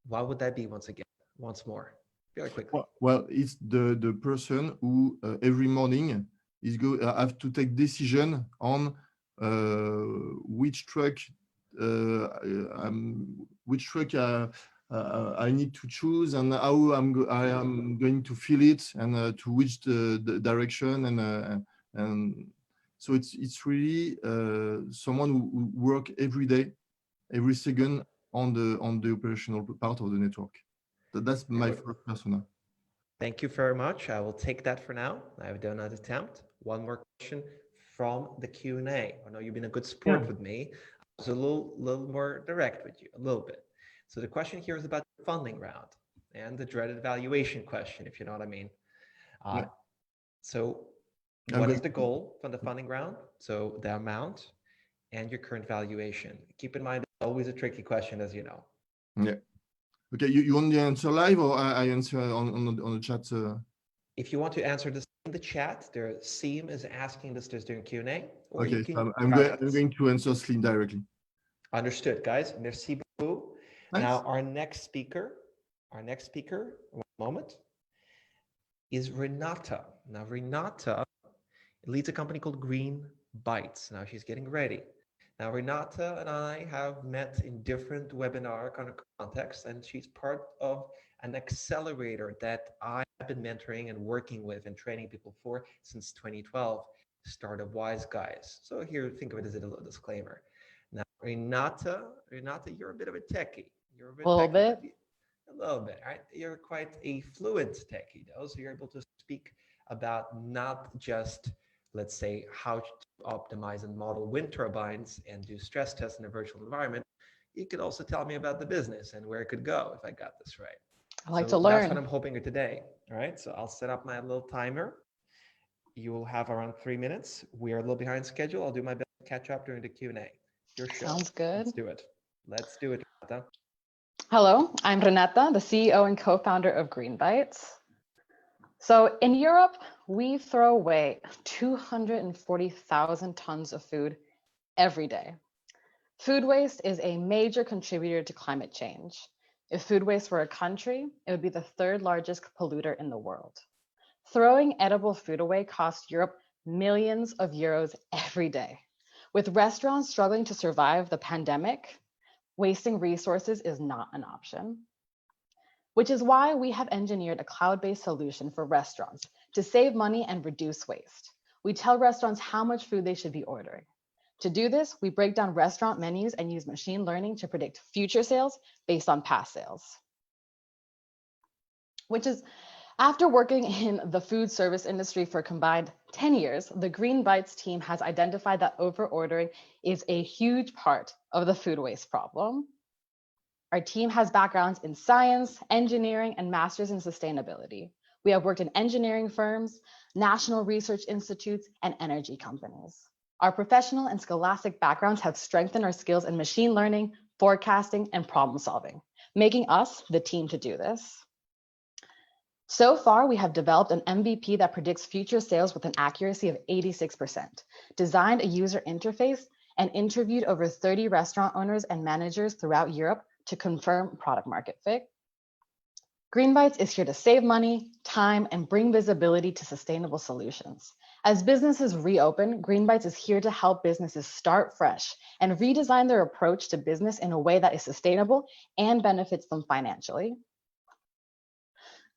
Why would that be once more? Very quickly. Well, it's the person who every morning have to take decision on which truck I need to choose, and how I am going to fill it, and to which the direction, and so it's really someone who work every day, every second on the operational part of the network. That's my first persona. Thank you very much. I will take that for now. I've done an attempt. One more question from the Q&A. I know you've been a good sport with me. I was a little more direct with you, a little bit. So the question here is about the funding round and the dreaded valuation question, if you know what I mean. So what is the goal from the funding round? So the amount and your current valuation. Keep in mind, it's always a tricky question, as you know. Yeah. Okay, you want the answer live, or I answer on the chat? If you want to answer this in the chat, Seam is asking this during Q&A. Okay, so I'm going to answer Slim directly. Understood, guys. Merci beaucoup. Nice. Now, our next speaker, one moment, is Renata. Now, Renata leads a company called Green Bytes. Now, she's getting ready. Now, Renata and I have met in different webinar contexts, and she's part of an accelerator that I have been mentoring and working with and training people for since 2012. startup wise guys. So here, think of it as a little disclaimer. Now, Renata, you're a bit of a techie. You're a bit little techie, bit. a little bit, right? You're quite a fluent techie, though, so you're able to speak about not just, let's say, how to optimize and model wind turbines and do stress tests in a virtual environment. You could also tell me about the business and where it could go if I got this right. I like So to that's what learn. I'm hoping today. All right, so I'll set up my little timer. You will have around 3 minutes. We are a little behind schedule. I'll do my best to catch up during the Q&A. Your show. Sounds good. Let's do it. Let's do it, Renata. Hello, I'm Renata, the CEO and co-founder of Greenbytes. So in Europe, we throw away 240,000 tons of food every day. Food waste is a major contributor to climate change. If food waste were a country, it would be the third largest polluter in the world. Throwing edible food away costs Europe millions of euros every day. With restaurants struggling to survive the pandemic, wasting resources is not an option. Which is why we have engineered a cloud-based solution for restaurants to save money and reduce waste. We tell restaurants how much food they should be ordering. To do this, we break down restaurant menus and use machine learning to predict future sales based on past sales. Which is, after working in the food service industry for a combined 10 years, the Greenbytes team has identified that over-ordering is a huge part of the food waste problem. Our team has backgrounds in science, engineering, and masters in sustainability. We have worked in engineering firms, national research institutes, and energy companies. Our professional and scholastic backgrounds have strengthened our skills in machine learning, forecasting, and problem solving, making us the team to do this. So far, we have developed an MVP that predicts future sales with an accuracy of 86%, designed a user interface, and interviewed over 30 restaurant owners and managers throughout Europe to confirm product market fit. Greenbytes is here to save money, time, and bring visibility to sustainable solutions. As businesses reopen, Greenbytes is here to help businesses start fresh and redesign their approach to business in a way that is sustainable and benefits them financially.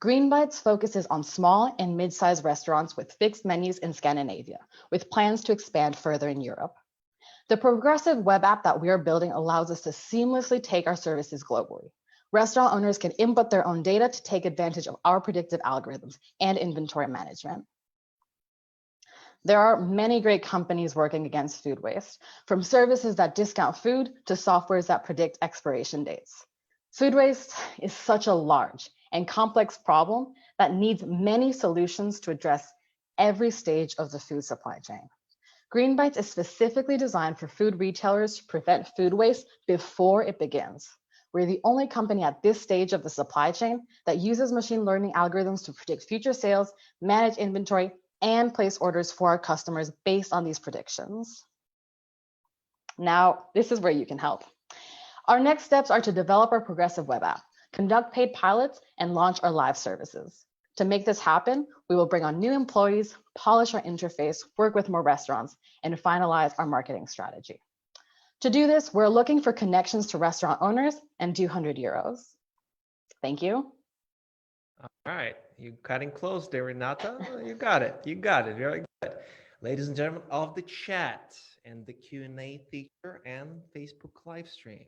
Greenbytes focuses on small and mid-sized restaurants with fixed menus in Scandinavia, with plans to expand further in Europe. The progressive web app that we are building allows us to seamlessly take our services globally. Restaurant owners can input their own data to take advantage of our predictive algorithms and inventory management. There are many great companies working against food waste, from services that discount food to softwares that predict expiration dates. Food waste is such a large and complex problem that needs many solutions to address every stage of the food supply chain. Greenbytes is specifically designed for food retailers to prevent food waste before it begins. We're the only company at this stage of the supply chain that uses machine learning algorithms to predict future sales, manage inventory, and place orders for our customers based on these predictions. Now, this is where you can help. Our next steps are to develop our progressive web app, conduct paid pilots, and launch our live services. To make this happen, we will bring on new employees, polish our interface, work with more restaurants, and finalize our marketing strategy. To do this, we're looking for connections to restaurant owners and do 100 euros. Thank you. All right, you cutting close there, Renata. You got it. You got it. Very good. Ladies and gentlemen of the chat and the Q&A feature and Facebook live stream,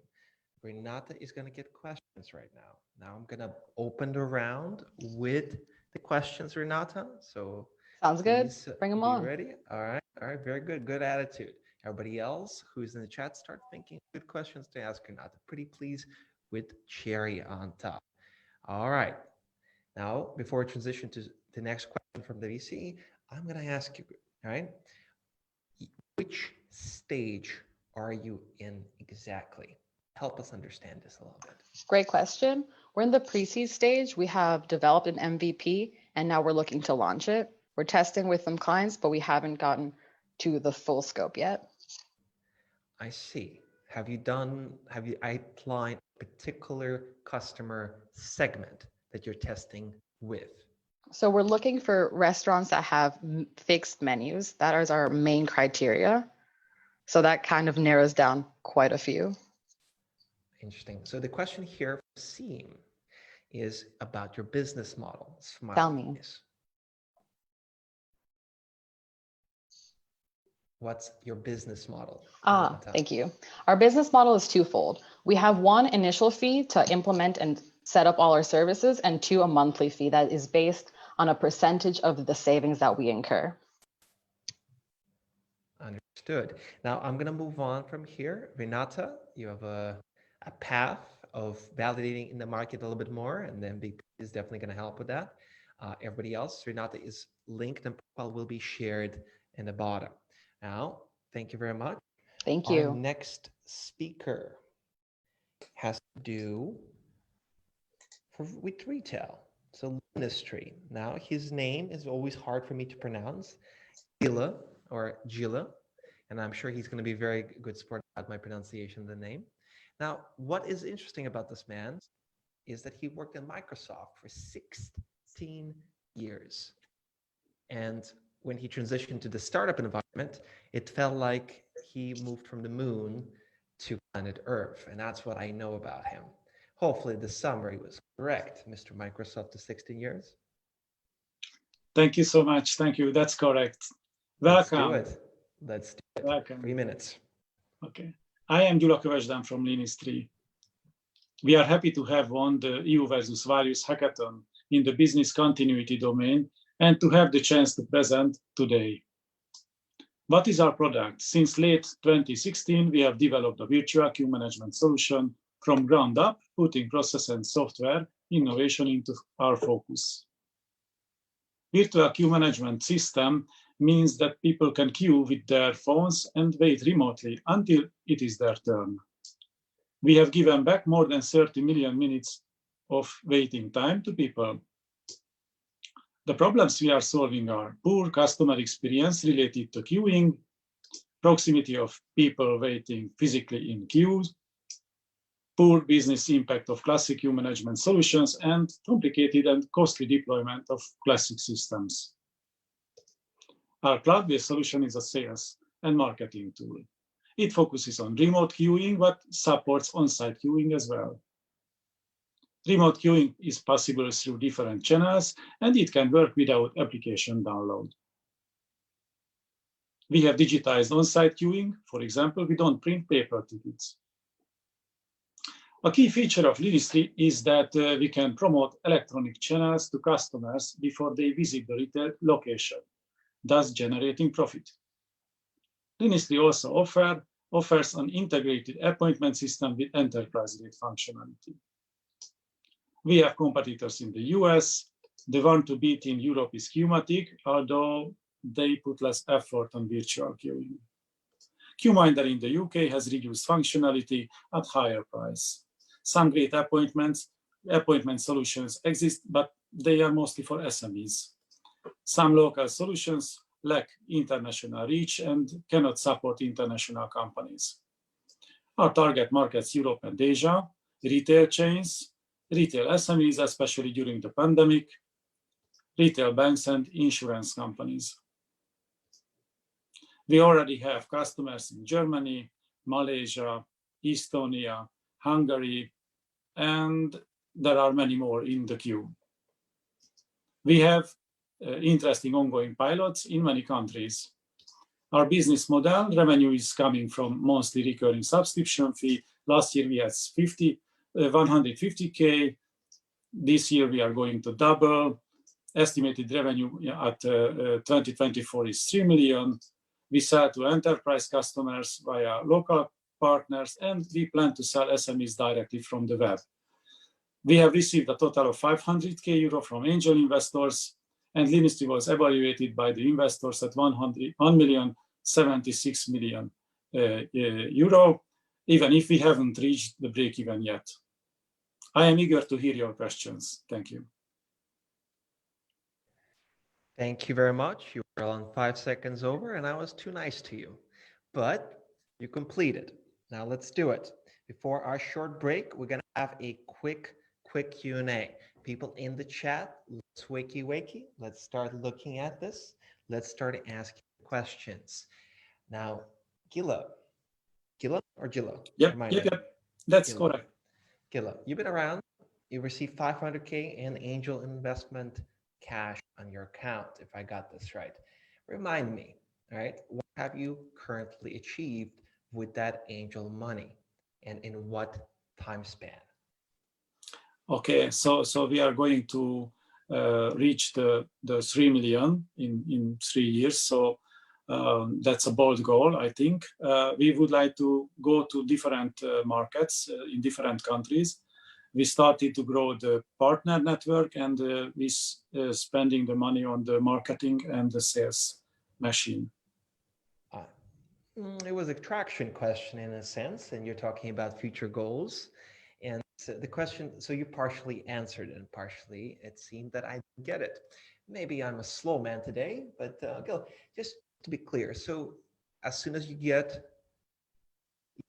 Renata is going to get questions right now. Now I'm going to open the round with the questions, Renata. So sounds good. Bring them on. Ready? All right. All right. Very good. Good attitude. Everybody else who's in the chat, start thinking good questions to ask Renata. Pretty please with cherry on top. All right. Now, before we transition to the next question from the VC, I'm going to ask you, all right, which stage are you in exactly? Help us understand this a little bit. Great question. We're in the pre-seed stage. We have developed an MVP, and now we're looking to launch it. We're testing with some clients, but we haven't gotten to the full scope yet. I see. Have you outlined a particular customer segment that you're testing with? So we're looking for restaurants that have fixed menus. That is our main criteria. So that kind of narrows down quite a few. Interesting. So the question here from Seam is about your business model. Tell me. what's your business model? Thank you. Our business model is twofold. We have one initial fee to implement and set up all our services, and two, a monthly fee that is based on a percentage of the savings that we incur. Understood. Now I'm going to move on from here. Renata, you have a path of validating in the market a little bit more, and then BP is definitely going to help with that. Everybody else, Renata is linked and profile will be shared in the bottom. Now, thank you very much. Thank you. Our next speaker has to do with retail. So Ministry. Now, his name is always hard for me to pronounce. Gila, and I'm sure he's going to be very good sport at my pronunciation of the name. Now, what is interesting about this man is that he worked in Microsoft for 16 years. And when he transitioned to the startup environment, it felt like he moved from the moon to planet Earth. And that's what I know about him. Hopefully this summary was correct, Mr. Microsoft, to 16 years. Thank you so much. Thank you. That's correct. Welcome. Let's do it. Welcome. 3 minutes. Okay. I am Gyula Kövesden from Ministry. We are happy to have won the EU versus Virus Hackathon in the business continuity domain and to have the chance to present today. What is our product? Since late 2016, we have developed a virtual queue management solution from ground up, putting process and software innovation into our focus. Virtual queue management system means that people can queue with their phones and wait remotely until it is their turn. We have given back more than 30 million minutes of waiting time to people. The problems we are solving are poor customer experience related to queuing, proximity of people waiting physically in queues, poor business impact of classic queue management solutions, and complicated and costly deployment of classic systems. Our cloud-based solution is a sales and marketing tool. It focuses on remote queuing, but supports on-site queuing as well. Remote queuing is possible through different channels, and it can work without application download. We have digitized on-site queuing. For example, we don't print paper tickets. A key feature of Ministry is that we can promote electronic channels to customers before they visit the retail location, thus generating profit. Ministry also offers an integrated appointment system with enterprise-grade functionality. We have competitors in the US. The one to beat in Europe is Queuematic, although they put less effort on virtual queuing. QMinder in the UK has reduced functionality at higher price. Some great appointment solutions exist, but they are mostly for SMEs. Some local solutions lack international reach and cannot support international companies. Our target markets Europe and Asia, retail chains, retail SMEs, especially during the pandemic, retail banks and insurance companies. We already have customers in Germany, Malaysia, Estonia, Hungary, and there are many more in the queue. We have interesting ongoing pilots in many countries. Our business model, revenue is coming from monthly recurring subscription fee. Last year we had 150K. This year we are going to double. Estimated revenue at 2024 is 3 million. We sell to enterprise customers via local partners, and we plan to sell SMEs directly from the web. We have received a total of 500K euro from angel investors, and Ministry was evaluated by the investors at 1,076 million euro, even if we haven't reached the break-even yet. I am eager to hear your questions. Thank you. Thank you very much. You were on 5 seconds over, and I was too nice to you, but you completed. Now let's do it. Before our short break, we're going to have a quick Q&A. People in the chat, let's wakey. Let's start looking at this. Let's start asking questions. Now, Gila or Gila? Yep. That's Gila. correct. Gila, you've been around. You received 500K in angel investment cash on your account, if I got this right. Remind me, all right? have you currently achieved with that angel money, and in what time span? Okay, so we are going to reach the 3 million in 3 years. So that's a bold goal, I think. We would like to go to different markets in different countries. We started to grow the partner network, and we spending the money on the marketing and the sales machine. It was a traction question in a sense, and you're talking about future goals. And so the question, so you partially answered it, and partially it seemed that I didn't get it. Maybe I'm a slow man today, but Gil, just to be clear, so as soon as you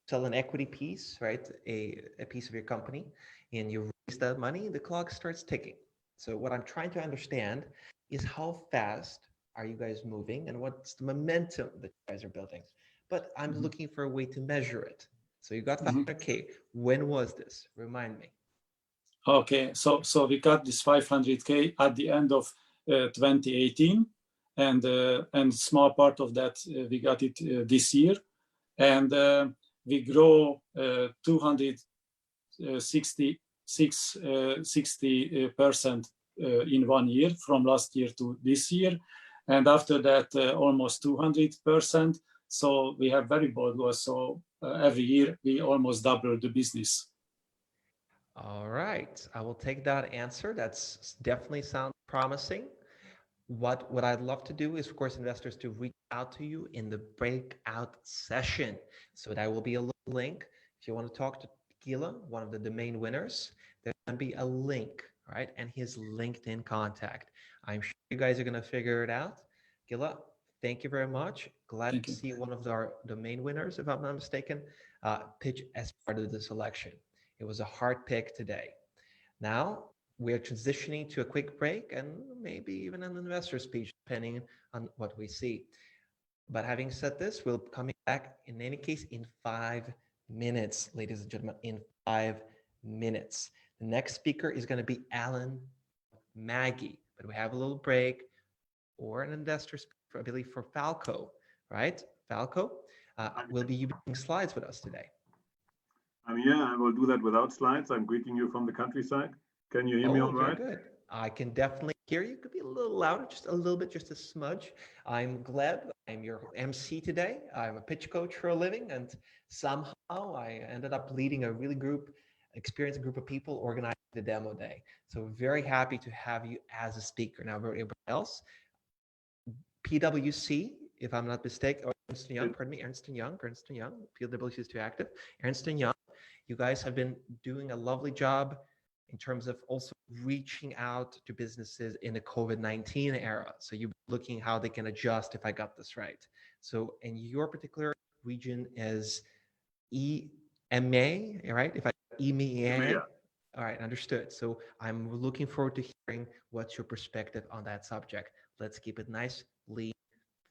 sell an equity piece, right, a piece of your company, and you raise that money, the clock starts ticking. So what I'm trying to understand is how fast are you guys moving, and what's the momentum that you guys are building? But I'm looking for a way to measure it. So you got 500K. When was this? Remind me. Okay, so we got this 500K at the end of 2018, and small part of that we got it this year, and we grow 60% in 1 year from last year to this year, and after that almost 200%. So we have very bold goals. So every year we almost double the business. All right, I will take that answer. That's definitely sounds promising. What I'd love to do is, of course, investors to reach out to you in the breakout session. So that will be a little link. If you want to talk to Gila, one of the domain winners, there's going to be a link, right? And his LinkedIn contact. I'm sure you guys are going to figure it out. Gila, thank you very much. Glad to see one of our domain winners, if I'm not mistaken, pitch as part of the selection. It was a hard pick today. Now we're transitioning to a quick break and maybe even an investor speech, depending on what we see. But having said this, we'll be coming back in any case in 5 minutes, ladies and gentlemen, in 5 minutes. The next speaker is going to be Alan Maggie, but we have a little break or an investor speaker, I believe, for Falco, right? Falco will be using slides with us today. I'm here. I will do that without slides. I'm greeting you from the countryside. Can you hear me all right? Good. I can definitely hear you. Could be a little louder, just a little bit, just a smudge. I'm Gleb. I'm your MC today. I'm a pitch coach for a living, and somehow I ended up leading a really experienced group of people organizing the demo day. So very happy to have you as a speaker. Now, everybody else, PwC, if I'm not mistaken, or Ernst & Young, pardon me, Ernst & Young, PwC is too active. Ernst & Young, you guys have been doing a lovely job in terms of also reaching out to businesses in the COVID-19 era. So you're looking how they can adjust, if I got this right. So in your particular region is EMEA, right? If I EMEA. All right, understood. So I'm looking forward to hearing what's your perspective on that subject. Let's keep it nice, lean,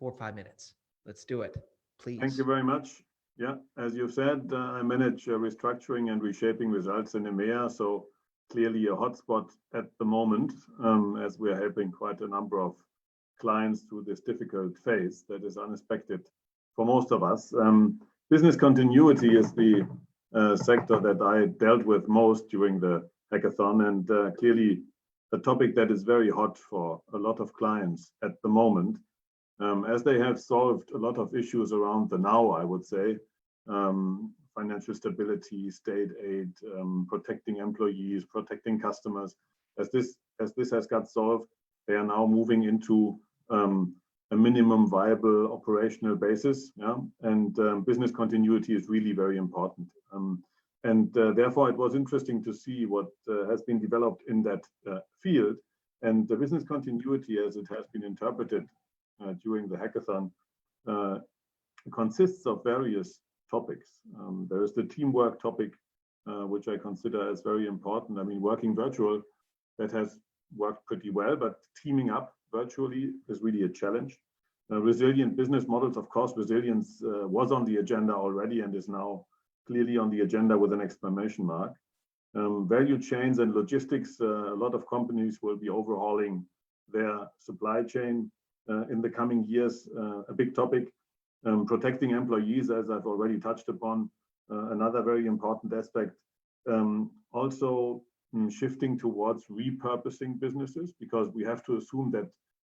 4 or 5 minutes. Let's do it, please. Thank you very much. Yeah, as you said, I manage restructuring and reshaping results in EMEA. So clearly a hotspot at the moment, as we are helping quite a number of clients through this difficult phase that is unexpected for most of us. Business continuity is the sector that I dealt with most during the hackathon, and clearly a topic that is very hot for a lot of clients at the moment, as they have solved a lot of issues around the now, I would say, financial stability, state aid, protecting employees, protecting customers. As this has got solved, they are now moving into a minimum viable operational basis. Yeah? And business continuity is really very important. Therefore, it was interesting to see what has been developed in that field. And the business continuity, as it has been interpreted during the hackathon, consists of various topics. There is the teamwork topic, which I consider as very important. I mean, working virtual, that has worked pretty well, but teaming up virtually is really a challenge. Resilient business models, of course, resilience was on the agenda already and is now clearly on the agenda with an exclamation mark. Value chains and logistics, a lot of companies will be overhauling their supply chain in the coming years, a big topic. Protecting employees, as I've already touched upon, another very important aspect. Also shifting towards repurposing businesses, because we have to assume that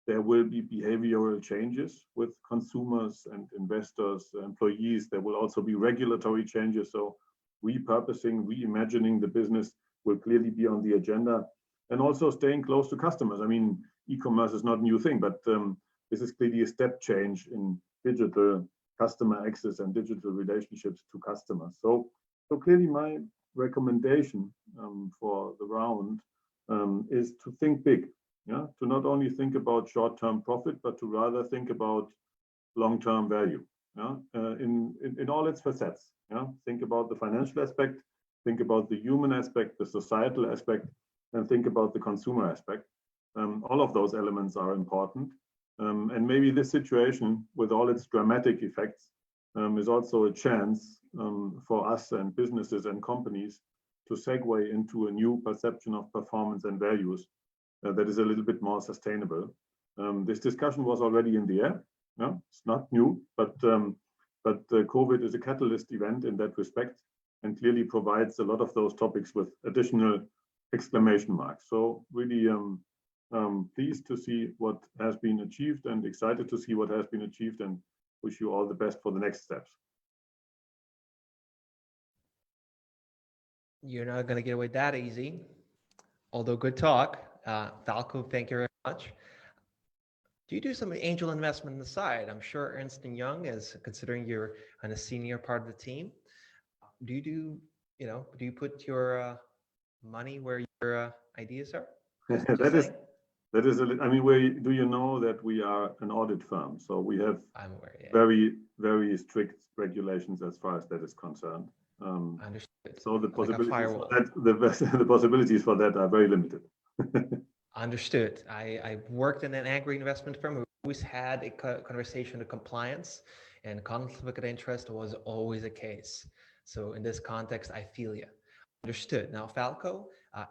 there will be behavioral changes with consumers and investors, employees. There will also be regulatory changes. So repurposing, reimagining the business will clearly be on the agenda, and also staying close to customers. I mean, e-commerce is not a new thing, but this is clearly a step change in digital customer access and digital relationships to customers. So clearly my recommendation for the round is to think big, yeah, to not only think about short-term profit, but to rather think about long-term value, yeah, in all its facets. Yeah, think about the financial aspect, think about the human aspect, the societal aspect, and think about the consumer aspect. All of those elements are important. And maybe this situation, with all its dramatic effects, is also a chance for us and businesses and companies to segue into a new perception of performance and values that is a little bit more sustainable. This discussion was already in the air. Yeah, it's not new, but COVID is a catalyst event in that respect, and clearly provides a lot of those topics with additional exclamation marks. So really pleased to see what has been achieved and excited to see what has been achieved, and wish you all the best for the next steps. You're not going to get away that easy, although good talk. Falco, thank you very much. Do you do some angel investment on the side? I'm sure Ernst & Young is, considering you're on a senior part of the team. Do you put your money where your ideas are? That is, I mean, do you know that we are an audit firm? So we have very, very strict regulations as far as that is concerned. Understood. So the possibilities, like the possibilities for that are very limited. Understood. I worked in an agri investment firm. We always had a conversation of compliance, and conflict of interest was always a case. So in this context, I feel you. Understood. Now, Falco,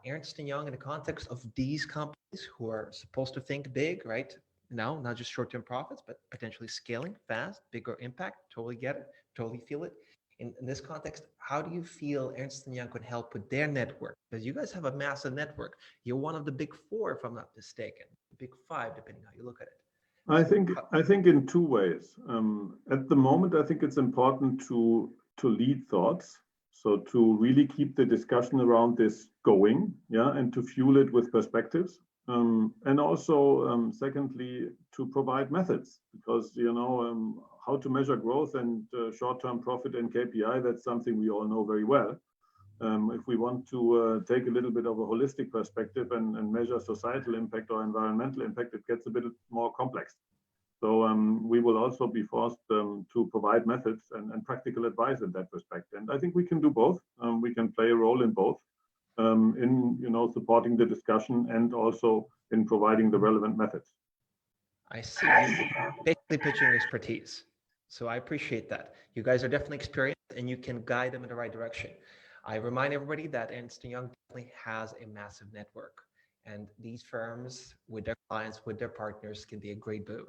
Ernst & Young, in the context of these companies who are supposed to think big, right? Now, not just short-term profits, but potentially scaling fast, bigger impact. Totally get it. Totally feel it. In this context, how do you feel Ernst & Young could help with their network? Because you guys have a massive network. You're one of the big four, if I'm not mistaken, the big five, depending how you look at it. I think in two ways. At the moment, I think it's important to lead thoughts. So to really keep the discussion around this going, yeah, and to fuel it with perspectives. And also, secondly, to provide methods, because, how to measure growth and short-term profit and KPI, that's something we all know very well. If we want to take a little bit of a holistic perspective and measure societal impact or environmental impact, it gets a bit more complex. So we will also be forced to provide methods and practical advice in that respect. And I think we can do both. We can play a role in both, in supporting the discussion and also in providing the relevant methods. I see. You're basically pitching expertise. So I appreciate that. You guys are definitely experienced and you can guide them in the right direction. I remind everybody that Ernst & Young definitely has a massive network. And these firms, with their clients, with their partners, can be a great boon.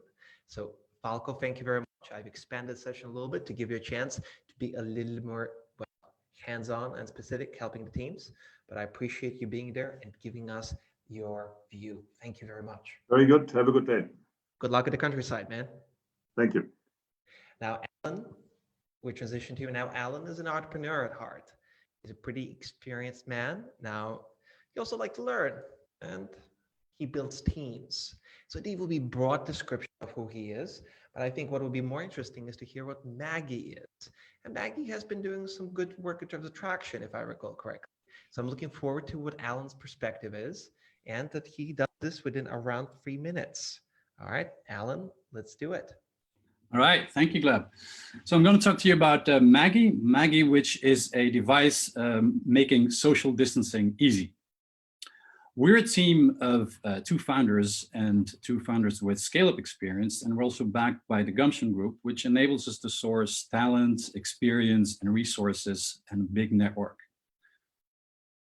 So Falco, thank you very much. I've expanded the session a little bit to give you a chance to be a little more hands-on and specific, helping the teams. But I appreciate you being there and giving us your view. Thank you very much. Very good. Have a good day. Good luck at the countryside, man. Thank you. Now, Alan, we transition to you. Now, Alan is an entrepreneur at heart. He's a pretty experienced man. Now, he also likes to learn, and he builds teams. So these will be broad description of who he is. But I think what will be more interesting is to hear what Maggie is. And Maggie has been doing some good work in terms of traction, if I recall correctly. So I'm looking forward to what Alan's perspective is, and that he does this within around 3 minutes. All right, Alan, let's do it. All right, thank you, Gleb. So I'm going to talk to you about Maggie, which is a device making social distancing easy. We're a team of two founders with scale-up experience, and we're also backed by the Gumption Group, which enables us to source talent, experience, and resources, and a big network.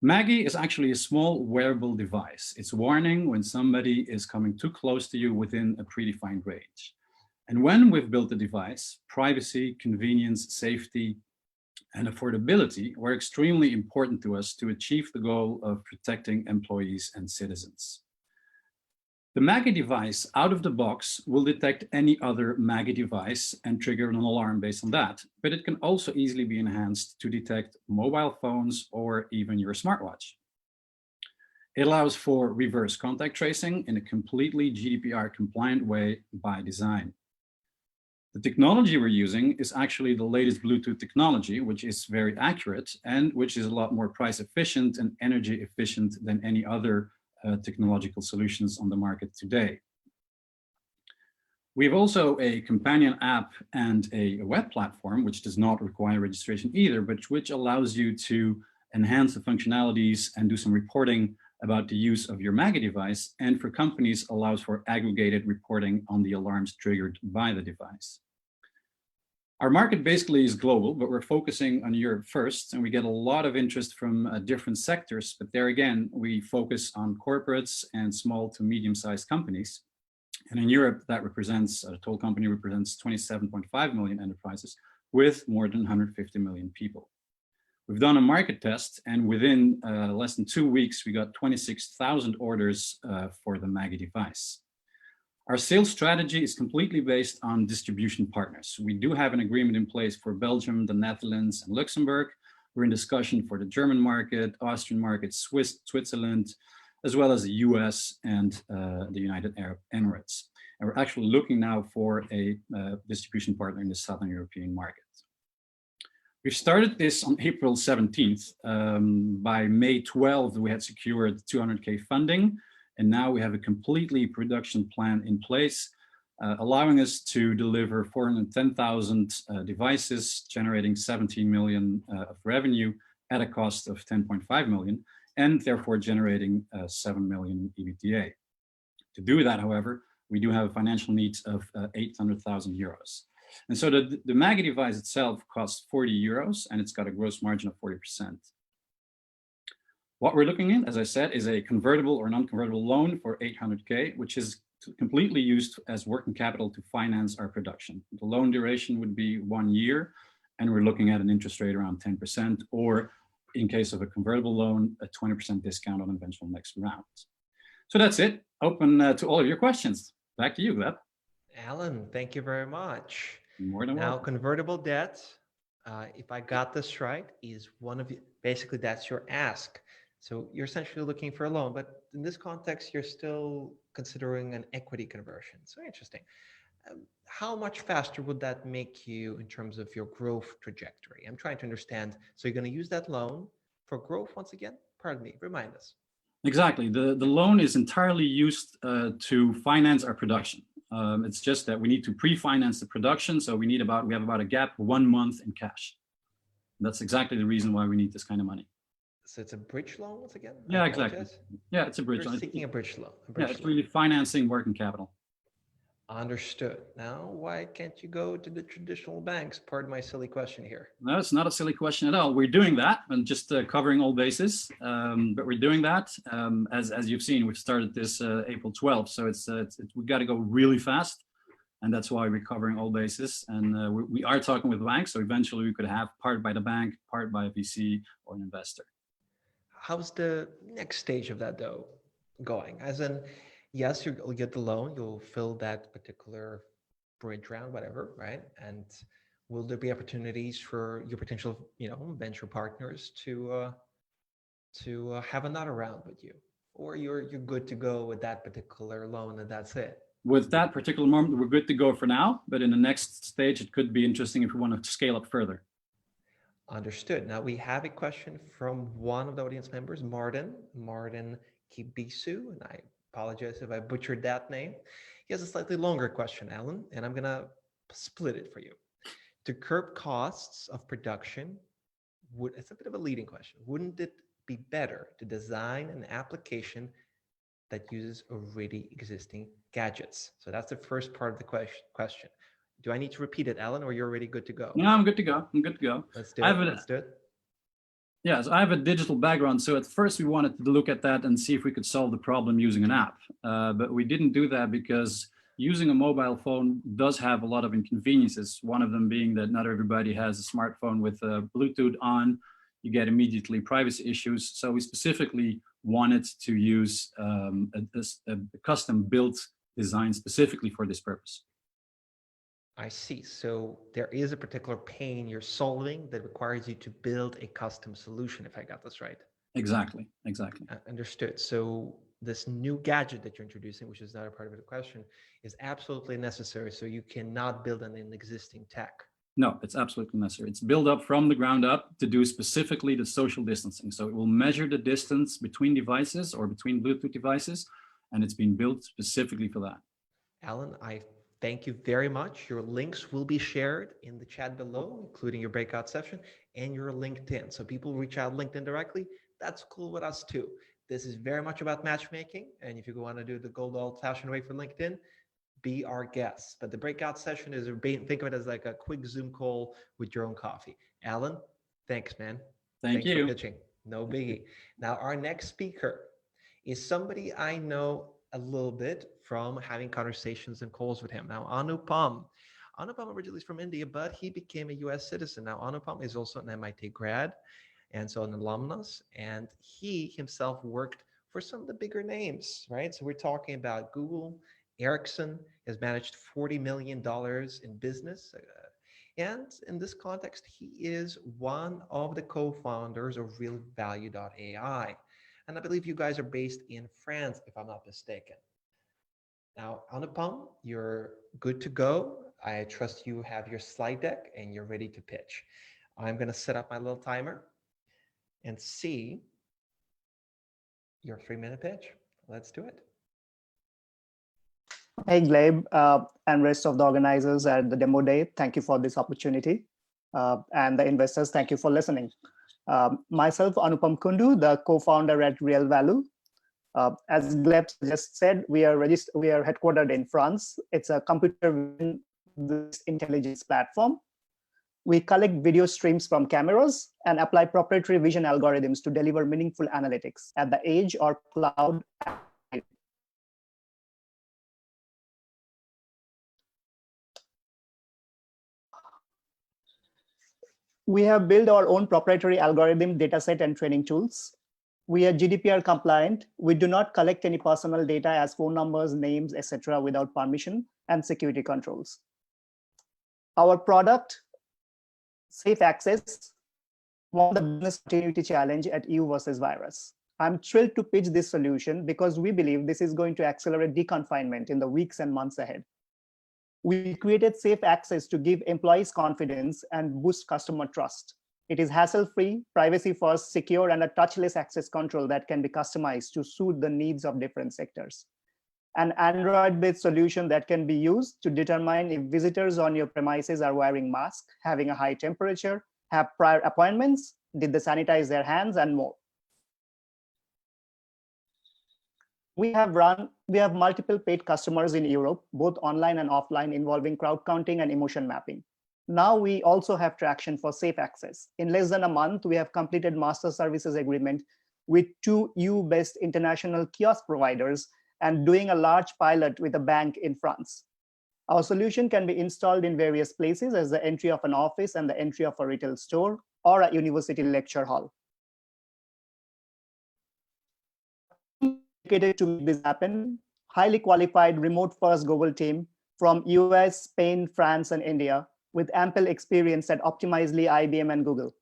Maggie is actually a small wearable device. It's warning when somebody is coming too close to you within a predefined range. And when we've built the device, privacy, convenience, safety, and affordability were extremely important to us to achieve the goal of protecting employees and citizens. The Maggie device out of the box will detect any other Maggie device and trigger an alarm based on that, but it can also easily be enhanced to detect mobile phones or even your smartwatch. It allows for reverse contact tracing in a completely GDPR compliant way by design. The technology we're using is actually the latest Bluetooth technology, which is very accurate and which is a lot more price efficient and energy efficient than any other technological solutions on the market today. We have also a companion app and a web platform, which does not require registration either, but which allows you to enhance the functionalities and do some reporting about the use of your Maggie device, and for companies allows for aggregated reporting on the alarms triggered by the device. Our market basically is global, but we're focusing on Europe first, and we get a lot of interest from different sectors, but there again, we focus on corporates and small to medium-sized companies. And in Europe, that represents, a total company represents 27.5 million enterprises with more than 150 million people. We've done a market test, and within less than 2 weeks, we got 26,000 orders for the Maggie device. Our sales strategy is completely based on distribution partners. We do have an agreement in place for Belgium, the Netherlands, and Luxembourg. We're in discussion for the German market, Austrian market, Switzerland, as well as the US and the United Arab Emirates. And we're actually looking now for a distribution partner in the Southern European market. We started this on April 17th. By May 12th, we had secured 200K funding. And now we have a completely production plan in place, allowing us to deliver 410,000 devices, generating 17 million of revenue at a cost of 10.5 million, and therefore generating 7 million EBITDA. To do that, however, we do have financial needs of 800,000 euros. And so the Maggie device itself costs 40 euros, and it's got a gross margin of 40%. What we're looking at, as I said, is a convertible or non-convertible loan for 800K, which is completely used as working capital to finance our production. The loan duration would be 1 year, and we're looking at an interest rate around 10%, or in case of a convertible loan, a 20% discount on eventual next round. So that's it. Open to all of your questions. Back to you, Gleb. Alan, thank you very much. More than now, welcome. Convertible debt, if I got this right, is one of you, basically that's your ask. So you're essentially looking for a loan, but in this context, you're still considering an equity conversion. So interesting. How much faster would that make you in terms of your growth trajectory? I'm trying to understand. So you're going to use that loan for growth once again? Pardon me, remind us. Exactly. The loan is entirely used to finance our production. It's just that we need to pre-finance the production. So we have about a gap 1 month in cash. That's exactly the reason why we need this kind of money. So it's a bridge loan once again? Yeah, exactly. Yeah, it's a bridge loan. You're seeking a bridge loan. It's really financing working capital. Understood. Now, why can't you go to the traditional banks? Pardon my silly question here. No, it's not a silly question at all. We're doing that and just covering all bases. But we're doing that. As you've seen, we've started this April 12th. So we got to go really fast. And that's why we're covering all bases. And we are talking with banks. So eventually we could have part by the bank, part by a VC or an investor. How's the next stage of that though going? As in, yes, you'll get the loan, you'll fill that particular bridge round, whatever, right? And will there be opportunities for your potential, venture partners to have another round with you, or you're good to go with that particular loan and that's it? With that particular moment, we're good to go for now. But in the next stage, it could be interesting if we want to scale up further. Understood. Now we have a question from one of the audience members, Martin Kibisu, and I apologize if I butchered that name. He has a slightly longer question, Alan, and I'm gonna split it for you. To curb costs of production, it's a bit of a leading question. Wouldn't it be better to design an application that uses already existing gadgets? So that's the first part of the question. Do I need to repeat it, Alan, or you're already good to go? No, I'm good to go. Let's do it. Let's do it. Yeah, so I have a digital background. So at first we wanted to look at that and see if we could solve the problem using an app. But we didn't do that because using a mobile phone does have a lot of inconveniences. One of them being that not everybody has a smartphone with Bluetooth on. You get immediately privacy issues. So we specifically wanted to use a custom built design specifically for this purpose. I see. So there is a particular pain you're solving that requires you to build a custom solution, if I got this right. Exactly, exactly. Understood. So this new gadget that you're introducing, which is not a part of the question, is absolutely necessary. So you cannot build on an existing tech. No, it's absolutely necessary. It's built up from the ground up to do specifically the social distancing. So it will measure the distance between devices or between Bluetooth devices, and it's been built specifically for that. Alan, I thank you very much. Your links will be shared in the chat below, including your breakout session and your LinkedIn. So people reach out LinkedIn directly. That's cool with us too. This is very much about matchmaking. And if you want to do the gold old-fashioned way for LinkedIn, be our guest. But the breakout session is, think of it as like a quick Zoom call with your own coffee. Alan, thanks, man. Thanks you for pitching. No biggie. Now, our next speaker is somebody I know a little bit from having conversations and calls with him. Now, Anupam originally is from India, but he became a US citizen. Now, Anupam is also an MIT grad and so an alumnus, and he himself worked for some of the bigger names, right? So we're talking about Google, Ericsson has managed $40 million in business. And in this context, he is one of the co-founders of RealValue.ai. And I believe you guys are based in France, if I'm not mistaken. Now, Anupam, you're good to go. I trust you have your slide deck and you're ready to pitch. I'm going to set up my little timer and see your 3-minute pitch. Let's do it. Hey, Gleb, and rest of the organizers at the demo day. Thank you for this opportunity. And the investors, thank you for listening. Myself, Anupam Kundu, the co-founder at RealValue. As Gleb just said, we are headquartered in France. It's a computer intelligence platform. We collect video streams from cameras and apply proprietary vision algorithms to deliver meaningful analytics at the edge or cloud. We have built our own proprietary algorithm, dataset, and training tools. We are GDPR compliant. We do not collect any personal data as phone numbers, names, etc. without permission and security controls. Our product, Safe Access, won the business continuity challenge at EU versus virus. I'm thrilled to pitch this solution because we believe this is going to accelerate deconfinement in the weeks and months ahead. We created Safe Access to give employees confidence and boost customer trust. It is hassle-free, privacy-first, secure, and a touchless access control that can be customized to suit the needs of different sectors. An Android-based solution that can be used to determine if visitors on your premises are wearing masks, having a high temperature, have prior appointments, did they sanitize their hands, and more. We have multiple paid customers in Europe, both online and offline, involving crowd counting and emotion mapping. Now we also have traction for Safe Access. In less than a month, we have completed master services agreement with 2 EU-based international kiosk providers and doing a large pilot with a bank in France. Our solution can be installed in various places as the entry of an office and the entry of a retail store or a university lecture hall. To make this happen, highly qualified remote-first global team from US, Spain, France, and India with ample experience at Optimizely, IBM, and Google.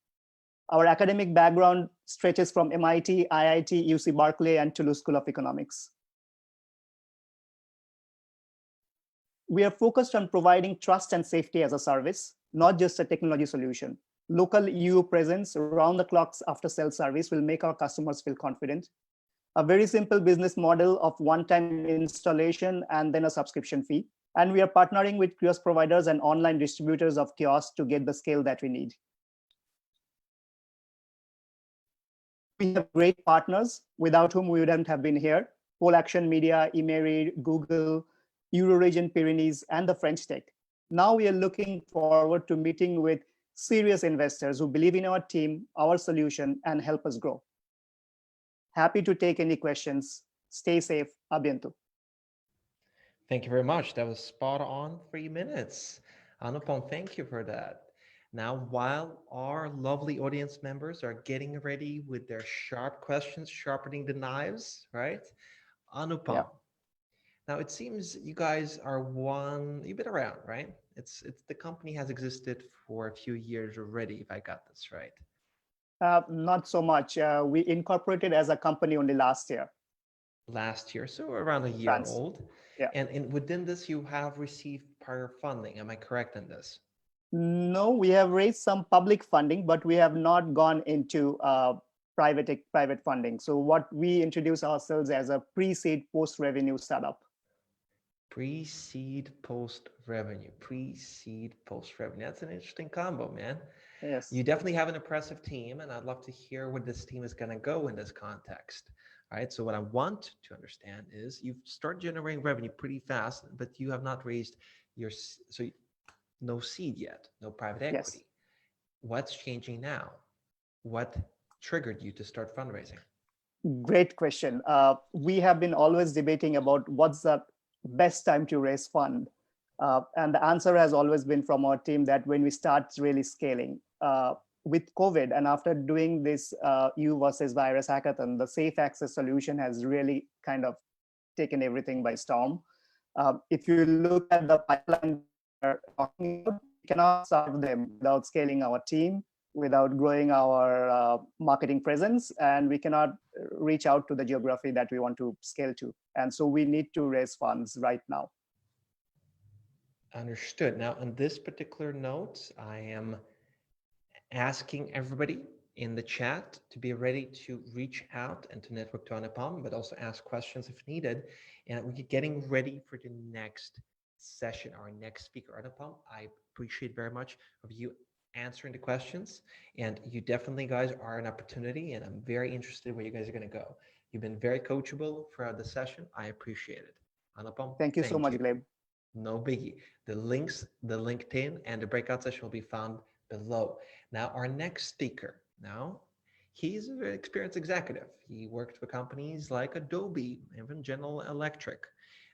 Our academic background stretches from MIT, IIT, UC Berkeley, and Toulouse School of Economics. We are focused on providing trust and safety as a service, not just a technology solution. Local EU presence, round-the-clock after-sales service will make our customers feel confident. A very simple business model of one-time installation and then a subscription fee. And we are partnering with kiosk providers and online distributors of kiosks to get the scale that we need. We have great partners without whom we wouldn't have been here. Pole Action Media, Emery, Google, Euroregion Pyrenees, and the French Tech. Now we are looking forward to meeting with serious investors who believe in our team, our solution, and help us grow. Happy to take any questions. Stay safe. A bientôt. Thank you very much. That was spot on 3 minutes. Anupam, thank you for that. Now, while our lovely audience members are getting ready with their sharp questions, sharpening the knives, right? Anupam. Yeah. Now, it seems you guys are you've been around, right? It's the company has existed for a few years already, if I got this right. Not so much. We incorporated as a company only last year. Last year, so around a year France. old. Yeah. And within this, you have received prior funding. Am I correct in this? No, we have raised some public funding, but we have not gone into private funding. So what we introduce ourselves as a pre-seed post-revenue startup. Pre-seed post-revenue. Pre-seed post-revenue. That's an interesting combo, man. Yes. You definitely have an impressive team, and I'd love to hear where this team is going to go in this context. All right. So what I want to understand is you've started generating revenue pretty fast, but you have not raised no seed yet, no private equity. Yes. What's changing now? What triggered you to start fundraising? Great question. We have been always debating about what's the best time to raise fund. And the answer has always been from our team that when we start really scaling. With COVID and after doing this EU versus virus hackathon, the safe access solution has really kind of taken everything by storm. If you look at the pipeline we're talking about, we cannot serve them without scaling our team, without growing our marketing presence, and we cannot reach out to the geography that we want to scale to. And so we need to raise funds right now. Understood. Now, on this particular note, I am asking everybody in the chat to be ready to reach out and to network to Anupam, but also ask questions if needed. And we're getting ready for the next session, our next speaker, Anupam. I appreciate very much of you answering the questions, and you definitely guys are an opportunity, and I'm very interested where you guys are going to go. You've been very coachable throughout the session. I appreciate it. Anupam, thank you so much, Gleb. No biggie. The links, the LinkedIn and the breakout session will be found below. Now, our next speaker, now, he's an experienced executive. He worked for companies like Adobe, even General Electric.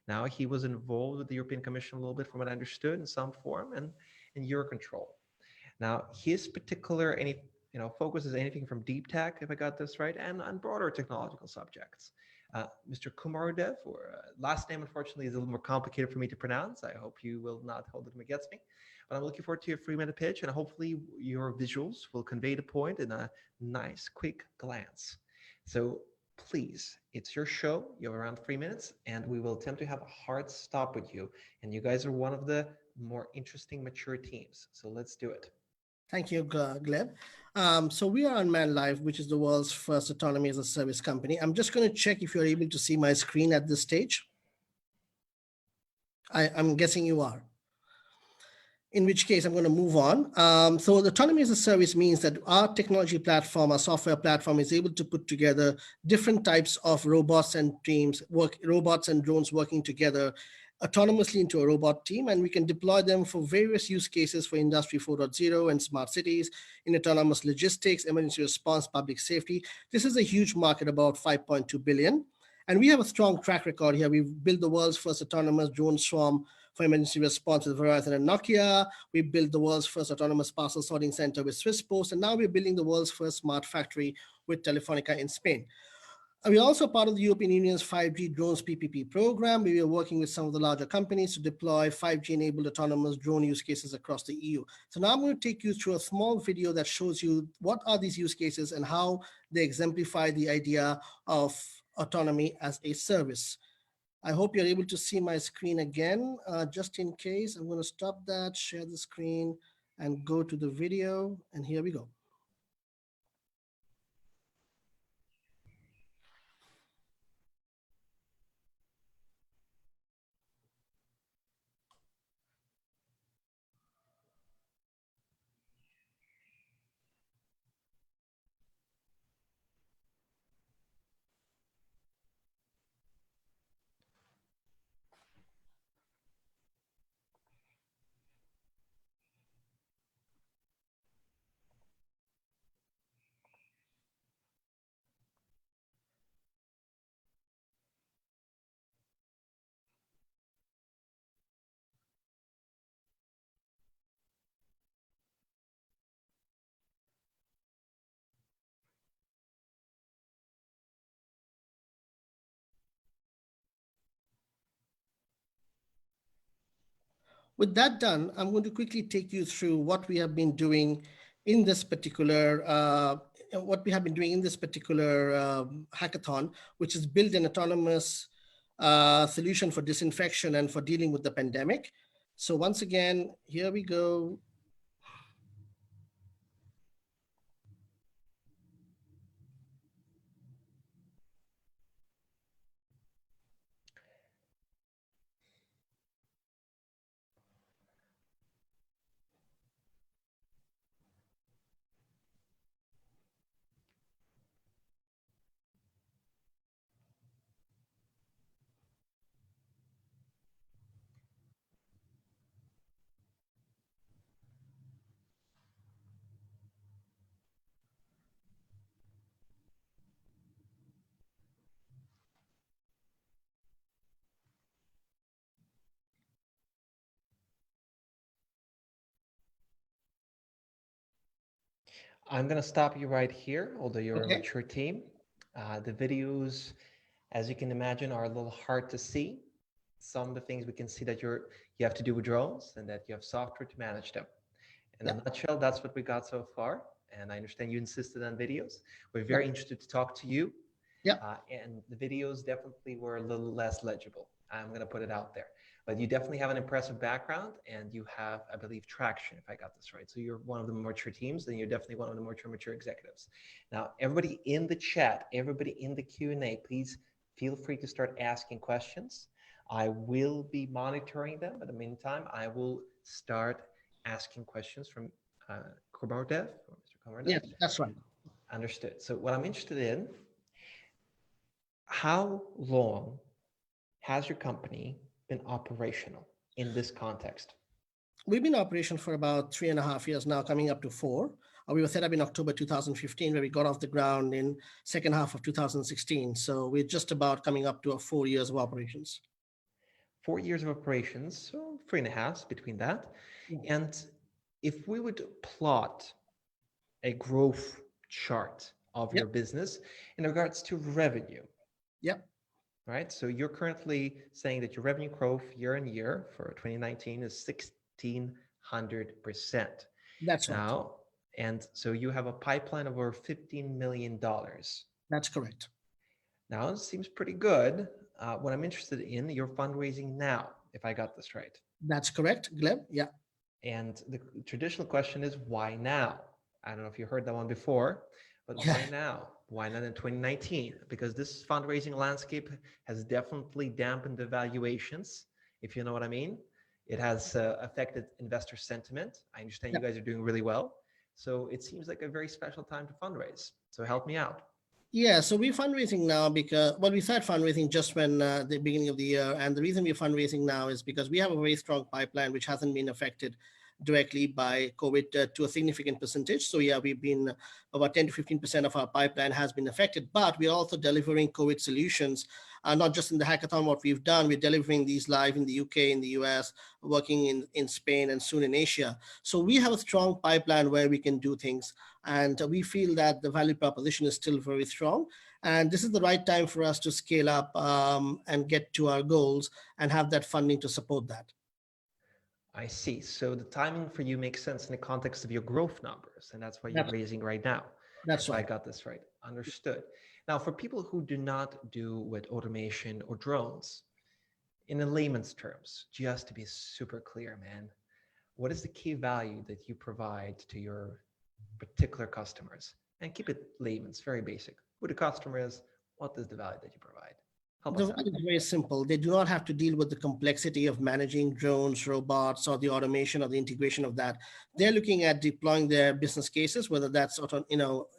Now, he was involved with the European Commission a little bit, from what I understood, in some form, and in Eurocontrol. Now, his particular focus is anything from deep tech, if I got this right, and on broader technological subjects. Mr. Kumarudev, or last name, unfortunately, is a little more complicated for me to pronounce. I hope you will not hold it against me. But I'm looking forward to your 3-minute pitch, and hopefully your visuals will convey the point in a nice, quick glance. So please, it's your show. You have around 3 minutes, and we will attempt to have a hard stop with you. And you guys are one of the more interesting, mature teams. So let's do it. Thank you, Gleb. So we are on Man Live, which is the world's first autonomy as a service company. I'm just going to check if you're able to see my screen at this stage. I'm guessing you are. In which case, I'm going to move on. So the autonomy as a service means that our technology platform, our software platform, is able to put together different types of robots and teams, robots and drones working together autonomously into a robot team, and we can deploy them for various use cases for Industry 4.0 and smart cities, in autonomous logistics, emergency response, public safety. This is a huge market, about 5.2 billion. And we have a strong track record here. We've built the world's first autonomous drone swarm for emergency response with Verizon and Nokia. We built the world's first autonomous parcel sorting center with Swiss Post, and now we're building the world's first smart factory with Telefonica in Spain. We're also part of the European Union's 5G drones PPP program. We are working with some of the larger companies to deploy 5G-enabled autonomous drone use cases across the EU. So now I'm going to take you through a small video that shows you what are these use cases and how they exemplify the idea of autonomy as a service. I hope you're able to see my screen again. Just in case, I'm going to stop that, share the screen, and go to the video. And here we go. With that done, I'm going to quickly take you through what we have been doing in this particular hackathon, which is build an autonomous solution for disinfection and for dealing with the pandemic. So once again, here we go. I'm going to stop you right here, although you're Okay. a mature team. The videos, as you can imagine, are a little hard to see. Some of the things we can see that you have to do with drones and that you have software to manage them. In a nutshell, that's what we got so far. And I understand you insisted on videos. We're very interested to talk to you. And the videos definitely were a little less legible. I'm going to put it out there. But you definitely have an impressive background and you have, I believe, traction, if I got this right. So you're one of the mature teams and you're definitely one of the mature executives. Now, everybody in the chat, everybody in the Q&A, please feel free to start asking questions. I will be monitoring them. But in the meantime, I will start asking questions from Komardev, or Mr. Komardev. Yes, that's right. Understood. So what I'm interested in, how long has your company been operational in this context? We've been in operation for about 3.5 years now, coming up to 4. We were set up in October 2015, where we got off the ground in second half of 2016. So we're just about coming up to 4 years of operations. 4 years of operations, so 3.5 between that. And if we would plot a growth chart of your business in regards to revenue. Right. So you're currently saying that your revenue growth year on year for 2019 is 1,600%. That's right. Now, and so you have a pipeline of over $15 million. That's correct. Now, it seems pretty good. What I'm interested in, you're fundraising now, if I got this right. That's correct, Gleb. Yeah. And the traditional question is, why now? I don't know if you heard that one before, but why now? Why not in 2019? Because this fundraising landscape has definitely dampened the valuations, if you know what I mean. It has affected investor sentiment. I understand you guys are doing really well. So it seems like a very special time to fundraise. So help me out. Yeah, so we're fundraising now because, well, we started fundraising just when the beginning of the year. And the reason we're fundraising now is because we have a very strong pipeline, which hasn't been affected directly by COVID to a significant percentage. So yeah, we've been about 10 to 15% of our pipeline has been affected, but we're also delivering COVID solutions, not just in the hackathon. What we've done, we're delivering these live in the UK, in the US, working in Spain and soon in Asia. So we have a strong pipeline where we can do things. And we feel that the value proposition is still very strong. And this is the right time for us to scale up and get to our goals and have that funding to support that. I see. So the timing for you makes sense in the context of your growth numbers, and that's why you're raising right now. That's right. I got this right. Understood. Now, for people who do not do with automation or drones, in a layman's terms, just to be super clear, man, what is the key value that you provide to your particular customers? And keep it layman's, very basic. Who the customer is, what is the value that you provide? The value is very simple. They do not have to deal with the complexity of managing drones, robots, or the automation or the integration of that. They're looking at deploying their business cases, whether that's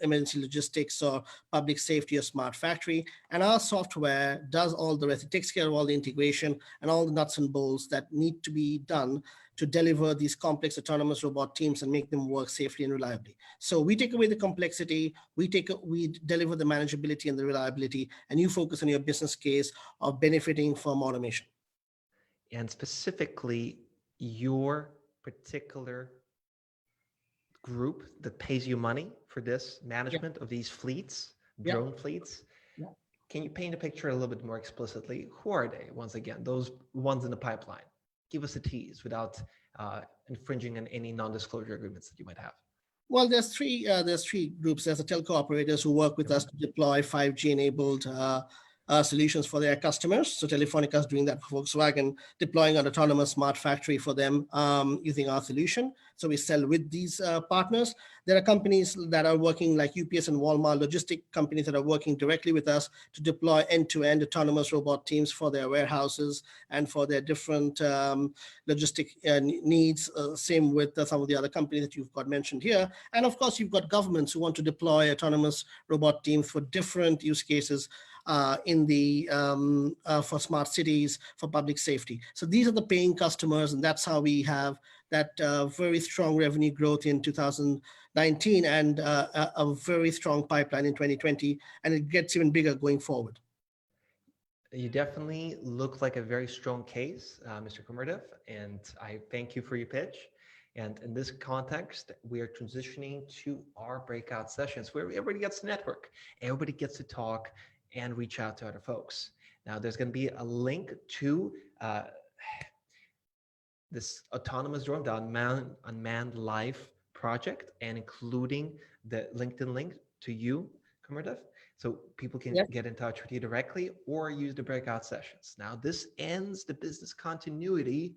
emergency logistics or public safety or smart factory. And our software does all the rest. It takes care of all the integration and all the nuts and bolts that need to be done to deliver these complex autonomous robot teams and make them work safely and reliably. So we take away the complexity, we deliver the manageability and the reliability, and you focus on your business case of benefiting from automation. And specifically, your particular group that pays you money for this management of these fleets, drone fleets. Can you paint a picture a little bit more explicitly? Who are they, once again, those ones in the pipeline? give us a tease without infringing on any non-disclosure agreements that you might have. Well, there's three groups. There's the telco operators who work with us to deploy 5G-enabled solutions for their customers. So Telefonica is doing that for Volkswagen, deploying an autonomous smart factory for them using our solution. So we sell with these partners. There are companies that are working like UPS and Walmart, logistic companies that are working directly with us to deploy end-to-end autonomous robot teams for their warehouses and for their different logistic needs. Same with some of the other companies that you've got mentioned here. And of course, you've got governments who want to deploy autonomous robot teams for different use cases for smart cities, for public safety. So these are the paying customers, and that's how we have that very strong revenue growth in 2019 and a very strong pipeline in 2020, and it gets even bigger going forward. You definitely look like a very strong case, Mr. Kumerdev, and I thank you for your pitch. And in this context, we are transitioning to our breakout sessions where everybody gets to network, everybody gets to talk and reach out to other folks. Now, there's going to be a link to this autonomous drone, the unmanned life project, and including the LinkedIn link to you, Kumerdev, so people can get in touch with you directly or use the breakout sessions. Now, this ends the business continuity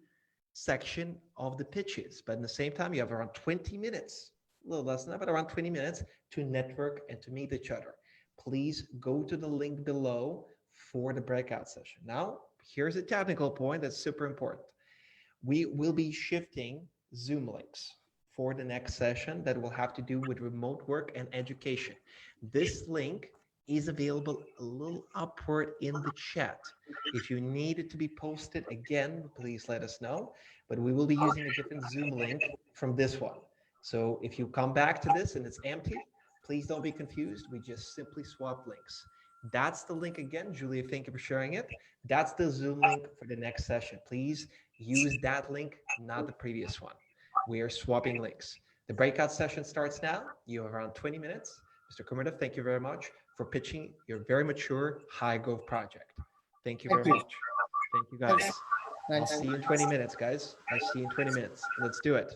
section of the pitches, but at the same time, you have around 20 minutes, a little less than that, but around 20 minutes to network and to meet each other. Please go to the link below for the breakout session. Now, here's a technical point that's super important. We will be shifting Zoom links for the next session that will have to do with remote work and education. This link is available a little upward in the chat. If you need it to be posted again, please let us know, but we will be using a different Zoom link from this one. So if you come back to this and it's empty, please don't be confused. We just simply swap links. That's the link again. Julia, thank you for sharing it. That's the Zoom link for the next session. Please use that link, not the previous one. We are swapping links. The breakout session starts now. You have around 20 minutes. Mr. Kumerdev, thank you very much for pitching your very mature high growth project. Thank you very much. Thank you, guys. I'll see you in 20 minutes, guys. I'll see you in 20 minutes. Let's do it.